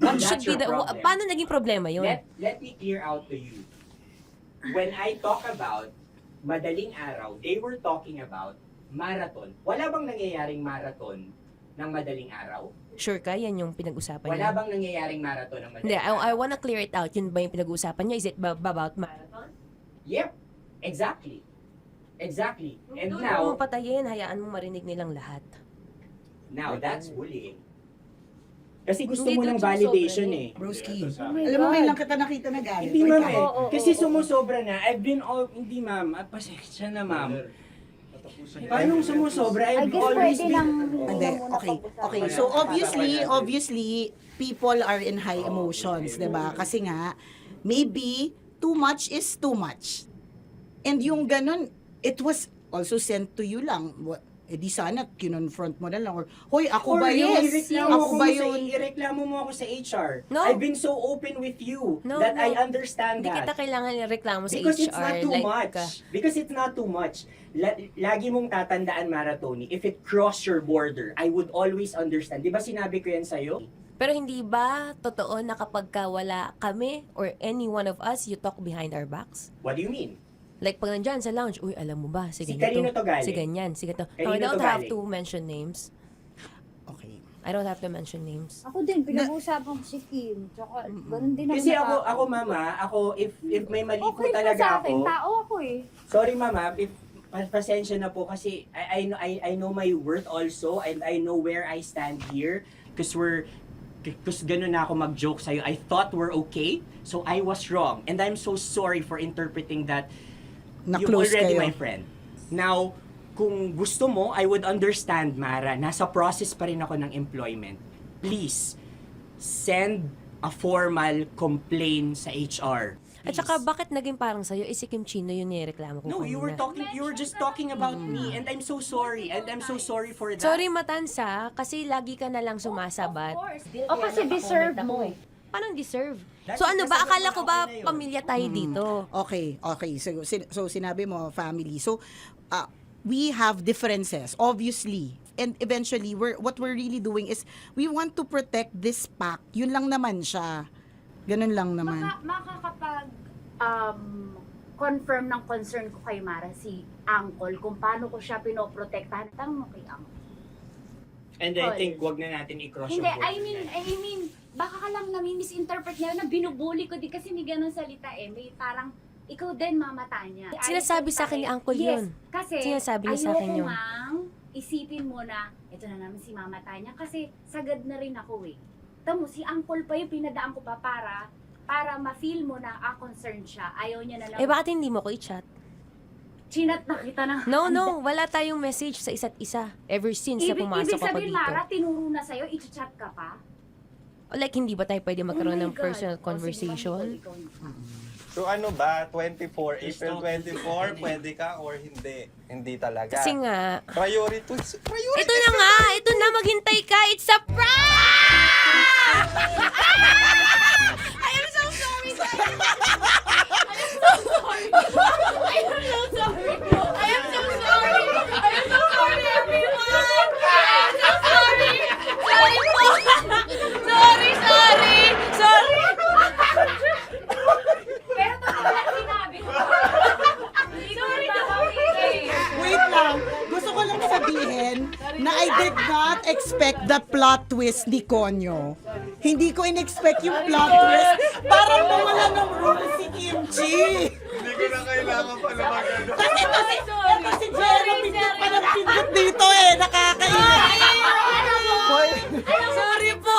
What That's should be your the problem. paano naging problema yun? Let me clear out to you. When I talk about madaling araw, they were talking about marathon. Wala bang nangyayaring marathon ng madaling araw? Sure ka, yan yung pinag-usapan Wala niya? bang nangyayaring marathon ng Hindi, madaling araw? I wanna clear it out. Yun ba yung pinag-usapan niya? Is it about marathon? Yep, exactly. Exactly. And Doon now, mo patayin, hayaan mo marinig nilang lahat. that's bullying. Kasi gusto Hindi, mo doon ng sumusobra validation eh. eh. Broski. Oh my Alam mo, God. ngayon lang kita nakita na galit. Hindi Wait ma'am lang. eh. Kasi sumusobra na. I've been all, hindi ma'am. Pasensya na ma'am. Paano sumusobra? I I've guess always pwede lang Hindi, okay. So obviously, people are in high emotions, 'di ba? Kasi nga maybe too much is too much. And yung ganun, it was also sent to you lang. Eh di sana kinonfront mo na lang or hoy, ako ba yun? Ako ba yun? Ireklamo mo ako sa HR. No. I've been so open with you No, that no. I understand Hindi that. kita kailangan ireklamo sa Because HR. it's not too like, much. Because it's not too much. Lagi mong tatandaan, Maratoni, if it cross your border, I would always understand. Di ba sinabi ko yan sa'yo? Pero hindi ba totoo na kapag wala kami or any one of us, you talk behind our backs? What do you mean? Like pag nandyan sa lounge, uy, alam mo ba, si Si ganito, kanino to galing? si ganyan, si ganito. Kanino I don't to have galing? to mention names. Okay. I don't have to mention names. Ako din, pinag-uusapan ko si Kim. Tsaka, ganun din Kasi naman ako mama, if may mali po okay talaga sa akin, ako. tao ako eh. Sorry mama, if pasensya na po kasi I know my worth also and I know where I stand here because ganun na ako mag-joke sa'yo. I thought we're okay, so I was wrong. And I'm so sorry for interpreting that you're Na-close already kayo. my friend. Now, kung gusto mo, I would understand, Mara. Nasa process pa rin ako ng employment. Please, send a formal complaint sa HR. At saka, bakit naging parang sa'yo, si Kim Chino yung nireklamo ko No, kanina? you were just talking about me and I'm so sorry. And I'm so sorry for that. Sorry, Matansa, kasi lagi ka na lang sumasabat. O kasi deserve mo. Parang deserve. That's So ano ba, because akala ko ba ako na yun. pamilya tayo dito? Okay. So sinabi mo family. So we have differences obviously. And eventually what we're really doing is we want to protect this pact. Yun lang naman siya. Ganun lang naman. Makakapag confirm ng concern ko kay Mara si Uncle kung paano ko siya pinoprotektahan. Tanong mo kay Uncle. And I think wag na natin i-cross Hindi, yung border. I mean, baka ka lang nami-misinterpret niya na binubuli ko din kasi may ganun salita eh. May parang, ikaw din mamata niya. Sinasabi sa akin ni Uncle yun. Yes, kasi Sinasabi niya sa akin yun. ayoko ngang isipin mo na, ito na naman si mamata niya kasi sagad na rin ako eh. Tamo, si Uncle pa yung pinadaan ko pa para ma-feel mo na concerned siya. Ayaw niya na lang. Eh, bakit hindi mo ko i-chat? Chinat na kita na. No, wala tayong message sa isa't isa ever since na pumasok Ibig ka pa sabihin, dito. Mara, tinuro na sa'yo, i-chat ka pa? Like, hindi ba tayo pwede magkaroon Oh my ng God. personal O, sige, conversation? Nicole, ikaw. So ano ba, 24, April 24, pwede ka or hindi? Hindi talaga. Kasi nga, Priority. ito na nga, ito na, maghintay ka, it's a prank! I am so sorry, guys! Pero totoo lang sinabi ko. Hindi ko Wait lang. Gusto ko lang sabihin na I did not expect the plot twist ni Konyo. Hindi ko in-expect yung plot twist. Parang nawala ng role si Kimchi. Hindi ko na kailangan pa na magano. Kasi ito si Jerry pindot pa ng pindot dito eh. Nakakainis. Sorry po!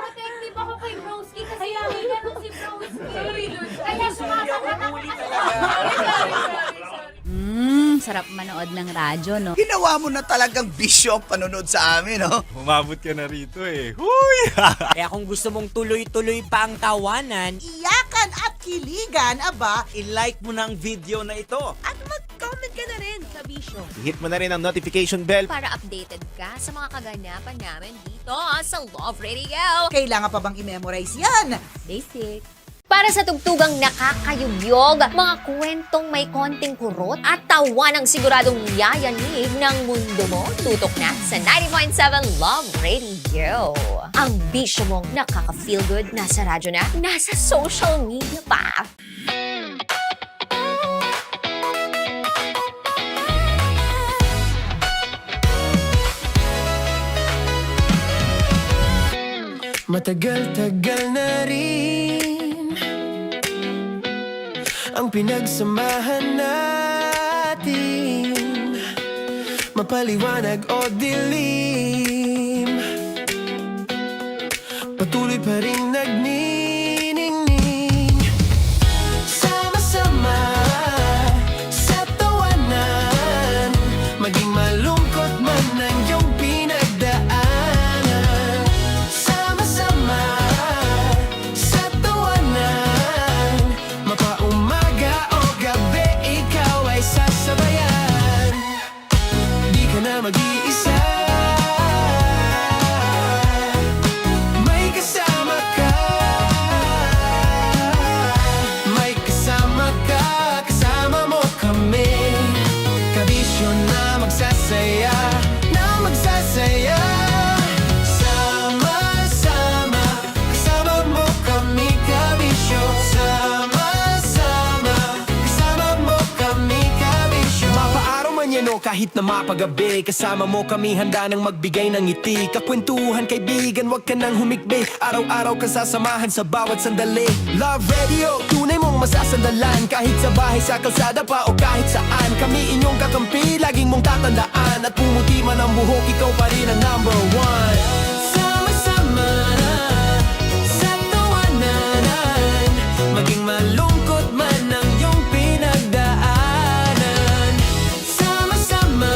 Protective ako kay Broski kasi kanina nung si Broski. Kaya sumasagot ako. Sarap manood ng radyo, no? Ginawa mo na talagang bisyo ang panonood sa amin, no? Umabot ka na rito eh. Huy! Kaya kung gusto mong tuloy-tuloy pa ang tawanan, Iyakan at kiligan, aba. i-like mo na ang video na ito. At mag-comment ka na rin sa Bisyo. Hit mo na rin ang notification bell. Para updated ka sa mga kaganapan namin dito sa Love Radio. Kailangan pa bang i-memorize yan? Basic. Para sa tugtugang nakakayugyog, mga kwentong may konting kurot at tawa ng siguradong yayanig ng mundo mo, tutok na sa 90.7 Love Radio. Ang bisyo mong nakaka-feel good, nasa radyo na, nasa social media pa. Matagal-tagal na rin ang pinagsamahan natin, mapaliwanag o dilim, patuloy pa rin nagniningning. Sama-sama sa tawanan, kahit na mapagabi. Kasama mo kami handa nang magbigay ng ngiti. Kakwentuhan kaibigan, wag ka nang humikbi. Araw-araw kasasamahan sa bawat sandali. Love Radio, tunay mong masasandalan. Kahit sa bahay, sa kalsada pa o kahit saan. Kami inyong kakampi, laging mong tatandaan. At pumuti man ang buhok, ikaw pa rin ang number one. Sama-sama sa tawanan, maging malungkot man ang iyong pinagdaanan. Sama-sama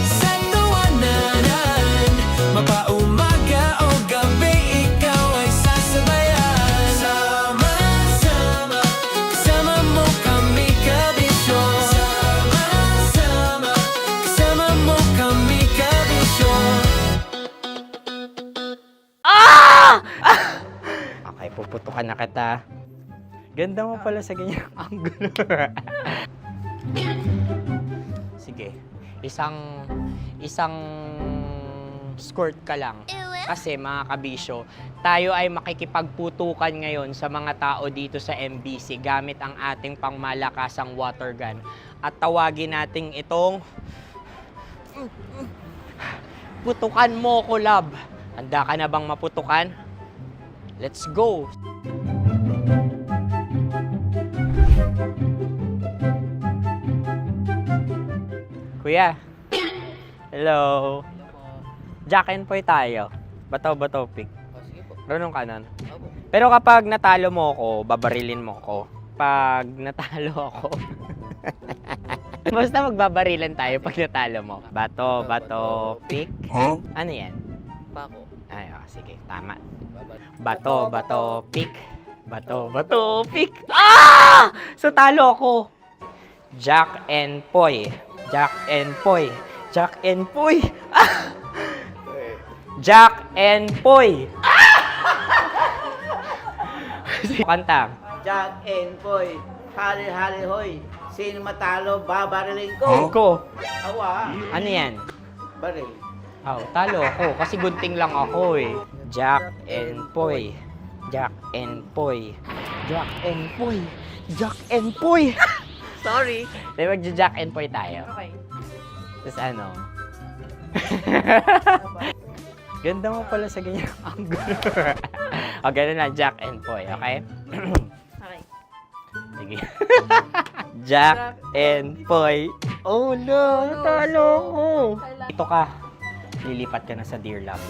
sa tawanan, mapaumaga o gabi, ikaw ay sasabayan. Sama-sama, kasama mo kami kabisyo. Sama-sama, kasama mo kami kabisyo. Okay, puputukan na kita. Ganda mo pala sa ganyang angulo. Sige, isang squirt ka lang. Kasi mga kabisyo, tayo ay makikipagputukan ngayon sa mga tao dito sa MBC gamit ang ating pangmalakasang water gun. At tawagin natin itong putukan mo ko, love. Handa ka na bang maputukan? Let's go! Kuya. Hello. Jack and Poy tayo. Bato-bato pick. Runong kanan. Pero kapag natalo mo ako, babarilin mo ako. Pag natalo ako, basta magbabarilan tayo pag natalo mo. Bato, pick. Ano yan? Bako. Ay, sige, tama. Bato, pick. Bato, pick. Ah! So, talo ako. Jack and Poy. Jack and Poy. Jack and Poy. Ah! Jack and Poy. Kanta. Jack and Poy, hali-hali hoy. Sino matalo, babariling ko. Ko. Awa. Ano yan? Baril. Oh, talo ako kasi gunting lang ako eh. Jack and Poy. Jack and Poy. Jack and Poy. Jack and Poy. Sorry. Di magja-Jack and Poy tayo. Okay. Tapos ano? Ganda mo pala sa ganyang angulo. O, ganun lang, Jack and Poy, okay? Okay. Sige. Jack and Poy. Oh no, natalo ko. Ito ka. Lilipat ka na sa Dear Love.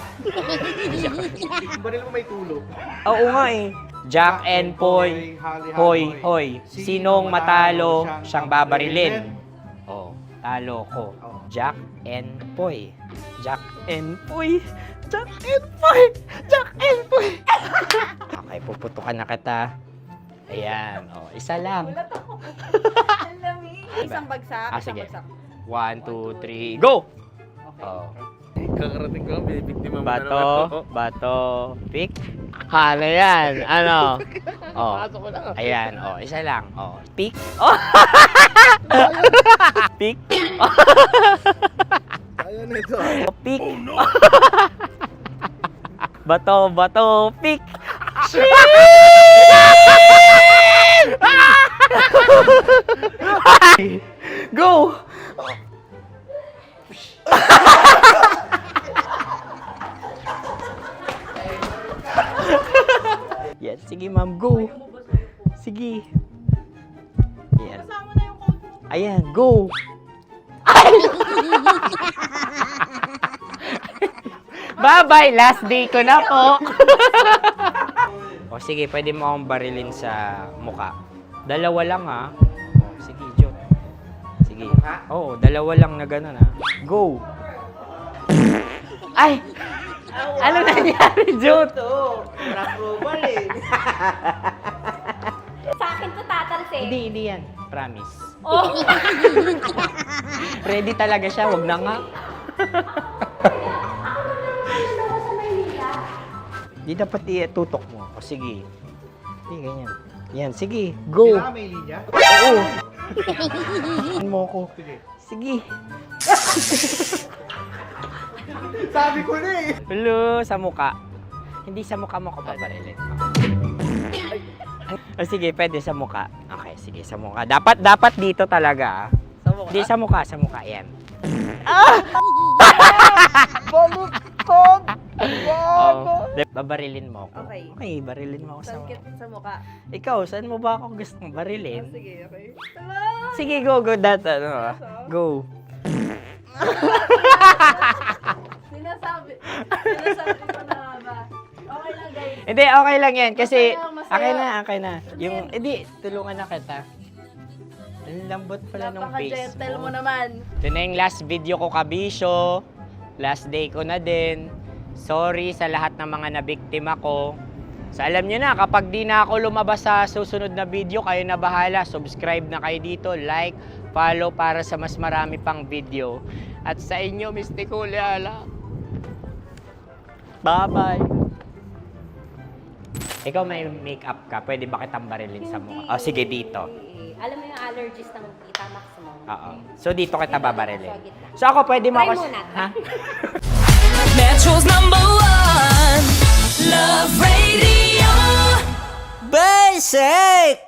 Baril mo may tulog. Oo nga eh. Jack and Poy. Hoy, hoy. Sinong matalo, siyang babarilin. Oh, talo ko. Jack and Poy. Jack and Poy. Jack and Poy. Jack and Poy. Okay, puputukan na kita. Ayan. Oh, isa lang. Isang bagsak. Ah, sige. 1, 2, 3, go! Oh. Kakarating ko, may biktima mo Bato, pick. Ano yan? Ano? Oh. Ayan, oh, isa lang. Oh, pick. Oh. Pick. Ayan ito. Oh, pick. Bato, pick. Go! Yan, sige ma'am, go. Sige. Yan. Ayan, go. Bye-bye, last day ko na po. O sige, pwede mo akong barilin sa muka. Dalawa lang ha. O, sige, Jot. Sige. Oo, dalawa lang na gano'n ha. Go. Ay! Ano nangyari, Jot? Approval eh. Sa akin to tatalsin. Hindi yan. Promise. Oh. Ready talaga siya, wag na nga. Di dapat itutok mo. O sige. Hindi, ganyan. Yan, sige. Go. Kailangan may linya? Oo. Mo ko. Sige. Sabi ko na eh. Hello, sa muka. Hindi sa muka mo ko paparilin. O sige, pwede sa muka. Okay, sige, sa muka. Dapat dito talaga. Sa Hindi, sa mukha, yan. Baliktad! Babarilin mo ako. Okay. Okay, barilin mo ako sa mukha. Sa mukha. Ikaw, saan mo ba ako gustong barilin? Sige, okay. Sige, go, go. Sinasabi ko na ba? Okay lang, guys. Hindi, okay lang yan. Kasi, Masaya, masaya. okay na. Yung, hindi, tulungan na kita. Ang lambot pala ng face Napaka-gentle mo mo. naman. Ito na yung last video ko, kabisyo. Last day ko na din. Sorry sa lahat ng mga nabiktima ko. So alam nyo na, kapag di na ako lumabas sa susunod na video, kayo na bahala. Subscribe na kayo dito, like, follow para sa mas marami pang video. At sa inyo, Mistiko Leala. Bye-bye. Ikaw may makeup ka, pwede ba kitang barilin sa mukha? O sige, dito. Alam mo yung allergies ng Tita Max mo? Oo. So dito kita babarilin. So ako, pwede mo Try ako... muna. Ha? Metro's number one, Love Radio. Basic!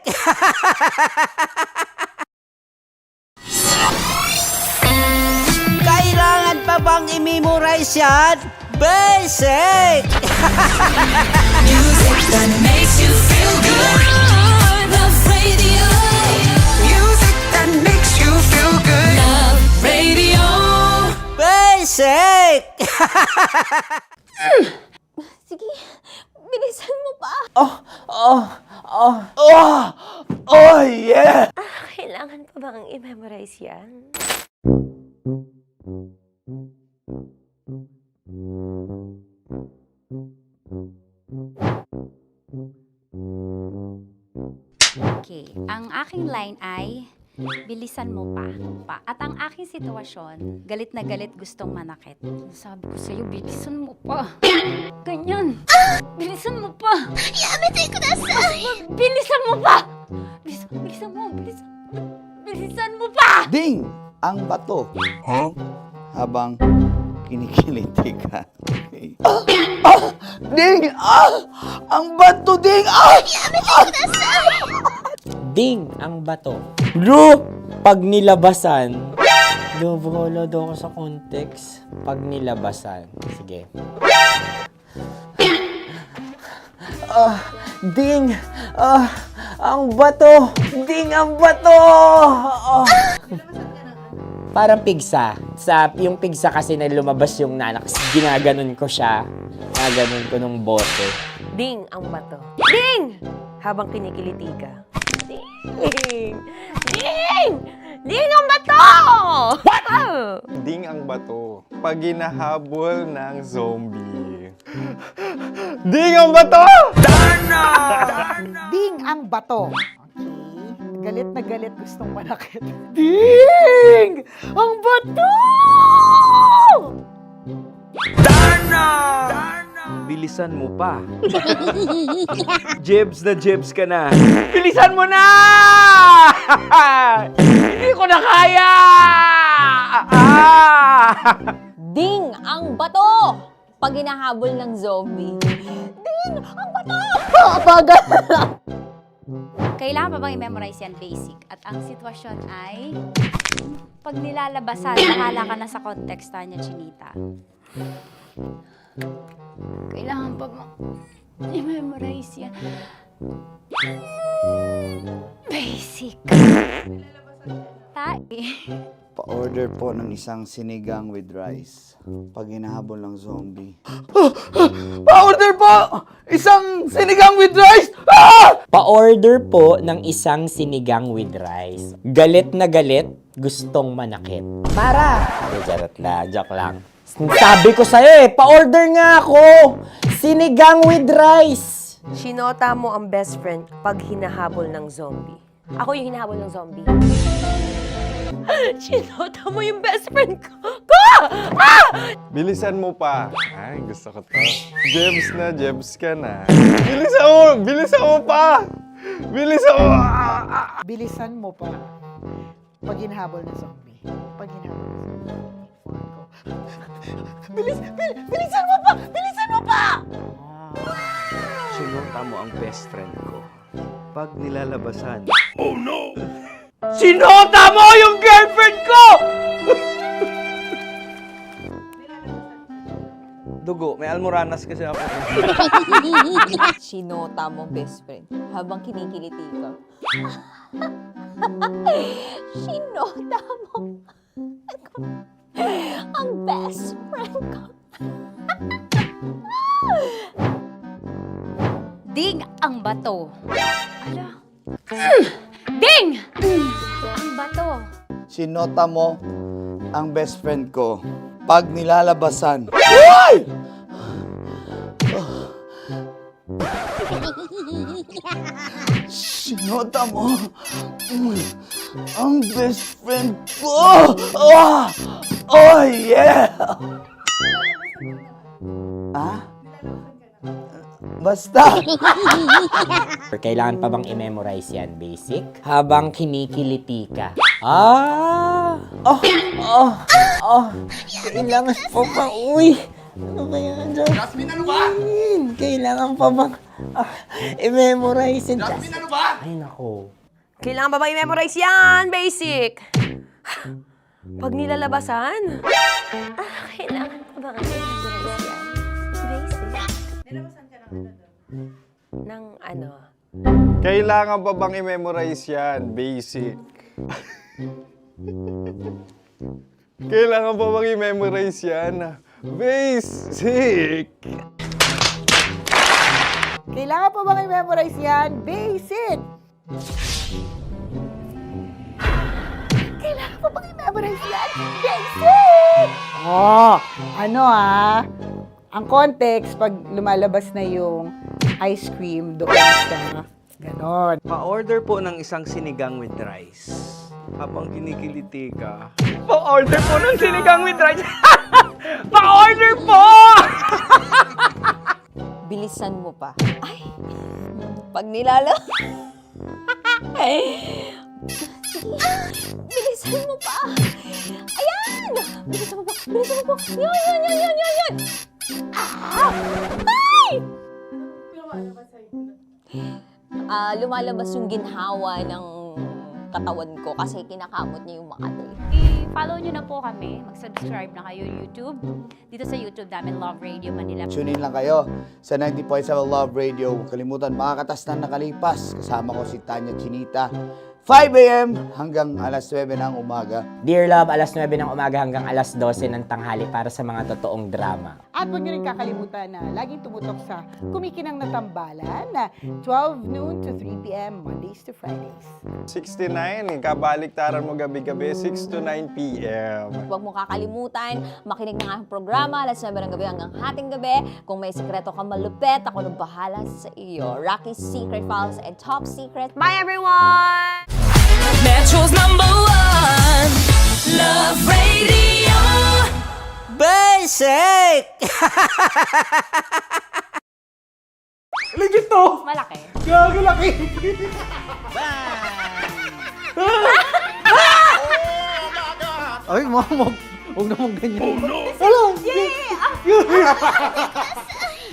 Kailangan pa bang i-memorize yan? Basic! Music that makes you feel good. Love Radio. Music that makes you feel good. Love Radio. Basic! Sige, bilisan mo pa. Oh, yeah! Kailangan pa bang i-memorize yan? Okay, ang aking line ay, bilisan mo pa. At ang aking sitwasyon, galit na galit gustong manakit. Sabi ko sa'yo, bilisan mo pa. Ganyan. Bilisan mo pa. Yamitay ko na bilisan mo pa. Bilisan mo pa. Ding! Ang bato. Habang kinikiliti ka. Okay. Ding! Ang bato, Ding! Ding ang bato. Bro! Pag nilabasan. Bahala daw ako sa context. Pag nilabasan. Sige. Ding! Ang bato! Ding ang bato! Parang pigsa. Yung pigsa kasi na lumabas yung nanak. Ginaganon ko siya. Ginaganon ko nung bote. Ding ang bato. Ding! Habang kinikiliti ka. Ding! Ding! Ding ang bato! Ding ang bato. Pag hinahabol ng zombie. Ding ang bato! Ding ang bato. Okay. Galit na galit gustong manakit. Ding! Ang bato! Bilisan mo pa. Jebs ka na. Bilisan mo na! Hindi ko na kaya! Ding ang bato! Pag hinahabol ng zombie. Ding ang bato! Bagal! Kailangan pa bang i-memorize yan basic? At ang sitwasyon ay, pag nilalabasan, bahala ka na sa konteksta niya, Chinita. Kailangan pa bang i-memorize yan? Basic. Pa-order po ng isang sinigang with rice. Pag hinahabol ng zombie. Pa-order po! Isang sinigang with rice! Pa-order po ng isang sinigang with rice. Galit na galit, gustong manakit. Para! Joke lang. Sabi ko sa'yo pa-order nga ako! Sinigang with rice! Sinota mo ang best friend pag hinahabol ng zombie. Ako yung hinahabol ng zombie. Sinota mo yung best friend ko. Bilisan mo pa. Ay, gusto ko to. Jebs ka na. Bilisan mo pa! Bilisan mo pa. Pag hinahabol ng zombie. Pag hinahabol ng zombie. Bilisan mo pa! Bilisan mo pa! Sinunta mo ang best friend ko. Pag nilalabasan. Oh no! Sinota mo yung girlfriend ko! Dugo, may almoranas kasi ako. Sinota mo best friend habang kinikiliti ka. Sinota mo ang best friend ko. Ding ang bato. Ala. Ding! Ang bato. Sinota mo ang best friend ko pag nilalabasan. Uy! Sinota mo ang best friend ko. Oh yeah! Ah? Basta. Kailangan pa bang i-memorize yan, basic? Habang kinikiliti ka. Kailangan pa ba? Uy! Ano ba yan, Jasmine, ano ba? Kailangan pa bang i-memorize yan, Jasmine, ano ba? Ay, nako. Kailangan ba i-memorize yan? Basic! Pag nilalabasan? Kailangan ba i-memorize yan? Basic? Nilalabasan ka ng ano? Kailangan pa bang i-memorize yan? Basic. Kailangan pa bang i-memorize yan? Basic. Kailangan pa bang i-memorize yan? Basic! Kailangan pa bang i-memorize yan? Basic! Ang context, pag lumalabas na yung ice cream doon sa ganon. Pa-order po ng isang sinigang with rice. Habang kinikiliti ka. Pa-order po ng sinigang with rice! Pa-order po! Bilisan mo pa. Ay! Pag nilala... Bilisan mo pa! Ayan! Bilisan mo pa! Bilisan mo pa! Yan! Ay! Lumalabas yung ginhawa ng katawan ko kasi kinakamot niya yung makati. I-follow nyo na po kami. Mag-subscribe na kayo YouTube. Dito sa YouTube namin, Love Radio Manila. Tune in lang kayo sa 90.7 Love Radio. Huwag kalimutan, makakatas na nakalipas. Kasama ko si Tanya Chinita. 5 a.m. hanggang alas 9 ng umaga. Dear Love, alas 9 ng umaga hanggang alas 12 ng tanghali para sa mga totoong drama. At huwag niyo rin kakalimutan na laging tumutok sa Kumikinang na Tambalan na 12 noon to 3 p.m. Mondays to Fridays. 69, kabaliktaran mo gabi-gabi, 6 to 9 p.m. Huwag mo kakalimutan, makinig ng aking programa, alas 9 ng gabi hanggang hating gabi. Kung may sekreto ka malupet, ako nang bahala sa iyo. Rocky's Secret Files and Top Secret. Bye everyone! Metro's #1 Love Radio. Basic! Legit to! Malaki. Gago laki! Ay, mamog. Huwag naman ganyan. Oh no! Wala!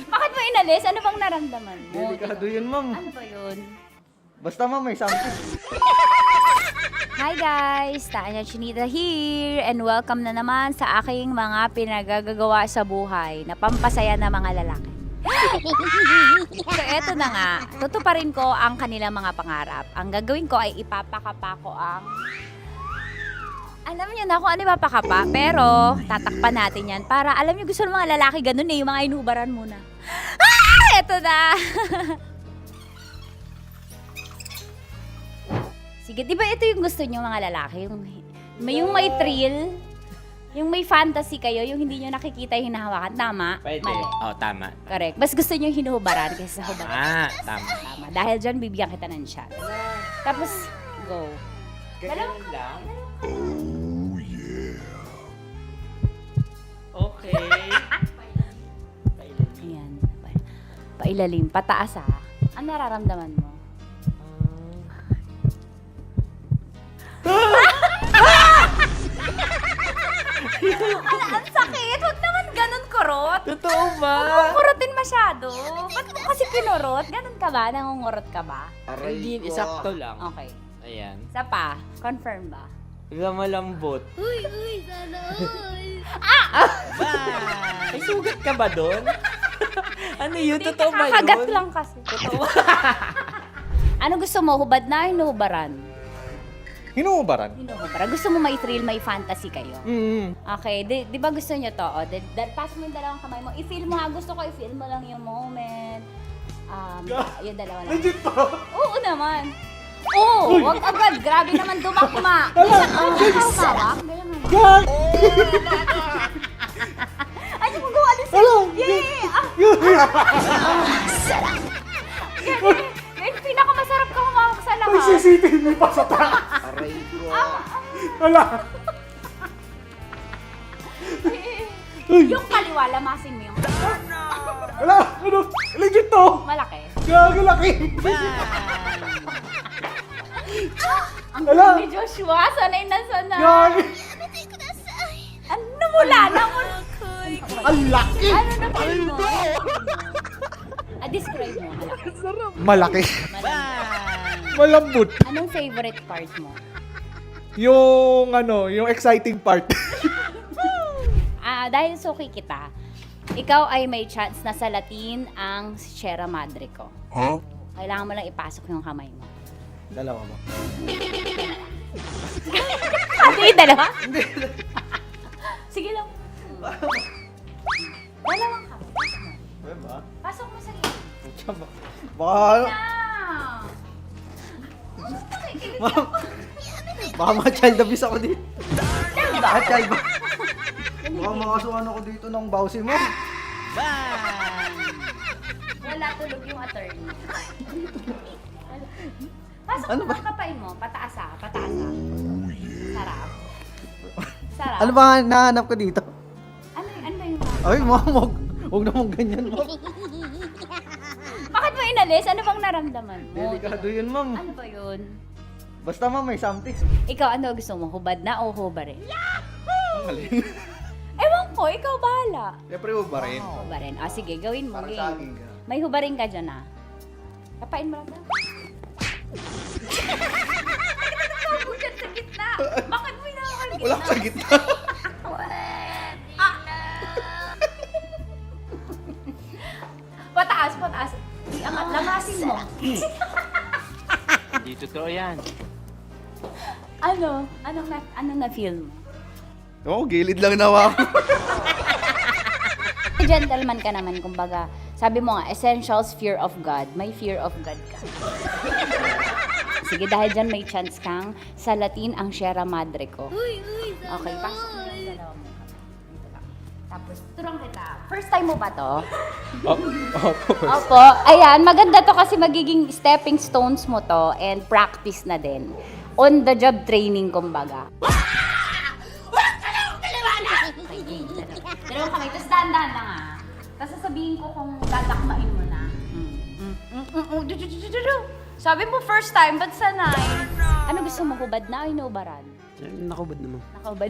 Bakit mo inalis? Ano bang naramdaman mo? Delikado yun, ma'am. Ano ba yun? Basta ma'am, may something. Hi guys! Tanya Chinita here and welcome na naman sa aking mga pinagagagawa sa buhay na pampasaya ng mga lalaki. So eto na nga, tutuparin ko ang kanilang mga pangarap. Ang gagawin ko ay ipapakapa ko ang... Alam niyo na kung ano ipapakapa, pero tatakpan natin yan para alam niyo gusto ng mga lalaki ganun yung mga inubaran muna. Eto na! Sige, di ba ito yung gusto nyo mga lalaki? Yung may thrill, yung may fantasy kayo, yung hindi nyo nakikita yung hinahawakan. Tama? Pwede. Mali. Tama. Correct. Mas gusto nyo yung hinuhubaran kaysa sa hubaran. Tama. Tama. Dahil dyan, bibigyan kita ng shot. Tapos, go. Ganun lang. Oh, yeah. Okay. Ayan. Pailalim. Pataas ha. Ang nararamdaman mo? Ang sakit! Huwag naman ganun kurot! Totoo ba? Huwag mong kurotin masyado. Ba't mo kasi kinurot? Ganun ka ba? Nangungurot ka ba? Hindi, sakto lang. Okay. Ayan. Isa pa. Confirm ba? Malambot. Uy, sana all. May sugat ka ba doon? Ano yun? Totoo ba yun? Kakagat lang kasi. Totoo. Ano gusto mo? Hubad na o hinuhubaran? Hinuhubaran. Hinuhubaran. Gusto mo may thrill, may fantasy kayo? Okay. Di ba gusto nyo to? Pass mo yung dalawang kamay mo. I-feel mo ha. Gusto ko i-feel mo lang yung moment. Yung dalawa lang. Legit pa? Oo naman. Oo, wag agad. Grabe naman dumakma. Ganyan ang hawak. Ganyan naman. Ay, di mo gawa din sa'yo. Yay! Sarap. Yan, pinakamasarap ka humawak sa lahat. May CCTV pa sa taas. Aray ko. Wala. Yung kaliwa, lamasin mo yung Wala. Ano? Legit to. malaki. Gagi laki. Ang Wala. galing ni Joshua, sanay na sanay. Gagi. Ano mula na mo? Ang laki. Ano na feel mo? Describe mo. Malaki. Malambot. Anong favorite part mo? Yung exciting part. Dahil suki kita, ikaw ay may chance na salatin ang Sierra Madre ko. Huh? Kailangan mo lang ipasok yung kamay mo. Dalawa ba? Hindi, dalawa? Sige lang. Dalawang kamay. Diba? Pasok mo sa gilid. Baka, baka ma-child abuse ako dito. Ma-child ba? Baka makasuhan ako dito ng bawsi mo. Wala tulog yung attorney. Pasok Ano mo ba? ang kapay mo. Pataas ah. Pataas ah. Sarap. Sarap. Ano ba nahanap ko dito? Ano ba yung Ay, ma'am, huwag naman ganyan, ma'am. Bakit mo inalis? Ano bang naramdaman mo? Delikado yun, ma'am. Ano ba yun? Basta, ma'am, may something. Ikaw, ano gusto mo? Hubad na o hubarin? Ang galing. Ewan ko, ikaw bahala. Siyempre, hubarin. Hubarin. Ah, sige, gawin mo. Para Game. sa akin ka. May hubarin ka dyan ah. Kapain mo lang daw. Bakit dyan sa gitna? Bakit mo inaakal gitna? Wala sa gitna. Pataas, pataas. Iangat, lamasin mo. Hindi totoo yan. Ano? Anong na-feel mo? Oo, gilid lang nawa ako. Gentleman ka naman, kumbaga. Sabi mo nga, essentials, fear of God. May fear of God ka. Sige, dahil dyan may chance kang salatin ang Sierra Madre ko. Okay, pasok mo lang dalawa mo. Dito lang. Tapos, turang kita. First time mo ba to? Opo. Ayan, maganda to kasi magiging stepping stones mo to and practice na din. On the job training, kumbaga. Dalawang kamay. Tapos dahan-dahan lang ah. Tapos sasabihin ko kung dadakmain mo na. Sabi mo first time, ba't sanay? Ano gusto mo, hubad na o inubaran? Nakubad naman. Nakahubad.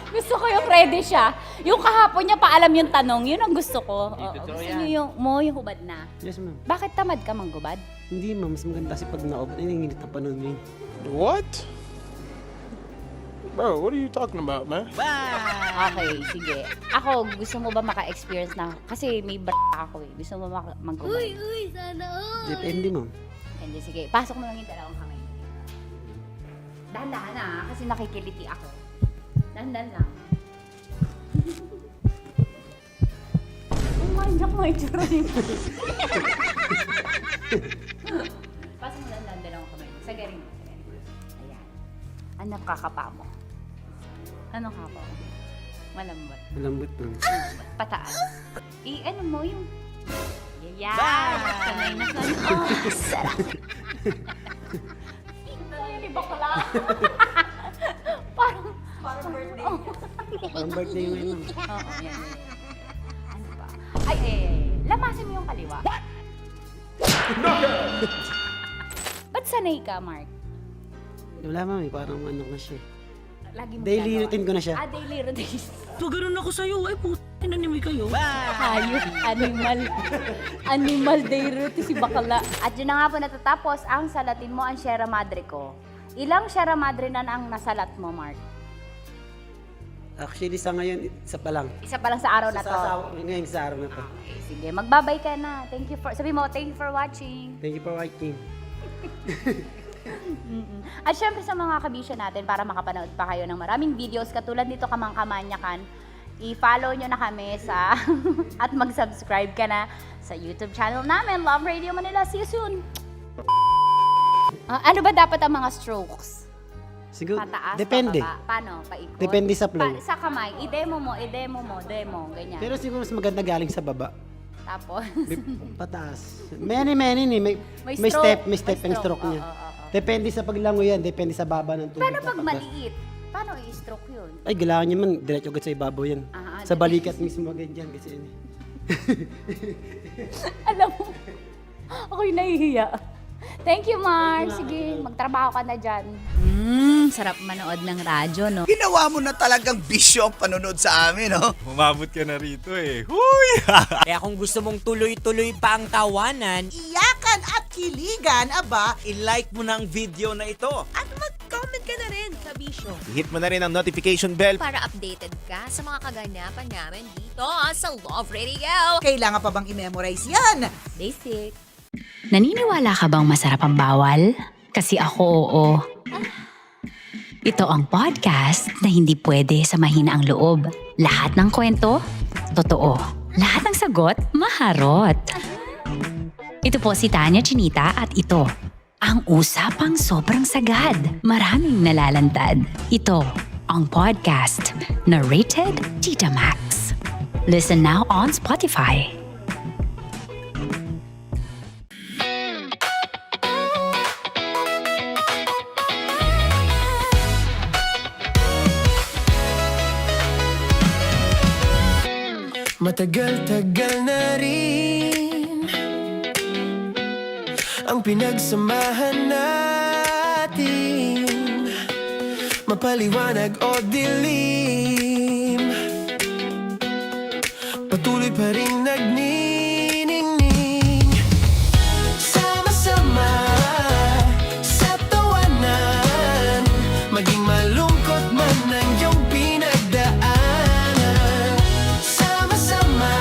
Gusto ko yung ready siya. Yung kahapon niya pa alam yung tanong, yun ang gusto ko. Gusto niyo yung hubad na. Yes, ma'am. Bakit tamad ka manggubad? Hindi, ma'am. Mas maganda kasi pag naubad. Ay, nanginit na pa nun, man. What? Bro, what are you talking about, man? Okay, sige. Ako, gusto mo ba maka-experience na? Kasi may ako eh. Gusto mo manggubad? Sana all. Depende, ma'am. Hindi, sige. Pasok mo lang yung dalawang kamay. Dahan-dahan na, kasi nakikiliti ako. Dahan-dahan lang. Umanyak mo yung tsura niyo. Pasok mo lang dalawang kamay. Sagarin mo. Ayan. Ano kakapa mo? Anong kapa mo? Malambot. Malambot, ma'am. Pataas. Ano mo yung... Yeah! Sanay na sanay. Oh, sarap! Hindi bakla. Parang birthday. Parang birthday yun, ma'am. Oo, yan. Ano pa? Ay, lamasin mo yung kaliwa. Ba't sanay ka, Mark? Wala, ma'am. Parang ano na siya. Lagi mo Daily ginagawa. routine ko na siya. Daily routine. Pag ganun ako sa'yo, ay puto. Anonymous kayo? Hayop, animal. Animal day si bakla. At yun na nga po natatapos ang salatin mo ang Sierra Madre ko. Ilang Sierra Madre na ang nasalat mo, Mark? Actually, sa ngayon, isa pa lang. Isa pa lang sa araw na to. Ngayon sa araw na to. Okay, sige, magbabay ka na. Thank you for, sabi mo, thank you for watching. Thank you for watching. At syempre sa mga kabisyo natin, para makapanood pa kayo ng maraming videos katulad nito Kamangkamanyakan, i-follow nyo na kami sa at mag-subscribe ka na sa YouTube channel namin, Love Radio Manila. See you soon! Ano ba dapat ang mga strokes? Siguro, Pataas, depende. pababa? Paano? Paikot? Depende sa flow. Sa kamay, i-demo mo, demo, ganyan. Pero siguro mas maganda galing sa baba. Tapos? Pataas. Many, ni. May May step, stroke. may step May ang stroke stroke, niya. oo. Depende sa paglango yan, depende sa baba ng tubig. Paano pag maliit? Paano i-stroke yun? Ay, kailangan niya man, diretso agad sa ibabaw yan. Sa diretso. balikat mismo agad yan kasi yun. Alam mo, ako'y nahihiya. Thank you, Mar. Sige, magtrabaho ka na dyan. Sarap manood ng radyo, no? Ginawa mo na talagang bisyo ang panonood sa amin, no? Umabot ka na rito eh. Huy! Kaya kung gusto mong tuloy-tuloy pa ang tawanan, Iyakan at kiligan, aba, i-like mo na ang video na ito. At mag-comment ka na rin, kabisyo. Hit mo na rin ang notification bell. Para updated ka sa mga kaganapan namin dito sa Love Radio. kailangan pa bang i-memorize yan? Basic. Naniniwala ka bang masarap ang bawal? Kasi ako, oo. Ito ang podcast na hindi pwede samahin ang loob. Lahat ng kwento, totoo. Lahat ng sagot, maharot. Ito po si Tanya Chinita at ito, ang usapang sobrang sagad. Maraming nalalantad. Ito, ang podcast na Rated Tita Max. Listen now on Spotify. Matagal-tagal na rin ang pinagsamahan natin, mapaliwanag o dilim, patuloy pa rin nagniningning. Sama-sama sa tawanan, maging malungkot man ang iyong pinagdaanan. Sama-sama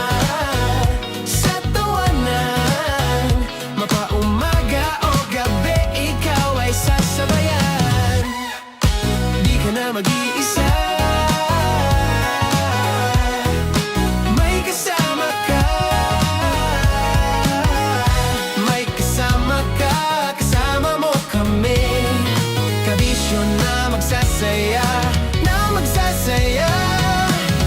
sa tawanan, mapaumaga o gabi, ikaw ay sasabayan. Di ka na mag-iisa, may kasama ka. May kasama ka, kasama mo kami. Kabisyo na magsasaya, na magsasaya.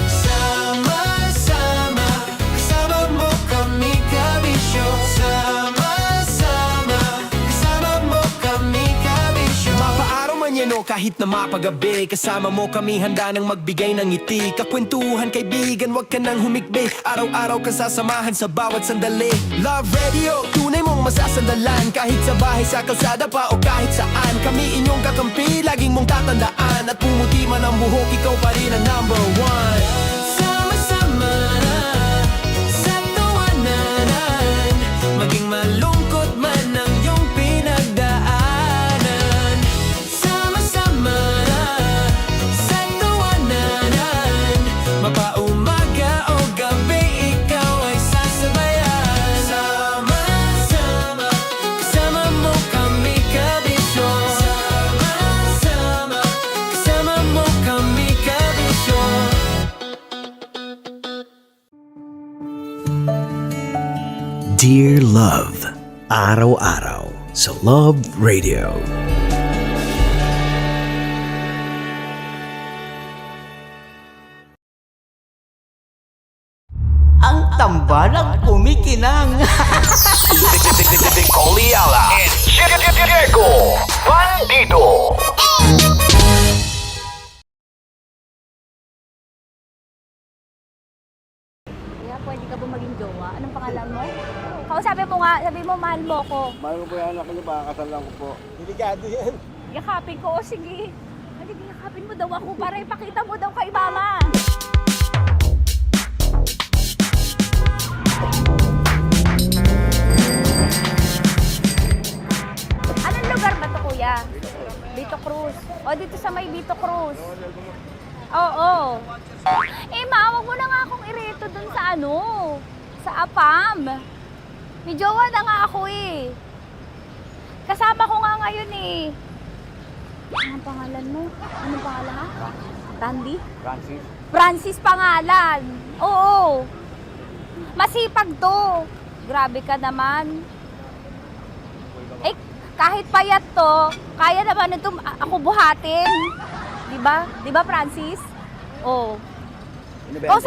Sama-sama, kasama mo kami, kabisyo. Sama-sama, kasama mo kami, kabisyo. Mapaaraw man yan o kahit na mapagabi, kasama mo kami, handa nang magbigay ng ngiti. Kakwentuhan, kaibigan, wag ka nang humikbi. Araw-araw ka sasamahan sa bawat sandali. Love Radio, tunay mong masasandalan. Kahit sa bahay, sa kalsada pa o kahit saan, kami inyong kakampi, laging mong tatandaan. At pumuti man ang buhok, ikaw pa rin ang number one. Sama-sama sa tawanan, maging malungkot man ang iyong pinagdaanan. Sama-sama sa tawanan, mapaumaga o gabi, ikaw ay sasabayan. Sama-sama, kasama mo kami, kabisyo. Sama-sama, kasama mo kami, kabisyo. Dear Love, araw-araw sa Love Radio. Ang tambalang kumikinang. Nicole Ayala and Diego Bandido. Kaya pwede ka ba maging jowa? Anong pangalan mo? Kausapin mo nga, sabi mo mahal mo ko. Mahal ko po yung anak niyo, pakakasal lang ko po. Delikado yan. Yakapin ko, o sige. Halika, yakapin mo daw ako para ipakita mo daw kay mama. Vito Cruz. O, dito sa may Vito Cruz. Oo. Eh, ma, wag mo na nga akong ireto dun sa ano, sa APAM. May jowa na nga ako eh. Kasama ko nga ngayon eh. Anong pangalan mo? Anong pangalan ha? Randy? Francis? Francis pangalan. Oo. Masipag to. Grabe ka naman. Eh, kahit payat to, kaya naman ito ako buhatin. Diba? Diba, Francis? Oo. Oh,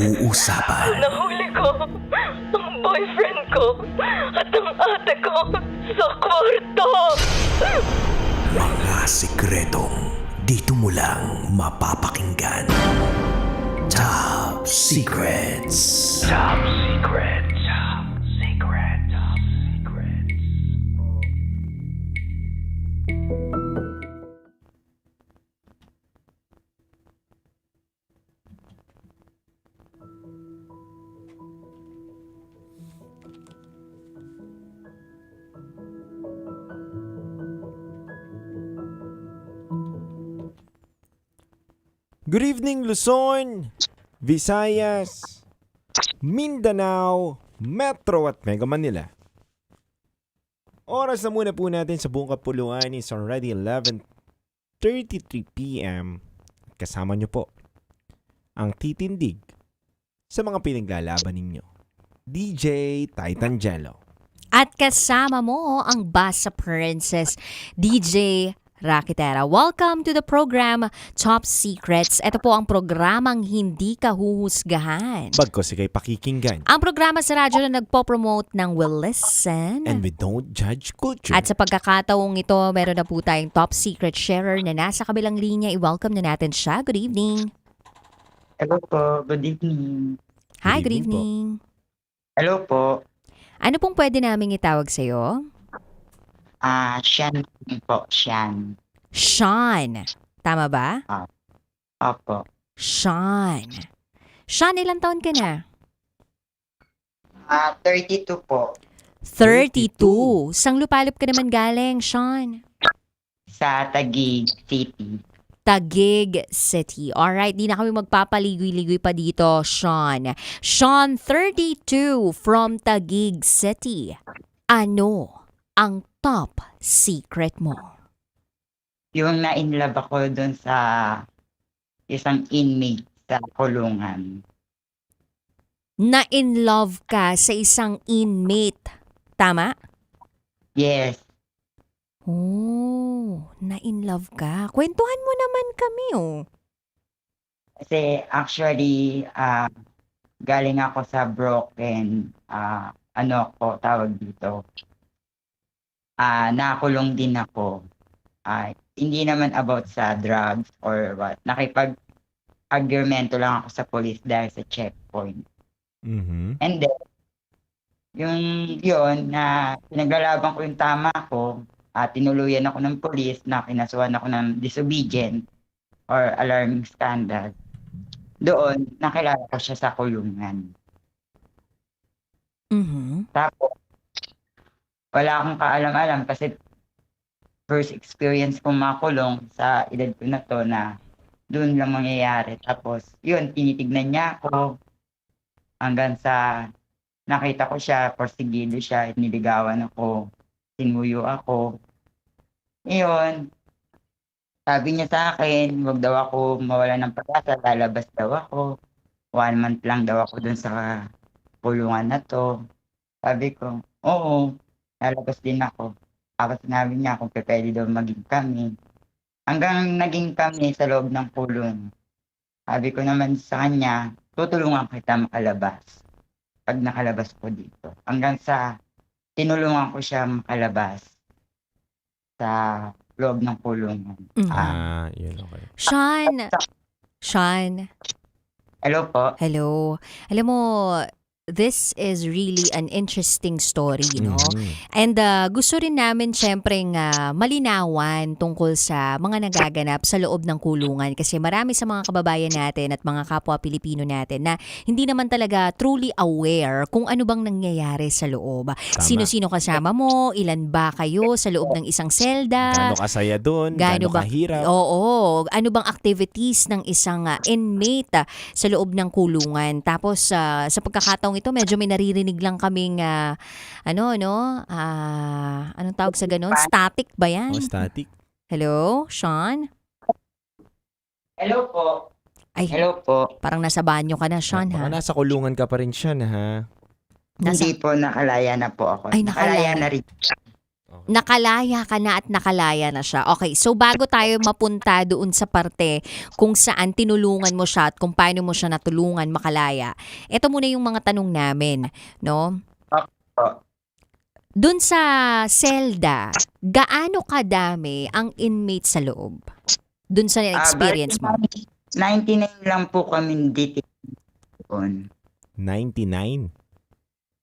pag-uusapan. Nahuli ko ang boyfriend ko at ang ate ko sa kwarto. Mga sikretong dito mo lang mapapakinggan. Top Secrets. Top Secrets. Top Secrets. Top Secrets. Good evening, Luzon, Visayas, Mindanao, Metro at Mega Manila. Oras na muna po natin sa buong kapuluan is already 11:33 p.m. Kasama nyo po ang titindig sa mga pinaglalaban ninyo. DJ Titangelo. At kasama mo ang Basa Princess, DJ Rakitera. Welcome to the program Top Secrets. Ito po ang programang hindi ka huhusgahan. Bagkos ikay pakikinggan. Ang programa sa radyo na nagpo-promote ng We Listen. And we don't judge culture. At sa pagkakataong ito, meron na po tayong top secret sharer na nasa kabilang linya. I-welcome na natin siya. Good evening. Hello po. Good evening. Hi, good evening. Hello po. Ano pong pwede naming itawag sa'yo? Sean po. Sean. Sean. Tama ba? Opo. Sean. Sean, ilang taon ka na? 32 po. 32. Sang lupalop ka naman galing, Sean? Sa Taguig City. Taguig City. Alright, di na kami magpapaligoy-ligoy pa dito, Sean. Sean, 32 from Taguig City. Ano ang top secret mo? Yung na-inlove ako doon sa isang inmate sa kulungan. Na-in love ka sa isang inmate. Tama? Yes. Oh, na-in love ka. Kwentuhan mo naman kami, oh. Kasi actually, galing ako sa broken, tawag dito. Nakulong din ako. Hindi naman about sa drugs or what. Nakipag-argumento lang ako sa police dahil sa checkpoint. Mm-hmm. And then, yun na pinaglalaban ko yung tama ko, tinuluyan ako ng police na kinasuhan ako ng disobedient or alarming scandal. Doon, nakilala ko siya sa kulungan. Mm-hmm. Tapos, wala akong kaalam-alam kasi first experience kong makulong sa edad ko na to na doon lang mangyayari. Tapos, yun, tinitignan niya ako hanggang sa nakita ko siya, porsigido siya, niligawan ako, sinuyo ako. Yun, sabi niya sa akin, wag daw ako mawala ng pag-asa, lalabas daw ako. 1 month lang daw ako doon sa kulungan na to. Sabi ko, oo, lalabas din ako. Tapos sinabi niya kung pwede daw maging kami. Hanggang naging kami sa loob ng kulong. Sabi ko naman sa kanya, tutulungan kita makalabas. Pag nakalabas ko dito. Hanggang sa tinulungan ko siya makalabas sa loob ng kulungan. Yun, okay. Sean. Hello po. Hello. Alam mo, this is really an interesting story, no? And gusto rin namin syempreng malinawan tungkol sa mga nagaganap sa loob ng kulungan kasi marami sa mga kababayan natin at mga kapwa Pilipino natin na hindi naman talaga truly aware kung ano bang nangyayari sa loob. Tama. Sino-sino kasama mo? Ilan ba kayo sa loob ng isang selda? Gaano kasaya doon? Gaano kahirap? Oo. Ano bang activities ng isang inmate sa loob ng kulungan? Tapos sa pagkakataong ito, medyo may naririnig lang kaming anong tawag sa ganun? Static ba yan? Static. Hello, Sean? Hello po. Ay, hello po. Parang nasa banyo ka na, Sean, ha? Baka nasa kulungan ka pa rin siya, ha? Hindi po, nakalaya na po ako. Ay, nakalaya na rin. Nakalaya ka na at nakalaya na siya. Okay, so bago tayo mapunta doon sa parte kung saan tinulungan mo siya at kung paano mo siya natulungan makalaya, ito muna yung mga tanong namin, no? Doon sa selda, gaano kadami ang inmate sa loob? Doon sa experience mo? 99 lang po kami detained. 99?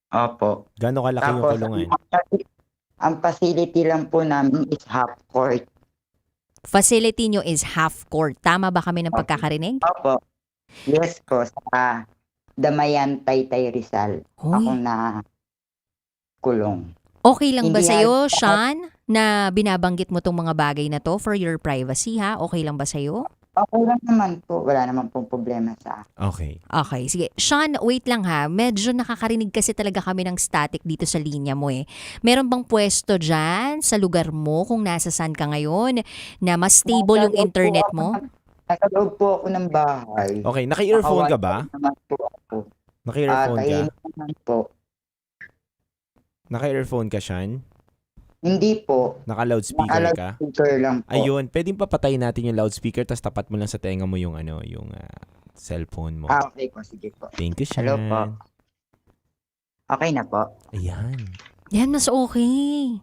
Opo. Gano'ng kalaki yung Tapos, kulungan? ang facility lang po namin is half court. Facility nyo is half court. Tama ba kami ng pagkakarinig? Opo. Yes po, sa Damayan, Taytay, Rizal. Ako na kulong. Okay lang ba Hindi sa'yo, Sean, na binabanggit mo tong mga bagay na to for your privacy, ha? Okay lang ba sa'yo? Okay lang naman po. Wala naman pong problema sa akin. Okay. Okay, sige. Sean, wait lang ha. Medyo nakakarinig kasi talaga kami ng static dito sa linya mo eh. Meron bang pwesto dyan sa lugar mo kung nasa saan ka ngayon na mas stable yung internet mo? Nasa loob po ako ng bahay. Okay, naka-earphone ka ba? Naman po ako. Naka-earphone ka? Tahimik naman po. Naka-earphone ka, Sean? Hindi po. Naka-loudspeaker ka? Naka-loudspeaker lang po. Ayun, pwedeng papatayin natin yung loudspeaker tapos tapat mo lang sa tenga mo yung cellphone mo. Okay po, sige po. Thank you, Sean. Hello po. Okay na po. Ayan. Yan, mas okay.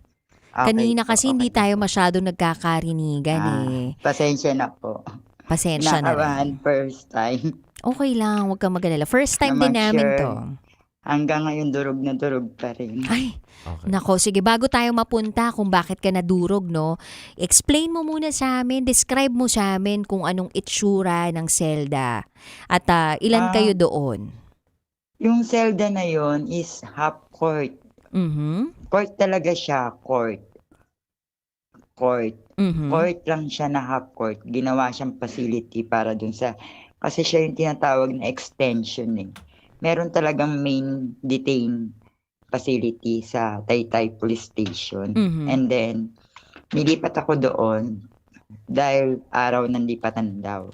Okay Kanina po, kasi hindi tayo masyado nagkakarinigan eh. Pasensya na po. Pasensya na rin. Nakabahan first time. Okay lang, huwag kang mag-alala. First time din Naman namin sure. to. Hanggang ngayon durog na durog pa rin. Ay, nako, sige, bago tayo mapunta kung bakit ka nadurog, no? Explain mo muna sa amin, describe mo sa amin kung anong itsura ng selda. At ilan kayo doon? Yung selda na yon is half court. Mhm. Court talaga siya, court. Court. Mhm. Court lang siya na half court. Ginawa siyang facility para dun sa, kasi siya yung tinatawag na extension eh. Meron talagang main detain facility sa Taytay Police Station. Mhm. And then, nilipat ako doon dahil araw ng lipatan daw.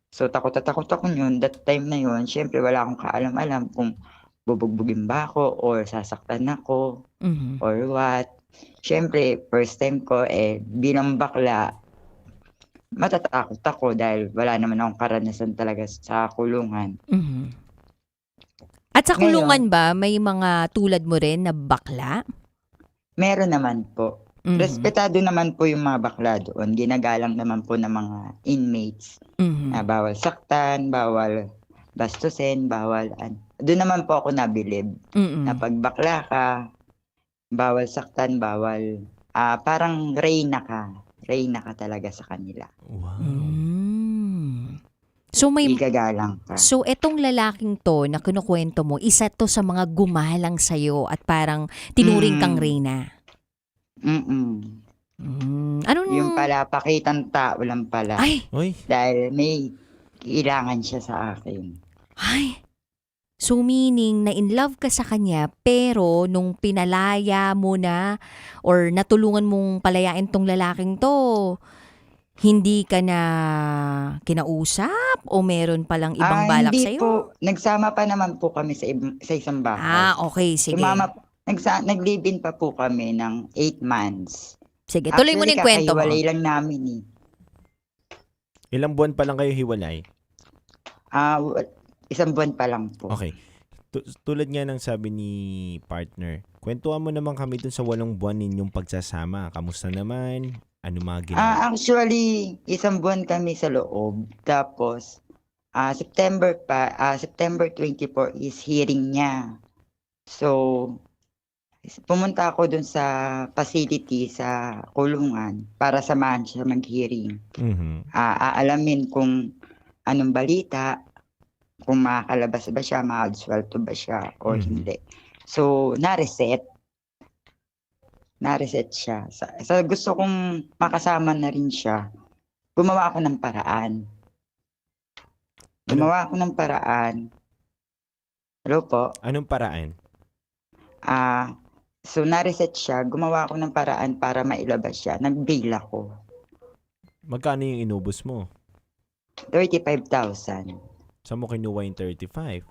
So, takot ako yun. That time na yun, syempre wala akong kaalam-alam kung bubugbugin ba ako or sasaktan ako Mhm. or what. Syempre, first time ko, bilang bakla, matatakot ako dahil wala naman akong karanasan talaga sa kulungan. Mhm. At sa kulungan ba, may mga tulad mo rin na bakla? Meron naman po. Mhm. Respetado naman po yung mga bakla doon. Ginagalang naman po ng mga inmates. Mhm. Na bawal saktan, bawal bastusin, bawal... Doon naman po ako nabilib. Mm-mm. Na pag bakla ka, bawal saktan, bawal... parang reyna ka. Reyna ka talaga sa kanila. So may Igagalang ka. So etong lalaking to na kinukwento mo, isa to sa mga gumalang sa'yo at parang tinuring kang reyna. Anong... Yung pala, pakitang tao lang pala. Ay! Dahil may kailangan siya sa akin. Ay! So meaning na in love ka sa kanya pero nung pinalaya mo na or natulungan mong palayain tong lalaking to, hindi ka na kinausap o meron palang ibang balak Hindi sa'yo? po. Nagsama pa naman po kami sa isang bahay. Okay, sige. Nag-live-in pa po kami ng 8 months. Sige, tuloy mo na yung kwento mo. Kakahiwalay lang namin eh. Ilang buwan pa lang kayo hiwalay? 1 buwan pa lang po. Okay. Tulad nga ng sabi ni partner, kwentuhan mo naman kami dun sa 8 buwan ninyong pagsasama. Kamusta naman? Ano mga ginawa? Actually, 1 buwan kami sa loob. Tapos, September 24 is hearing niya. So, pumunta ako dun sa facility sa kulungan para samahan siya mag-hearing. Mhm. Aalamin kung anong balita, kung makakalabas ba siya, makakasweldo ba siya, o hindi. So, na-reset siya. Sa gusto kong makasama na rin siya, gumawa ako ng paraan. Hello po? Anong paraan? So, na-reset siya. Gumawa ako ng paraan para mailabas siya. Nag-bail ako. Magkano yung inubos mo? 35,000. Saan mo kinuha yung 35?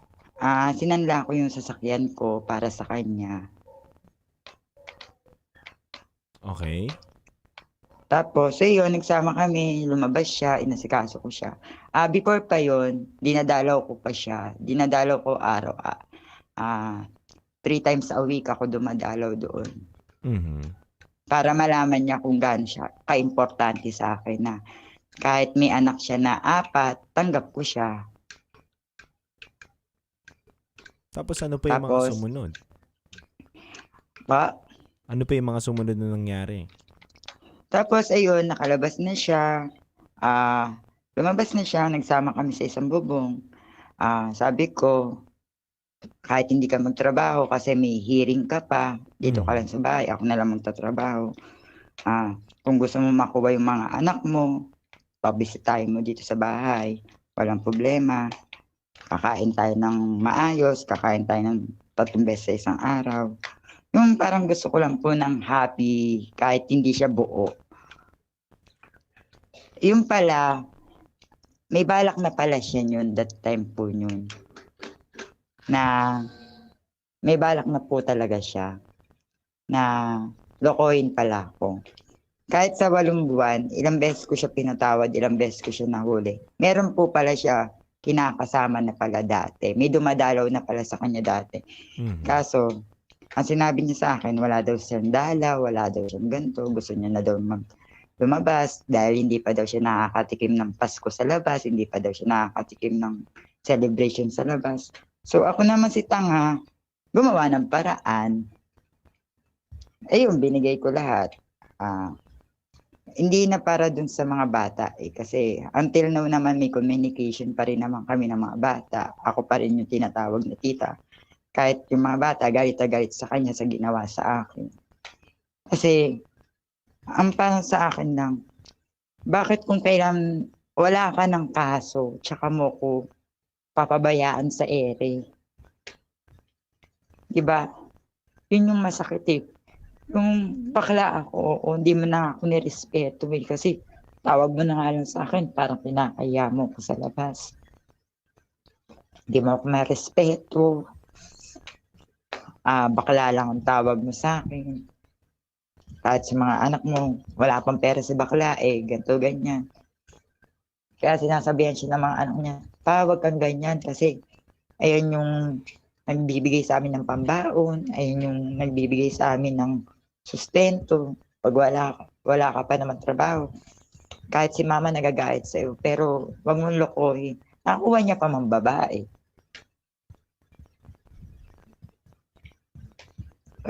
Sinanla ko yung sasakyan ko para sa kanya. Okay. Tapos, ayun, nagsama kami, lumabas siya, inasikaso ko siya. Before pa yon, dinadalaw ko pa siya. Dinadalaw ko araw. 3 times a week ako dumadalaw doon. Para malaman niya kung gaano siya ka-importante sa akin na kahit may anak siya na 4, tanggap ko siya. Tapos ano pa yung mga sumunod? Ano pa yung mga sumunod na nangyari? Tapos, ayun, nakalabas na siya. Lumabas na siya, nagsama kami sa isang bubong. Sabi ko, kahit hindi ka magtrabaho kasi may hearing ka pa, dito ka lang sa bahay, ako na lang magtatrabaho. Kung gusto mo makuha yung mga anak mo, pabisitahin mo dito sa bahay, walang problema. Kakain tayo ng maayos, kakain tayo ng 3 beses sa isang araw. Yung parang gusto ko lang po ng happy, kahit hindi siya buo. Yung pala, may balak na pala siya yun, that time po yun. Na may balak na po talaga siya na lokohin pala ako. Kahit sa 8 buwan, ilang beses ko siya pinatawad, ilang beses ko siya nahuli. Meron po pala siya kinakasama na pala dati. May dumadalaw na pala sa kanya dati. Kaso, ang sinabi niya sa akin, wala daw siyang dalaw, wala daw siyang ganito, gusto niya na daw lumabas dahil hindi pa daw siya nakakatikim ng Pasko sa labas, hindi pa daw siya nakakatikim ng celebration sa labas. So ako naman si tanga, gumawa ng paraan. Ayun, binigay ko lahat. Hindi na para dun sa mga bata kasi until now naman may communication pa rin naman kami ng mga bata. Ako pa rin yung tinatawag na tita. Kahit yung mga bata, galit na galit sa kanya sa ginawa sa akin. Kasi ang parang sa akin lang, bakit kung kailan wala ka ng kaso, tsaka mo ko papabayaan sa ere? Diba? Yun yung masakit eh. Yung bakla ako, o hindi mo na ako nirespeto eh. Kasi tawag mo na nga lang sa akin, parang kinakaya mo ko sa labas. Hindi mo ako marespeto. Bakla lang ang tawag mo sa akin. Kahit sa mga anak mo, wala pang pera si bakla, ganito, ganyan. Kaya sinasabihan siya ng mga anak niya, wag kang ganyan kasi ayun yung nagbibigay sa amin ng pambaon, ayun yung nagbibigay sa amin ng sustento. Pag wala ka pa naman trabaho, kahit si mama nagagayad sa'yo, pero wag mong lokohin. Nakuha niya pa mang babae.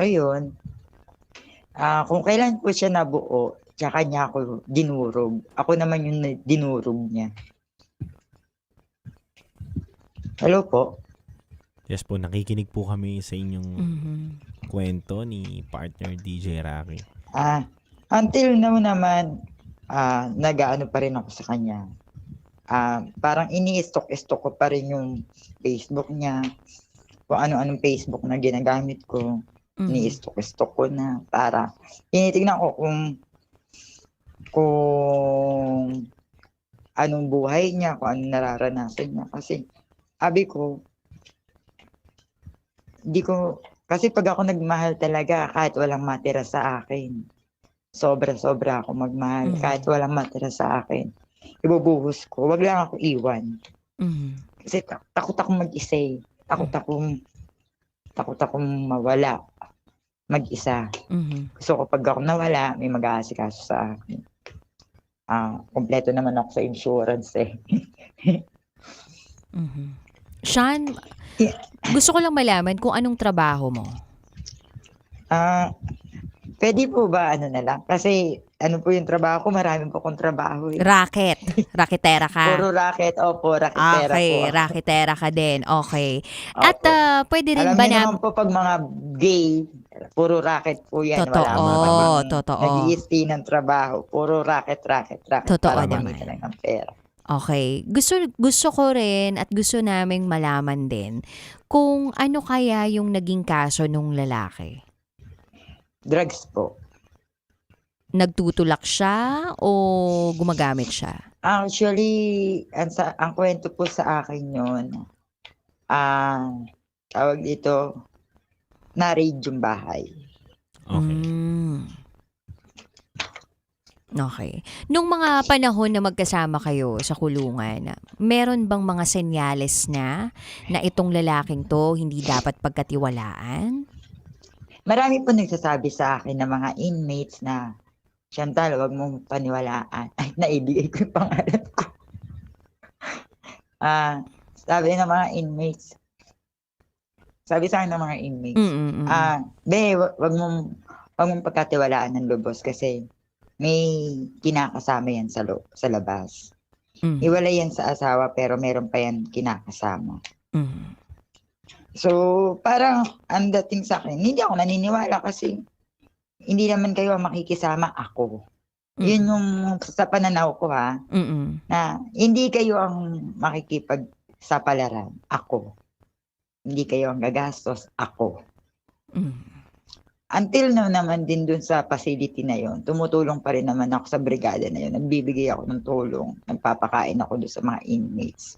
Ayun. Kung kailan po siya nabuo, tsaka niya ako dinurog. Ako naman yung dinurog niya. Hello po. Yes po, nakikinig po kami sa inyong kwento ni partner DJ Rocky. Until now naman, nag-aano pa rin ako sa kanya. Parang ini-stalk ko pa rin yung Facebook niya. Kung ano-anong Facebook na ginagamit ko. Ni-stalk ko na para tinitignan ko kung anong buhay niya, kung anong nararanasan niya. Kasi sabi ko, kasi pag ako nagmahal talaga, kahit walang matira sa akin, sobra-sobra ako magmahal. Kahit walang matira sa akin, ibubuhos ko. Wag lang ako iwan. Kasi takot akong mag-isa. Takot akong mawala mag-isa. Gusto ko pag ako nawala, may mag-aasikaso sa akin. Kompleto naman ako sa insurance eh. Sean, gusto ko lang malaman kung anong trabaho mo. Pwede po ba ano na lang? Kasi ano po yung trabaho ko, marami po akong trabaho. Racket. Raketera ka. Puro racket, opo, raketera Okay, po. raketera ka din. Okay. At pwede rin Alam ba niyo na... naman po pag mga gay, puro racket po yan. Totoo, totoo. Nag-i-stay ng trabaho, puro racket. Totoo para naman. makita lang ng pera. Okay. Gusto ko rin at gusto naming malaman din kung ano kaya yung naging kaso nung lalaki. Drugs po. Nagtutulak siya o gumagamit siya? Actually, ang kwento po sa akin yun, tawag dito, na-raid yung bahay. Okay. Okay. Nung mga panahon na magkasama kayo sa kulungan, meron bang mga senyales na itong lalaking to hindi dapat pagkatiwalaan? Marami po nagsasabi sa akin ng mga inmates na, Chantal, huwag mong paniwalaan. Ay, naibigay ko yung pangalan ko. Sabi ng mga inmates, sabi sa akin ng mga inmates, be, wag mong pagkatiwalaan ng lubos kasi may kinakasama yan sa labas. Iwalay yan sa asawa pero meron pa yan kinakasama. So, parang ang dating sa akin, hindi ako naniniwala kasi hindi naman kayo ang makikisama, ako. Yun yung sa pananaw ko na hindi kayo ang makikipagsapalaran, ako. Hindi kayo ang gagastos, ako. Until now naman din dun sa facility na yon, tumutulong pa rin naman ako sa brigada na yon. Nagbibigay ako ng tulong, nagpapakain ako dun sa mga inmates.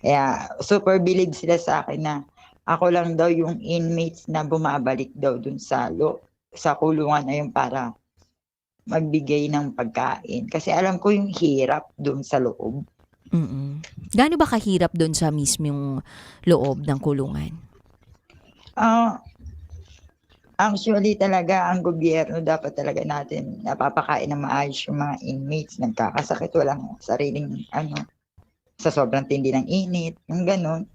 Kaya super believe sila sa akin na ako lang daw yung inmates na bumabalik daw dun sa kulungan na yun para magbigay ng pagkain. Kasi alam ko yung hirap dun sa loob. Gaano ba kahirap dun sa mismong loob ng kulungan? Actually talaga, ang gobyerno dapat talaga natin napapakain na maayos yung mga inmates. Nagkakasakit, walang sariling sa sobrang tindi ng init, yung ganun.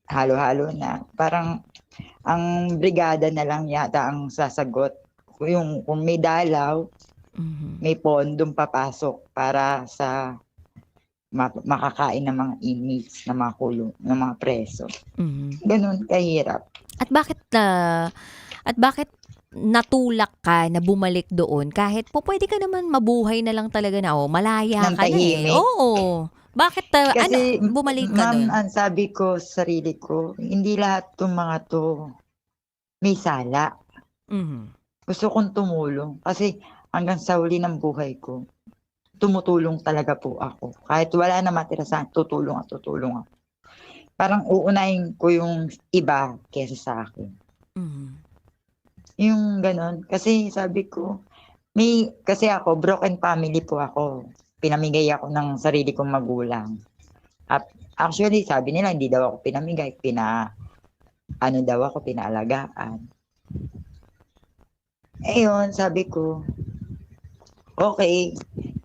Halo-halo na. Parang ang brigada na lang yata ang sasagot. Kung may dalaw, may pondong papasok para sa makakain ng mga inmates, ng mga kulong, ng mga preso. Ganun kahirap. At bakit natulak ka na bumalik doon kahit po pwede ka naman mabuhay na lang talaga na malaya Nang ka na tahimik. Oo. Bakit Kasi, bumalik ka doon? ma'am, ang sabi ko sa sarili ko, hindi lahat ng mga to may sala. Gusto kong tumulong kasi hanggang sa huli ng buhay ko, tumutulong talaga po ako. Kahit wala na matira sa akin, tutulong ako. Parang uunahin ko yung iba kesa sa akin. Yung ganon. Kasi sabi ko, kasi ako, broken family po ako. Pinamigay ako ng sarili kong magulang. Actually, sabi nila, hindi daw ako pinamigay. Pinaalagaan. Yun, sabi ko, okay,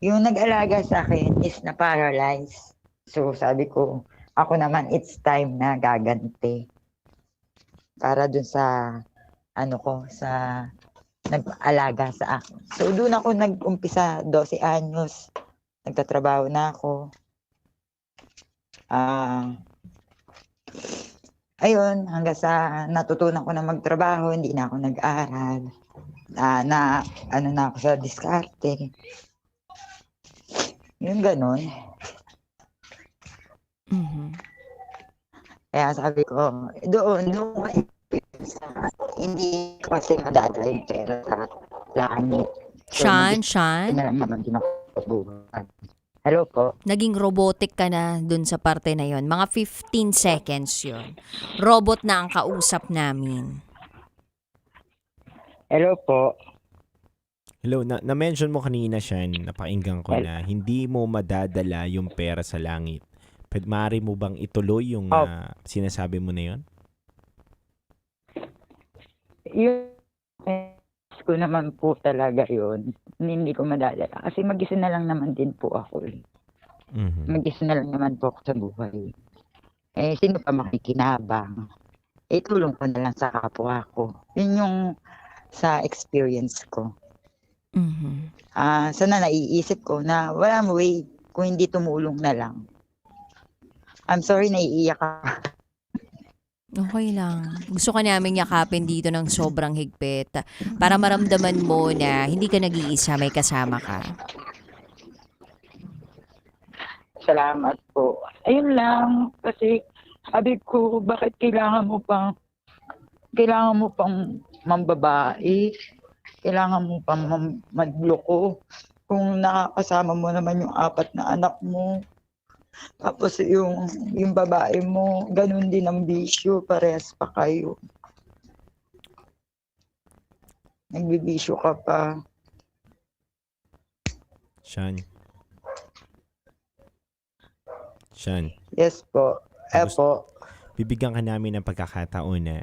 yung nag-alaga sa akin is na-paralyze. So, sabi ko, ako naman, it's time na gaganti. Para dun sa, sa nag-alaga sa akin. So, doon ako nag-umpisa, 12 anyos. Nagtatrabaho na ako. Ayun, hanggang sa natutunan ko na magtrabaho, hindi na ako nag-aral. Na ako sa diskarte. Yung ganon. Kaya sabi ko, doon hindi ko kasi madadala yung pera sa langit. Sean? Naman din ako. Hello po. Naging robotic ka na dun sa parte na yon. Mga 15 seconds yon. Robot na ang kausap namin. Hello po. Hello, na-mention mo kanina, Sean, napakinggan ko na hindi mo madadala yung pera sa langit. Maaari mo bang ituloy yung sinasabi mo na yun? Yung ko naman po talaga yun. Hindi ko madadala. Kasi mag-isa na lang naman din po ako. Mag-isa na lang naman po ako sa buhay. Sino pa makikinabang? Tulong ko na lang sa kapwa ko. Yun yung sa experience ko. Sana naiisip ko na wala mo way kung hindi tumulong na lang. I'm sorry, naiiyak ka. Okay lang. Gusto ka namin yakapin dito ng sobrang higpit para maramdaman mo na hindi ka nag-iisa, may kasama ka. Salamat po. Ayun lang, kasi sabi ko, bakit kailangan mo pang mambabae? Kailangan mo pang magloko? Kung nakakasama mo naman yung 4 na anak mo. Tapos yung babae mo, ganun din ang bisyo, parehas pa kayo. Nagbibisyo ka pa. Sean, Yes po. Po. bibigyan ka namin ng pagkakataon na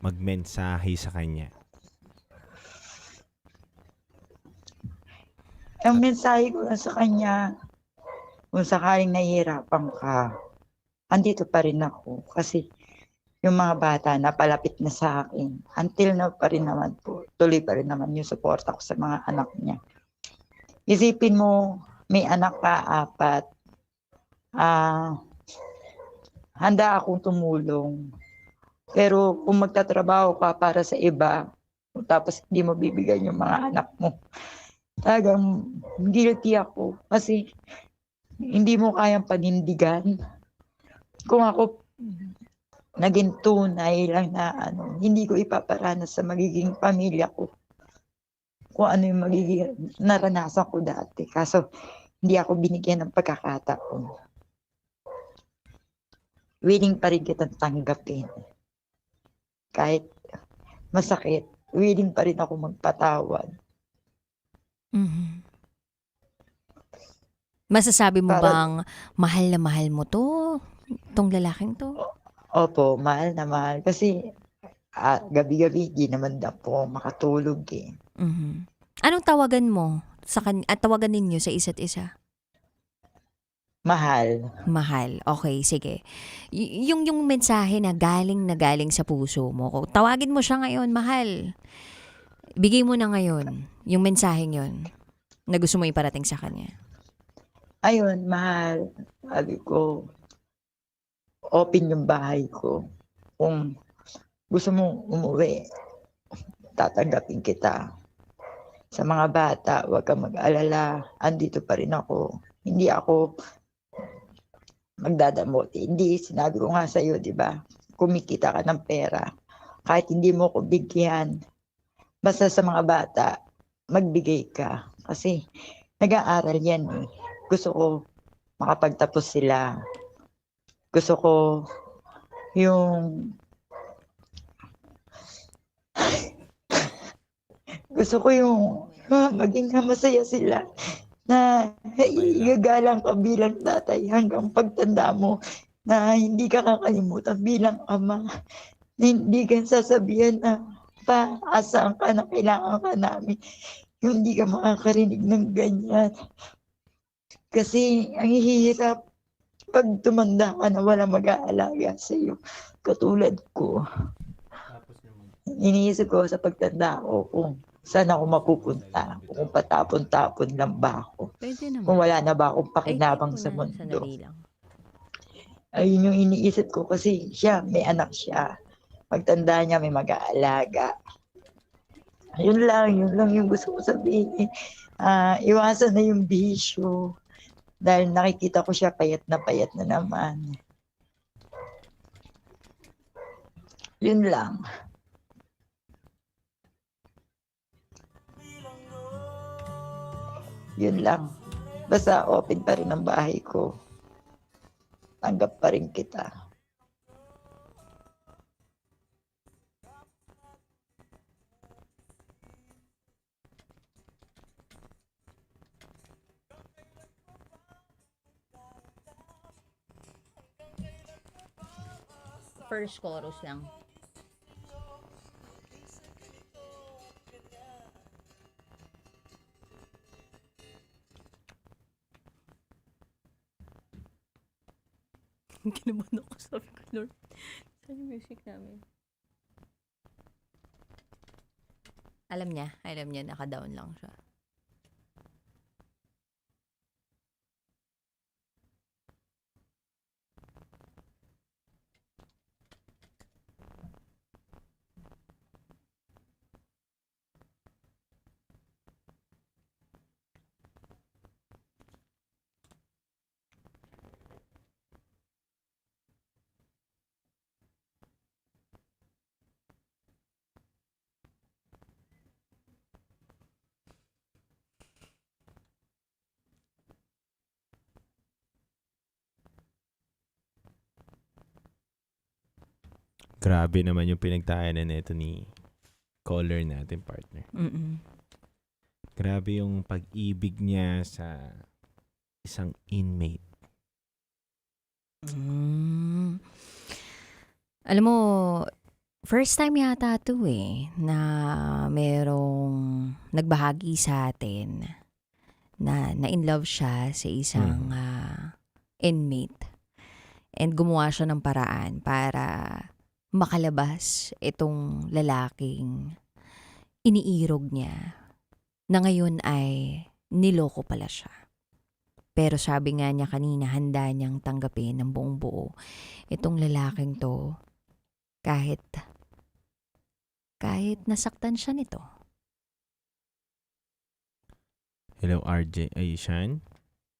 magmensahe sa kanya. Ang mensahe ko lang sa kanya, kung sakaling nahihirapan ka, andito pa rin ako. Kasi yung mga bata na palapit na sa akin, until now pa rin naman po, tuloy pa rin naman yung support ko sa mga anak niya. Isipin mo, may anak ka, 4. Handa akong tumulong. Pero kung magtatrabaho ka para sa iba, tapos hindi mo bibigyan yung mga anak mo, talagang guilty ako. Kasi hindi mo kayang panindigan. Kung ako naging tunay lang na hindi ko ipaparanas sa magiging pamilya ko kung ano yung magiging naranasan ko dati. Kaso hindi ako binigyan ng pagkakataon. Willing pa rin kitang tanggapin. Kahit masakit, willing pa rin ako magpatawad. Masasabi mo bang mahal na mahal mo tong lalaking to? Opo, mahal na mahal. Kasi gabi-gabi, di naman daw po makatulog eh. Anong tawagan mo sa at tawagan ninyo sa isa't isa? Mahal. Mahal. Okay, sige. Yung mensahe na galing sa puso mo, tawagin mo siya ngayon, mahal. Bigay mo na ngayon yung mensaheng yun na gusto mo iparating sa kanya. Ayun, mahal. Sabi ko, open yung bahay ko. Kung gusto mong umuwi, tatanggapin kita. Sa mga bata, huwag kang mag-alala. Andito pa rin ako. Hindi ako magdadamote. Hindi, sinabi ko nga sa'yo, di ba? Kumikita ka ng pera. Kahit hindi mo ko bigyan. Basta sa mga bata, magbigay ka. Kasi nag-aaral yan eh. Gusto ko makapagtapos sila. Gusto ko yung maging masaya sila na igagalang ka bilang tatay hanggang pagtanda mo na hindi ka kakalimutan bilang ama, na hindi ka sasabihan na paasaan ka na kailangan ka namin, yung hindi ka makakarinig ng ganyan. Kasi ang hihirap pag tumanda ka na wala mag-aalaga sa iyo. Katulad ko. Iniisip ko sa pagtanda ko kung saan ako mapupunta. Kung patapon-tapon lang ba ako. Kung wala na ba akong pakinabang sa mundo. Ayun yung iniisip ko kasi siya, may anak siya. Pagtanda niya, may mag-aalaga. Yun lang yung gusto ko sabihin. Iwasan na yung bisyo. Dahil nakikita ko siya payat na naman. Yun lang. Yun lang. Basta open pa rin ang bahay ko. Tanggap pa rin kita. First chorus lang. Kinabahan ako, sabi ko, Lord. Saan yung music namin? Alam niya, naka-down lang siya. Grabe naman yung pinagtahanan nito ni caller natin, partner. Grabe yung pag-ibig niya sa isang inmate. Alam mo, first time yata to na merong nagbahagi sa atin na in love siya sa isang inmate. And gumawa siya ng paraan para makalabas itong lalaking iniirog niya na ngayon ay niloko pala siya. Pero sabi nga niya kanina, handa niyang tanggapin ng buong buo itong lalaking to kahit nasaktan siya nito. Hello, RJ. Ay, Shan?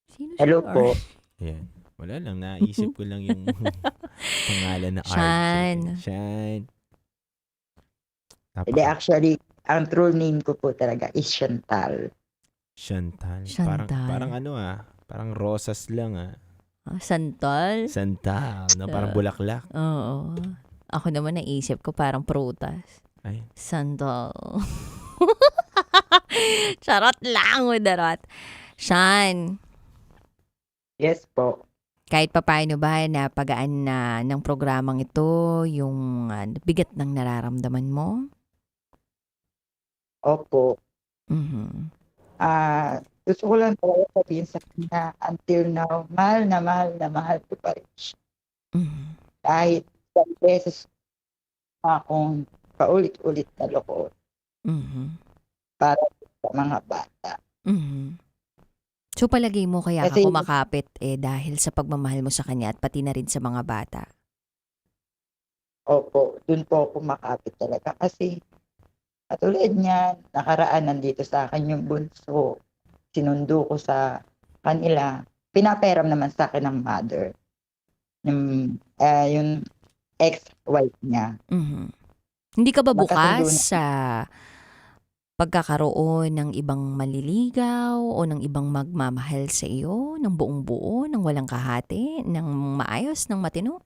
Sino Hello siya? po. Ayan. Wala lang. Naisip ko lang yung pangalan na RJ. Shan. Shan. Hindi, actually, ang true name ko po talaga is Chantal. Chantal. Chantal. Parang parang rosas lang Santol? Santal. Na parang bulaklak. Oo. Ako naman naisip ko parang prutas. Ay. Sandal. Charot lang, Udarot. Shan, Yes po. kahit papaano ba napagaan na ng programang ito yung bigat ng nararamdaman mo? Opo. Mhm. Gusto ko lang talaga sabihin sa kanya, until now, mahal na mahal ko pa rin siya. Kahit isang beses akong paulit-ulit na loko para sa mga bata. So palagay mo kaya ka Kasi- kumakapit dahil sa pagmamahal mo sa kanya at pati na rin sa mga bata? Opo, dun po ako makapit talaga. Kasi katulad niya, nakaraan nandito sa akin yung bunso. Sinundo ko sa kanila. Pinaperam naman sa akin ng mother. Yung ex-wife niya. Hindi ka ba Magkasundo bukas sa pagkakaroon ng ibang manliligaw o ng ibang magmamahal sa iyo ng buong buo, ng walang kahati, ng maayos, ng matino?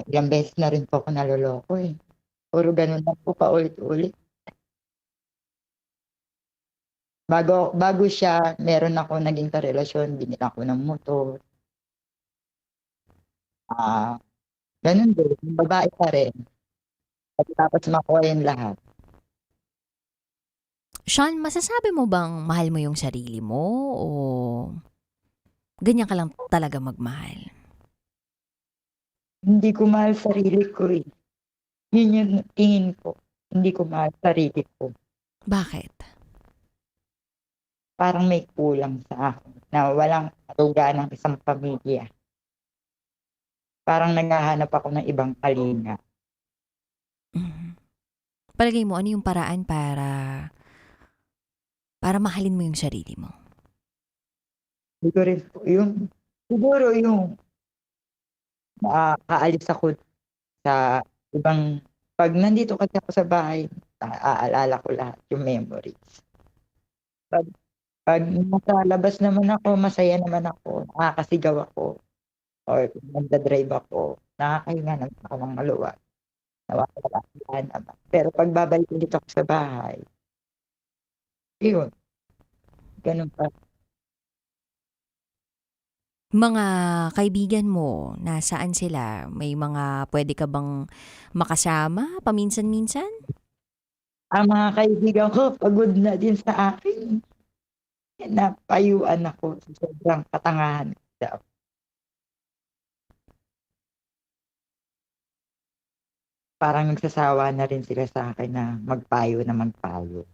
Ilang beses na rin po ako naloloko eh. Puro ganun lang po paulit-ulit. Bago siya, meron ako naging karelasyon, binila ko ng motor. Ganun din, yung babae pa rin. Tapos makuha yung lahat. Sean, masasabi mo bang mahal mo yung sarili mo o ganyan ka lang talaga magmahal? Hindi ko mahal sarili ko eh. Yun yung tingin ko. Hindi ko mahal sarili ko. Bakit? Parang may kulang sa akin na walang katuga ng isang pamilya. Parang naghahanap ako ng ibang kalinga. Palagay mo, ano yung paraan para mahalin mo yung sarili mo? Siguro yung makaalis ako sa ibang, pag nandito kasi ako sa bahay, aalala ko lahat yung memories. Pag nasa labas naman ako, masaya naman ako, nakakasigaw ako, or nagdadrive ako, nakakahinga naman ako ng maluwag. Nawawala naman. Pero pag babalik ulit ako sa bahay, yun. Ganun pa. Mga kaibigan mo, nasaan sila? May mga pwede ka bang makasama paminsan-minsan? Ang mga kaibigan ko, pagod na din sa akin. Napayuan ako sa sobrang katangahan. Parang nagsasawa na rin sila sa akin na magpayo na magpayo.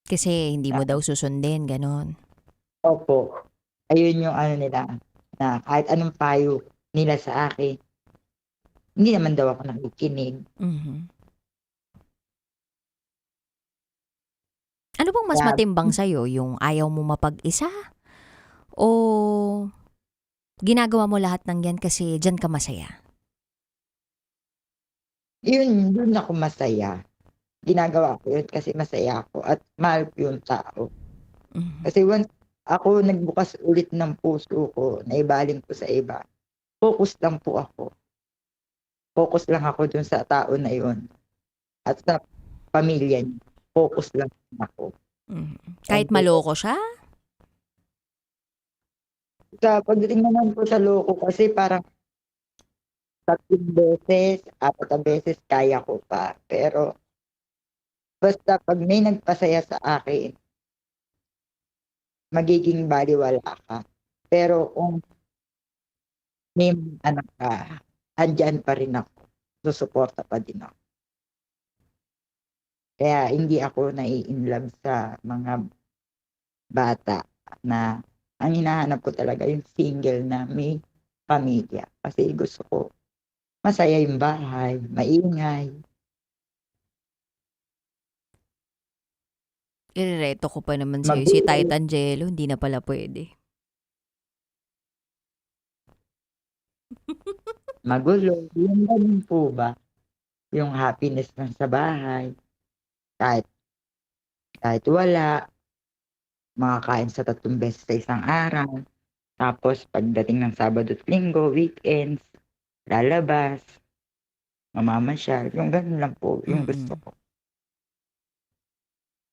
Kasi hindi mo daw susundin, ganon. Opo. Ayun yung ano nila, na kahit anong payo nila sa akin, hindi naman daw ako nakikinig. Ano bang mas Kaya- matimbang sa'yo? Yung ayaw mo mapag-isa? O ginagawa mo lahat ng yan kasi dyan ka masaya? Yun, dun ako masaya. Ginagawa ko yun kasi masaya ako at mahal ko yung tao. Kasi once ako nagbukas ulit ng puso ko, naibaling ko sa iba, focus lang po ako. focus lang ako dun sa tao na yun. At sa pamilya niya, focus lang ako. Kahit maloko siya? Sa pagdating naman po sa loko kasi parang 3 beses, 4 beses kaya ko pa. Pero basta pag may nagpasaya sa akin, magiging baliwala ka. Pero kung may anak ka, andyan pa rin ako. Susuporta pa din ako. Kaya hindi ako nai-inlove sa mga bata na ang hinahanap ko talaga yung single na may pamilya. Kasi gusto ko masaya yung bahay, maingay. Irereto ko pa naman sa'yo. Si Titan Jello, hindi na pala pwede. Magulo. Yung ganun po ba? Yung happiness lang sa bahay. Kahit wala. Makakain sa 3 beses sa isang araw. Tapos pagdating ng Sabado at Linggo, weekends, lalabas, mamamasyal. Yung ganun lang po, yung gusto ko.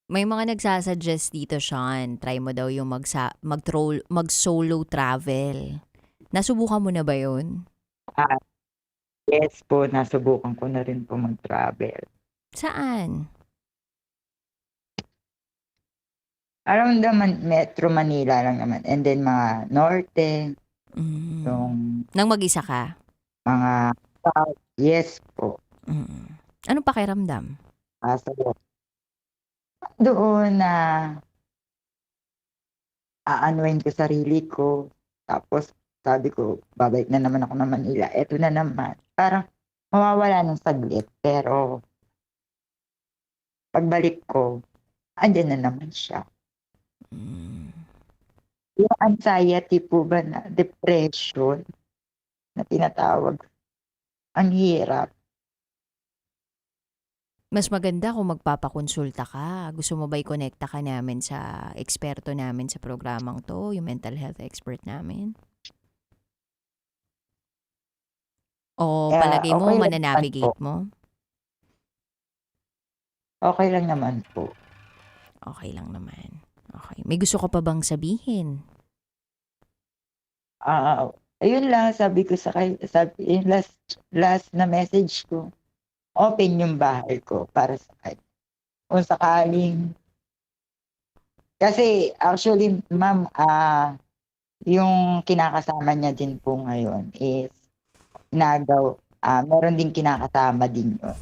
May mga nagsasuggest dito, Sean. Try mo daw yung mag-solo travel. Nasubukan mo na ba yun? Yes po, nasubukan ko na rin po mag-travel. Saan? Around naman, Metro Manila lang naman. And then mga Norte. Yung Nang mag-isa ka? mga South. Yes po. Anong pakiramdam? Doon na aanuin ko sarili ko. Tapos sabi ko, babalik na naman ako ng Manila. Eto na naman. Parang mawawala ng saglit. Pero pagbalik ko, andyan na naman siya. Yung anxiety po ba na depression na tinatawag, ang hirap. Mas maganda kung magpapakonsulta ka. Gusto mo ba i-connecta ka namin sa eksperto namin sa programang to, yung mental health expert namin? O palagay mo, okay lang mananavigate naman mo? Okay lang naman po. Okay lang naman. Okay. May gusto ka pa bang sabihin? Ayun lang, sabi ko yung last na message ko, open yung bahay ko para sa kanya. Kung sakaling, kasi actually, ma'am, yung kinakasama niya din po ngayon is meron din kinakasama din yun.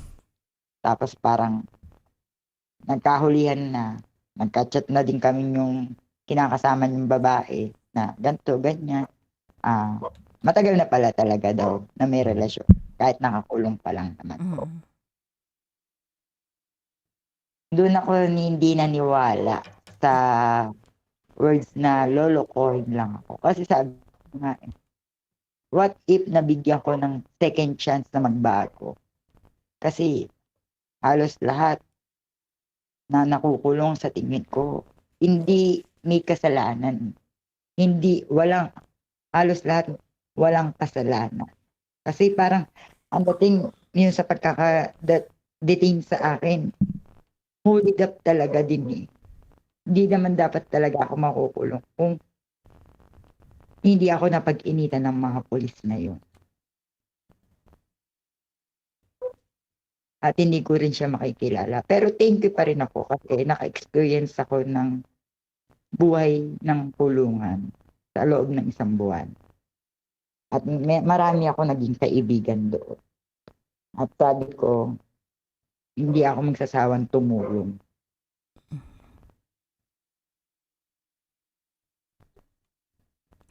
Tapos parang nagkahulihan na, nagka-chat na din kami yung kinakasama niyong babae na ganito, ganyan. Matagal na pala talaga daw na may relasyon. Kahit nakakulong pa lang naman po. Doon ako hindi naniwala sa words na lolokohin lang ako. Kasi sabi ko nga, what if nabigyan ko ng second chance na magbago? Kasi halos lahat na nakukulong sa tingin ko, hindi may kasalanan. Halos lahat walang kasalanan. Kasi parang ang dating yun sa pagkakadating sa akin, hold up talaga din eh. Hindi naman dapat talaga ako makukulong kung hindi ako napag-initan ng mga pulis na yun. At hindi ko rin siya makikilala. Pero thank you pa rin ako kasi naka-experience ako ng buhay ng kulungan sa loob ng 1 buwan. At marami ako naging kaibigan doon. At sabi ko, hindi ako magsasawang tumulong.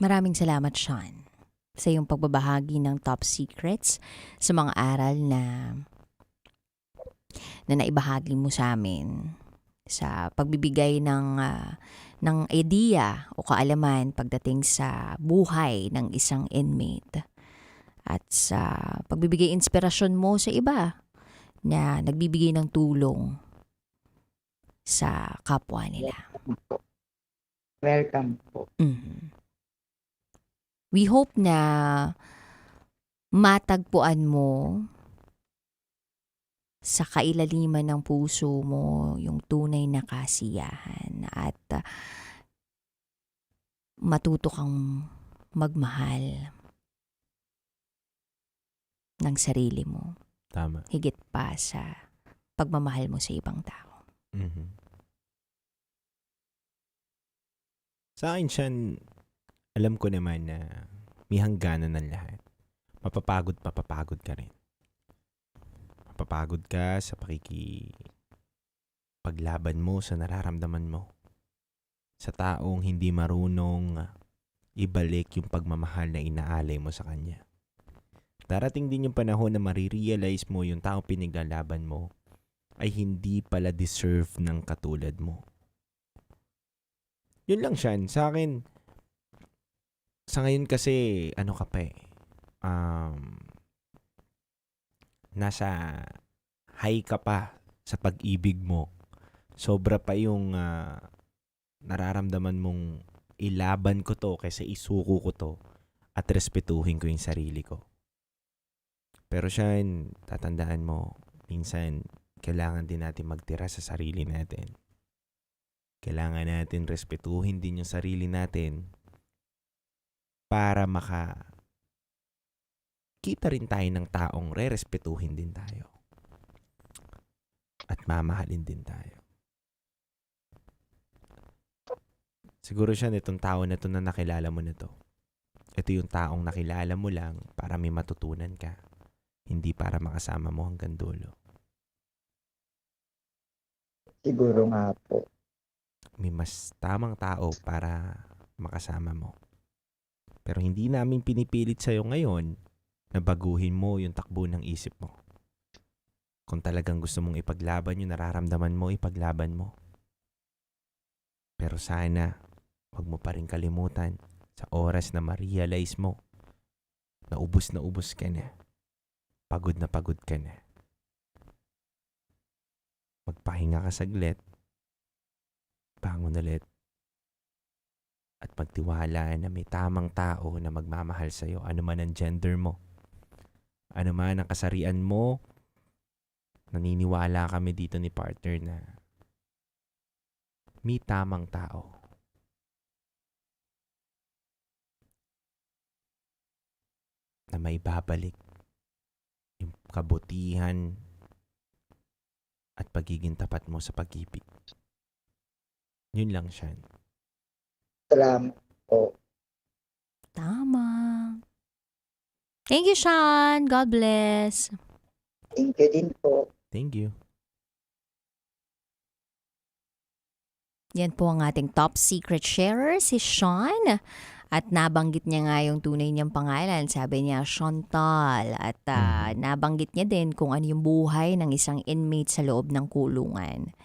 Maraming salamat, Sean, sa iyong pagbabahagi ng top secrets sa mga aral na naibahagi mo sa amin sa pagbibigay ng idea o kaalaman pagdating sa buhay ng isang inmate at sa pagbibigay inspirasyon mo sa iba na nagbibigay ng tulong sa kapwa nila. Welcome po. We hope na matagpuan mo sa kailaliman ng puso mo yung tunay na kasiyahan at matuto kang magmahal ng sarili mo. Tama. Higit pa sa pagmamahal mo sa ibang tao. Mhm. Sa akin siyan, alam ko naman na may hangganan ng lahat. Mapapagod ka rin. Mapapagod ka sa paglaban mo sa nararamdaman mo. Sa taong hindi marunong ibalik yung pagmamahal na inaalay mo sa kanya. Darating din yung panahon na marirealize mo yung taong pinaglalaban mo ay hindi pala deserve ng katulad mo. Yun lang siya. Sa akin, sa ngayon kasi, ka pa eh. Nasa high ka pa sa pag-ibig mo. Sobra pa yung nararamdaman mong ilaban ko to kaysa isuko ko to at respetuhin ko yung sarili ko. Pero siya, tatandaan mo, minsan kailangan din natin magtira sa sarili natin. Kailangan natin respetuhin din yung sarili natin para kita rin tayo ng taong re-respetuhin din tayo. At mamahalin din tayo. Siguro siya itong tao na ito na nakilala mo na to. Ito yung taong nakilala mo lang para may matutunan ka. Hindi para makasama mo hanggang dulo. Siguro nga po. May mas tamang tao para makasama mo. Pero hindi namin pinipilit sa'yo ngayon na baguhin mo yung takbo ng isip mo. Kung talagang gusto mong ipaglaban yung nararamdaman mo, ipaglaban mo. Pero sana, wag mo pa rin kalimutan sa oras na ma-realize mo na ubos ka na. Pagod ka na. Magpahinga ka saglit. Bangon ulit. At magtiwala na may tamang tao na magmamahal sa'yo. Ano man ang gender mo. Ano man ang kasarian mo. Naniniwala kami dito ni partner na may tamang tao. Na may babalik yung kabutihan at pagiging tapat mo sa pag-ibig. Yun lang siya. Salamat po. Tama. Thank you, Sean. God bless. Thank you din po. Thank you. Yan po ang ating top secret sharer, si Sean. At nabanggit niya nga yung tunay niyang pangalan. Sabi niya, Chantal. At nabanggit niya din kung ano yung buhay ng isang inmate sa loob ng kulungan.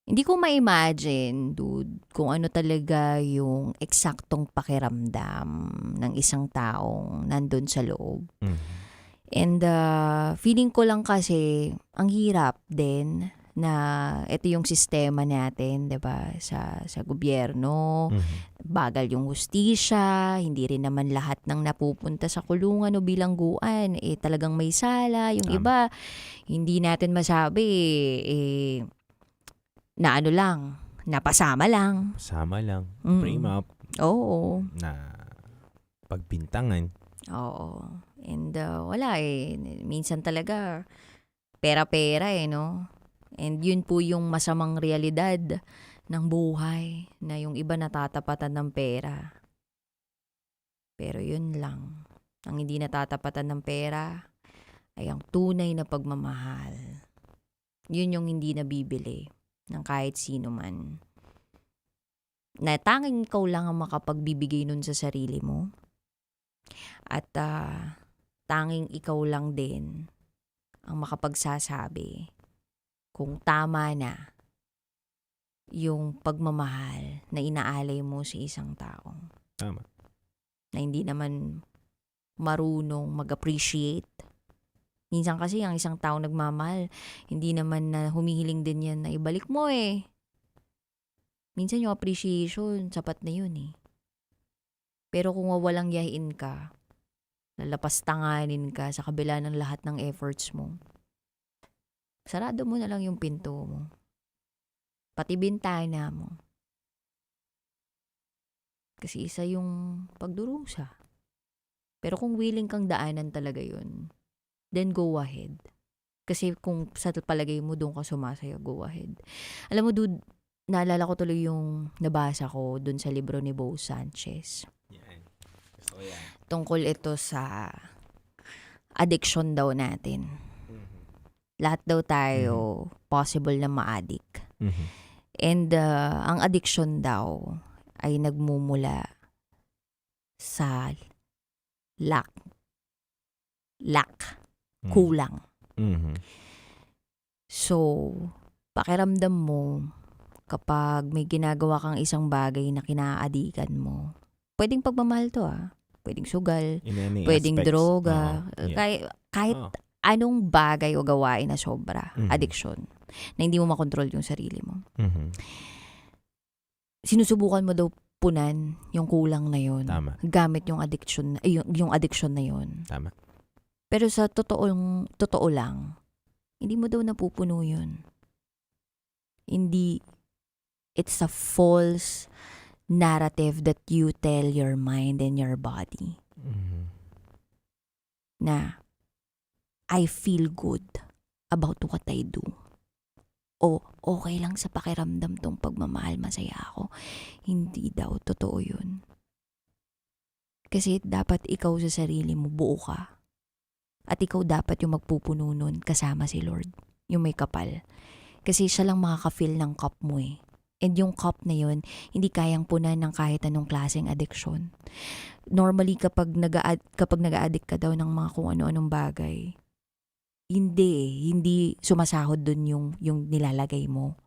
Hindi ko ma-imagine, dude, kung ano talaga yung eksaktong pakiramdam ng isang taong nandun sa loob. And feeling ko lang kasi, ang hirap din na ito yung sistema natin, 'di ba, sa gobyerno. Bagal yung hustisya, hindi rin naman lahat ng napupunta sa kulungan o bilangguan talagang may sala. Yung iba, hindi natin masabi na ano lang, napasama lang. Pasama lang. Frame up. Oo. Na pagbintangan. Oo. And wala minsan talaga pera-pera no. And yun po yung masamang realidad ng buhay na yung iba natatapatan ng pera. Pero yun lang. Ang hindi natatapatan ng pera ay ang tunay na pagmamahal. Yun yung hindi nabibili ng kahit sino man. Na tanging ikaw lang ang makapagbibigay nun sa sarili mo. At tanging ikaw lang din ang makapagsasabi kung tama na yung pagmamahal na inaalay mo sa isang tao. Tama. Na hindi naman marunong mag-appreciate. Minsan kasi ang isang tao nagmamahal, hindi naman na humihiling din yan na ibalik mo Minsan yung appreciation, sapat na yun Pero kung wawalang yahin ka, lalapastanganin ka sa kabila ng lahat ng efforts mo, sarado mo na lang yung pinto mo. Pati bintana mo. Kasi isa yung pagdurusa. Pero kung willing kang daanan talaga yun, then go ahead. Kasi kung sa palagay mo doon ka sumasayo, go ahead. Alam mo, dude, naalala ko tuloy yung nabasa ko doon sa libro ni Bo Sanchez. Gusto ko yan. Tungkol ito sa addiction daw natin. Lahat daw tayo possible na ma-addict. And ang addiction daw ay nagmumula sa lack, kulang. So, pakiramdam mo kapag may ginagawa kang isang bagay na kinaadikan mo, pwedeng pagmamahal to pwedeng sugal, In any pwedeng aspects. droga, Oo, yeah. kahit anong bagay o gawain na sobra, addiction, na hindi mo makontrol yung sarili mo. Sinusubukan mo daw punan yung kulang na yun. Tama. Gamit yung addiction, yung addiction na yun. Tama. Pero sa totoo lang, hindi mo daw napupuno yun. Hindi, it's a false narrative that you tell your mind and your body. Na, I feel good about what I do. O, okay lang sa pakiramdam tong pagmamahal, masaya ako. Hindi daw, totoo yun. Kasi dapat ikaw sa sarili mo, buo ka. At ikaw dapat yung magpupuno nun kasama si Lord. Yung may kapal. Kasi siya lang makaka-fill ng cup mo eh. And yung cup na yun, hindi kayang punan ng kahit anong klaseng addiction. Normally, kapag nag-a-addict ka daw ng mga kung ano-anong bagay, hindi sumasahod dun yung nilalagay mo.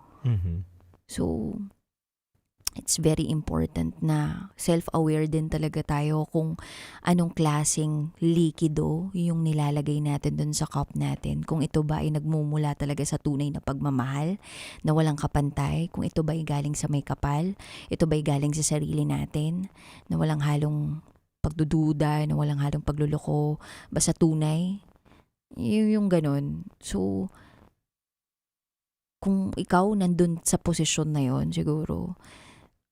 So, it's very important na self-aware din talaga tayo kung anong klaseng likido yung nilalagay natin dun sa cup natin. Kung ito ba ay nagmumula talaga sa tunay na pagmamahal na walang kapantay, kung ito ba ay galing sa may kapal, ito ba ay galing sa sarili natin na walang halong pagdududa, na walang halong pagluloko, basta tunay. Yung ganun. So, kung ikaw nandun sa posisyon na yon, siguro,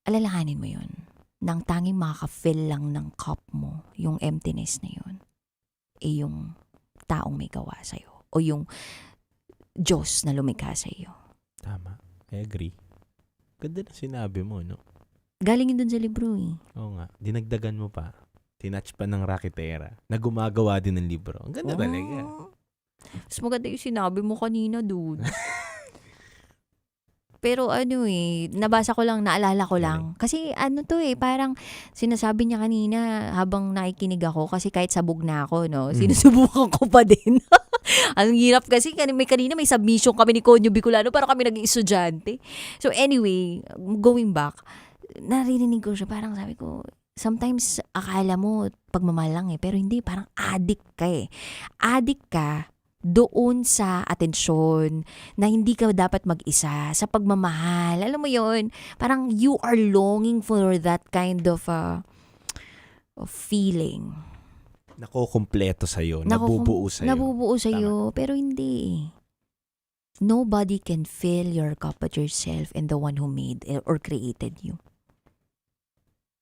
alalahanin mo yun. Nang tanging makaka-fill lang ng cup mo, yung emptiness na yun, yung taong may gawa sa'yo. O yung Diyos na lumikha sa'yo. Tama. I agree. Ganda na sinabi mo, no? Galing yun dun sa libro eh. Oo nga. Dinagdagan mo pa. Tinatch pa ng raketera na gumagawa din ng libro. Ang ganda talaga. Mas maganda yung sinabi mo kanina, dude. Pero nabasa ko lang, naalala ko lang. Kasi parang sinasabi niya kanina habang nakikinig ako, kasi kahit sabog na ako, no, sinusubukan ko pa din. Ang hirap kasi, kanina may submission kami ni Conyo Bicolano, para kami naging estudyante. So anyway, going back, narinig ko siya, parang sabi ko, sometimes akala mo pagmamahal lang pero hindi, parang addict ka eh. Addict ka doon sa atensyon na hindi ka dapat mag-isa sa pagmamahal. Alam mo yon, parang you are longing for that kind of feeling. Nakukumpleto sa'yo, nabubuo sa'yo. Nabubuo sa'yo, pero hindi. Nobody can fill your cup but yourself and the one who made or created you.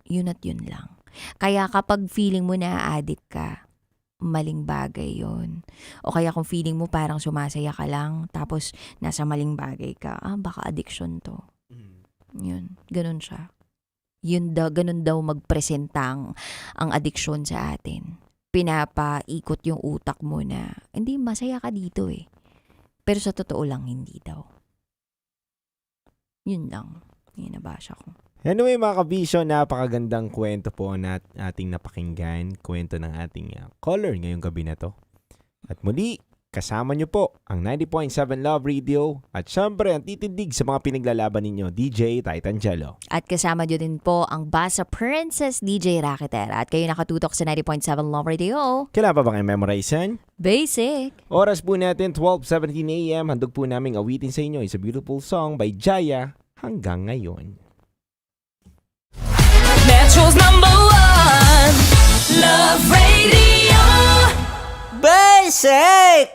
Yun at yun lang. Kaya kapag feeling mo na addict ka, maling bagay yon. O kaya kung feeling mo parang sumasaya ka lang, tapos nasa maling bagay ka, baka addiction to. Yun, ganun siya. Ganun daw magpresenta ang addiction sa atin. Pinapaikot yung utak mo na, hindi, masaya ka dito eh. Pero sa totoo lang, hindi daw. Yun lang. Yun nabasa ko. Anyway mga kabisyo, napakagandang kwento po na ating napakinggan. Kwento ng ating caller ngayong gabi na to. At muli, kasama nyo po ang 90.7 Love Radio. At syempre, ang titindig sa mga pinaglalaban ninyo, DJ Titan Jello. At kasama nyo din po ang Basa Princess, DJ Raketera. At kayo nakatutok sa 90.7 Love Radio. Kailan pa bang i-memorize yan? Basic. Oras po natin, 12:17 a.m. Handog po naming awitin sa inyo is a beautiful song by Jaya, Hanggang Ngayon. Metro's #1 Love Radio. Basic!